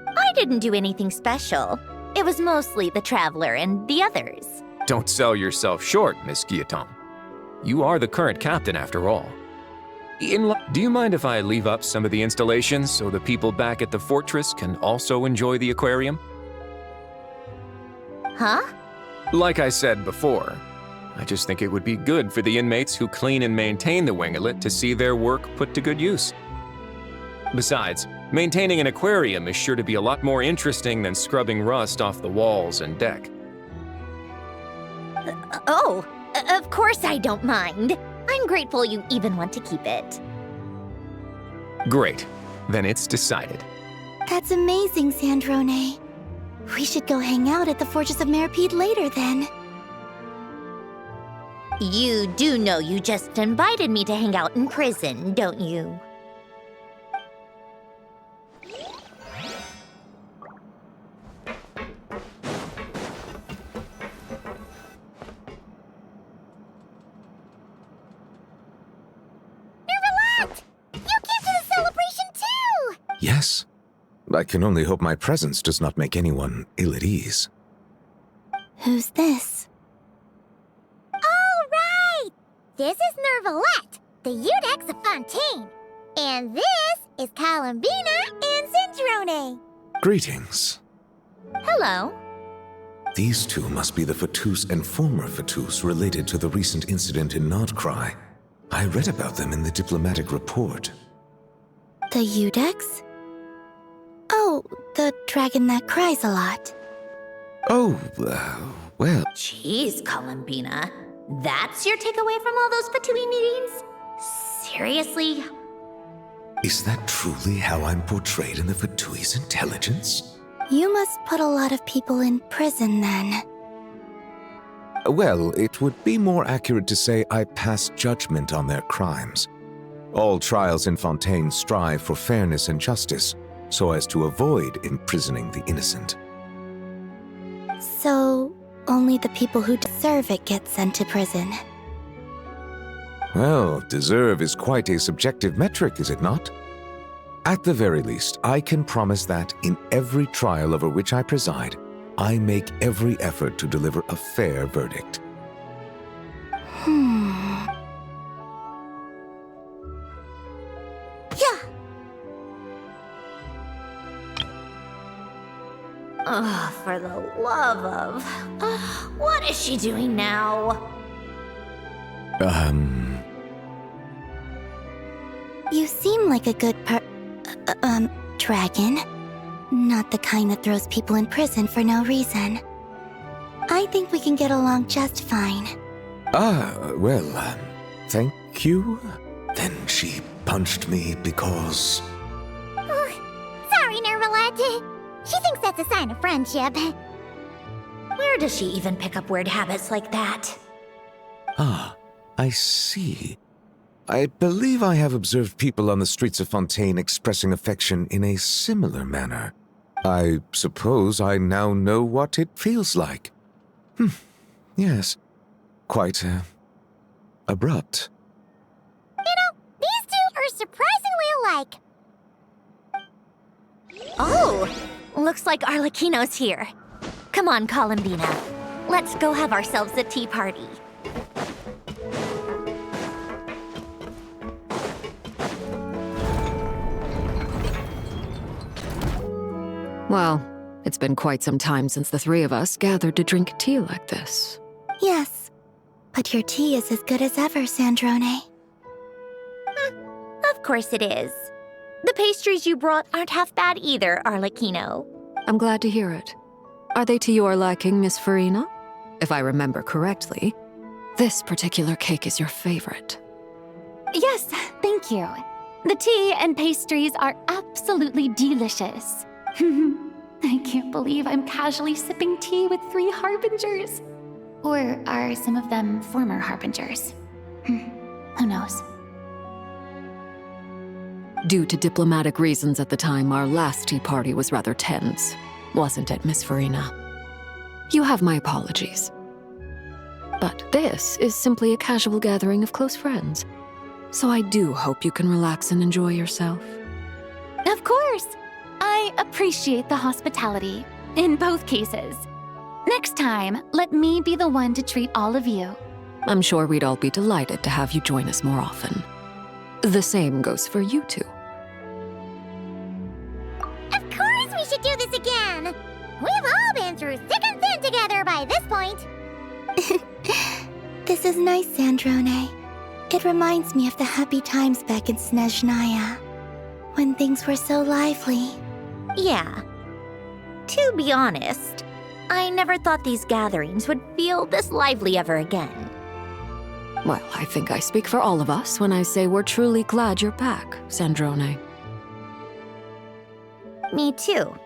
I didn't do anything special. It was mostly the Traveler and the others. Don't sell yourself short, Miss Guillotin. You are the current captain, after all. Do you mind if I leave up some of the installations so the people back at the fortress can also enjoy the aquarium? Huh? Like I said before, I just think it would be good for the inmates who clean and maintain the winglet to see their work put to good use. Besides, maintaining an aquarium is sure to be a lot more interesting than scrubbing rust off the walls and deck. Of course I don't mind. I'm grateful you even want to keep it. Great. Then it's decided. That's amazing, Sandrone. We should go hang out at the Fortress of Meripede later, then. You do know you just invited me to hang out in prison, don't you? Yes. I can only hope my presence does not make anyone ill at ease. Who's this? All right! This is Nervalette, the Eudex of Fontaine. And this is Columbina and Sandrone. Greetings. Hello. These 2 must be the Fatus and former Fatus related to the recent incident in Nodcry. I read about them in the diplomatic report. The Eudex? Oh, the dragon that cries a lot. Oh, well... Jeez, Columbina. That's your takeaway from all those Fatui meetings? Seriously? Is that truly how I'm portrayed in the Fatui's intelligence? You must put a lot of people in prison, then. Well, it would be more accurate to say I pass judgment on their crimes. All trials in Fontaine strive for fairness and justice, so as to avoid imprisoning the innocent. So, only the people who deserve it get sent to prison. Well, deserve is quite a subjective metric, is it not? At the very least, I can promise that in every trial over which I preside, I make every effort to deliver a fair verdict. Yeah. Oh, for the love of... what is she doing now? You seem like a good dragon. Not the kind that throws people in prison for no reason. I think we can get along just fine. Well, thank you. Then she punched me because... Sorry, Nervalette. She thinks that's a sign of friendship. Where does she even pick up weird habits like that? Ah, I see. I believe I have observed people on the streets of Fontaine expressing affection in a similar manner. I suppose I now know what it feels like. Yes. Quite, abrupt. You know, these two are surprisingly alike. Oh, looks like Arlecchino's here. Come on, Columbina. Let's go have ourselves a tea party. Well, it's been quite some time since the three of us gathered to drink tea like this. Yes, but your tea is as good as ever, Sandrone. Of course it is. The pastries you brought aren't half bad either, Arlecchino. I'm glad to hear it. Are they to your liking, Miss Farina? If I remember correctly, this particular cake is your favorite. Yes, thank you. The tea and pastries are absolutely delicious. I can't believe I'm casually sipping tea with 3 harbingers. Or are some of them former harbingers? Who knows? Due to diplomatic reasons at the time, our last tea party was rather tense, wasn't it, Miss Farina? You have my apologies. But this is simply a casual gathering of close friends. So I do hope you can relax and enjoy yourself. Of course! I appreciate the hospitality, in both cases. Next time, let me be the one to treat all of you. I'm sure we'd all be delighted to have you join us more often. The same goes for you two. Of course we should do this again! We've all been through thick and thin together by this point. This is nice, Sandrone. It reminds me of the happy times back in Snezhnaya, when things were so lively. Yeah. To be honest, I never thought these gatherings would feel this lively ever again. Well, I think I speak for all of us when I say we're truly glad you're back, Sandrone. Me too.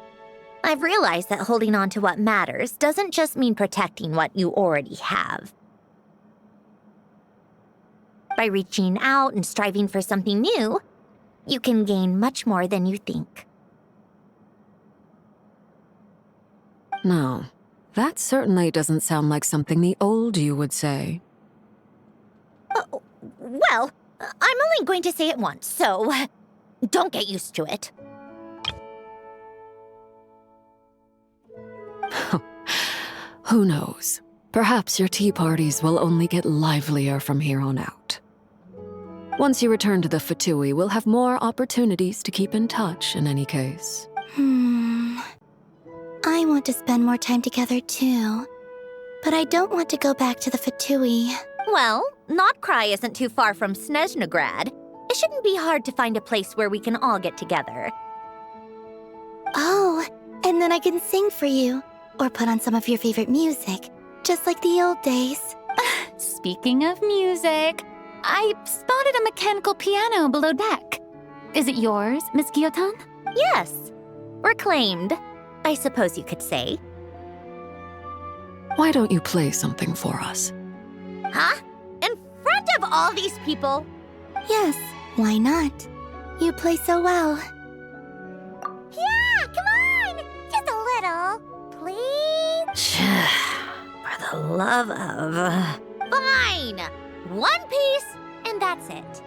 I've realized that holding on to what matters doesn't just mean protecting what you already have. By reaching out and striving for something new, you can gain much more than you think. No, that certainly doesn't sound like something the old you would say. Well, I'm only going to say it once, so don't get used to it. Who knows? Perhaps your tea parties will only get livelier from here on out. Once you return to the Fatui, we'll have more opportunities to keep in touch in any case. I want to spend more time together too. But I don't want to go back to the Fatui. Well, Notcry isn't too far from Snezhnograd. It shouldn't be hard to find a place where we can all get together. Oh, and then I can sing for you. Or put on some of your favorite music. Just like the old days. Speaking of music, I spotted a mechanical piano below deck. Is it yours, Miss Guillotin? Yes. Reclaimed, I suppose you could say. Why don't you play something for us? Huh? In front of all these people? Yes, why not? You play so well. Yeah, come on! Just a little, please? For the love of... Fine! One piece, and that's it.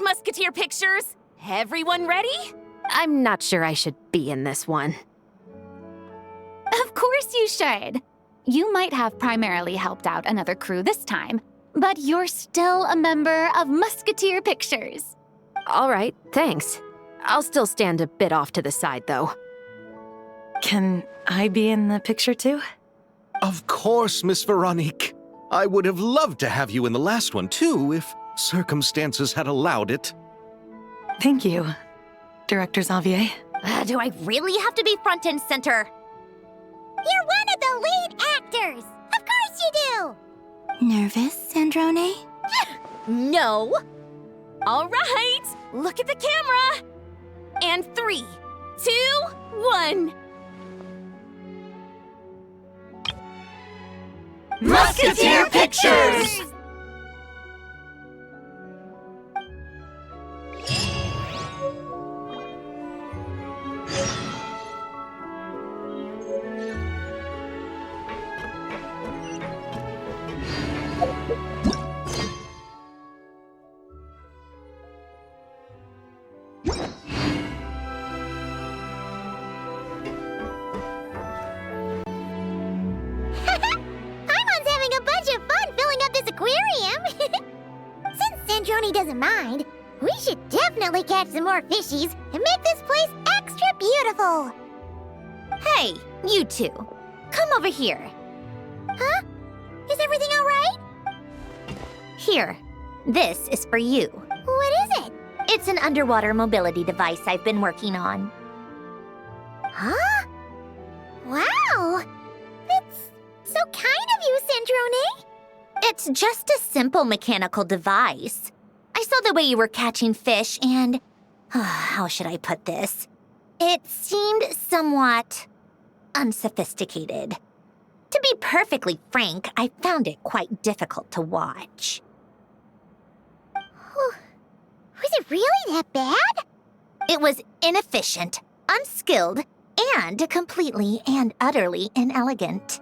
Musketeer Pictures! Everyone ready? I'm not sure I should be in this one. Of course you should. You might have primarily helped out another crew this time, but you're still a member of Musketeer Pictures. All right, thanks. I'll still stand a bit off to the side, though. Can I be in the picture too? Of course, Miss Veronique. I would have loved to have you in the last one, too, if circumstances had allowed it. Thank you, Director Xavier. Do I really have to be front and center? You're one of the lead actors! Of course you do! Nervous, Sandrone? No! All right, look at the camera! And 3, 2, 1. Musketeer Pictures! Sandrone doesn't mind, we should definitely catch some more fishies and make this place extra beautiful. Hey, you two. Come over here. Huh? Is everything all right? Here. This is for you. What is it? It's an underwater mobility device I've been working on. Huh? Wow! That's so kind of you, Sandrone. It's just a simple mechanical device. I saw the way you were catching fish and... how should I put this? It seemed somewhat unsophisticated. To be perfectly frank, I found it quite difficult to watch. Was it really that bad? It was inefficient, unskilled, and completely and utterly inelegant.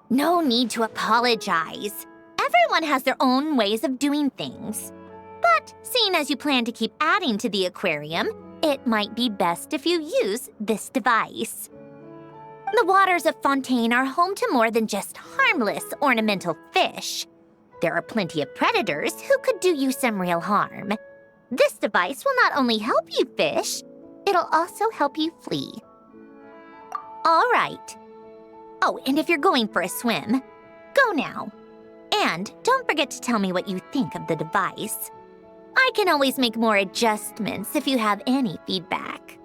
No need to apologize. Everyone has their own ways of doing things. But seeing as you plan to keep adding to the aquarium, it might be best if you use this device. The waters of Fontaine are home to more than just harmless ornamental fish. There are plenty of predators who could do you some real harm. This device will not only help you fish, it'll also help you flee. All right. Oh, and if you're going for a swim, go now. And don't forget to tell me what you think of the device. I can always make more adjustments if you have any feedback.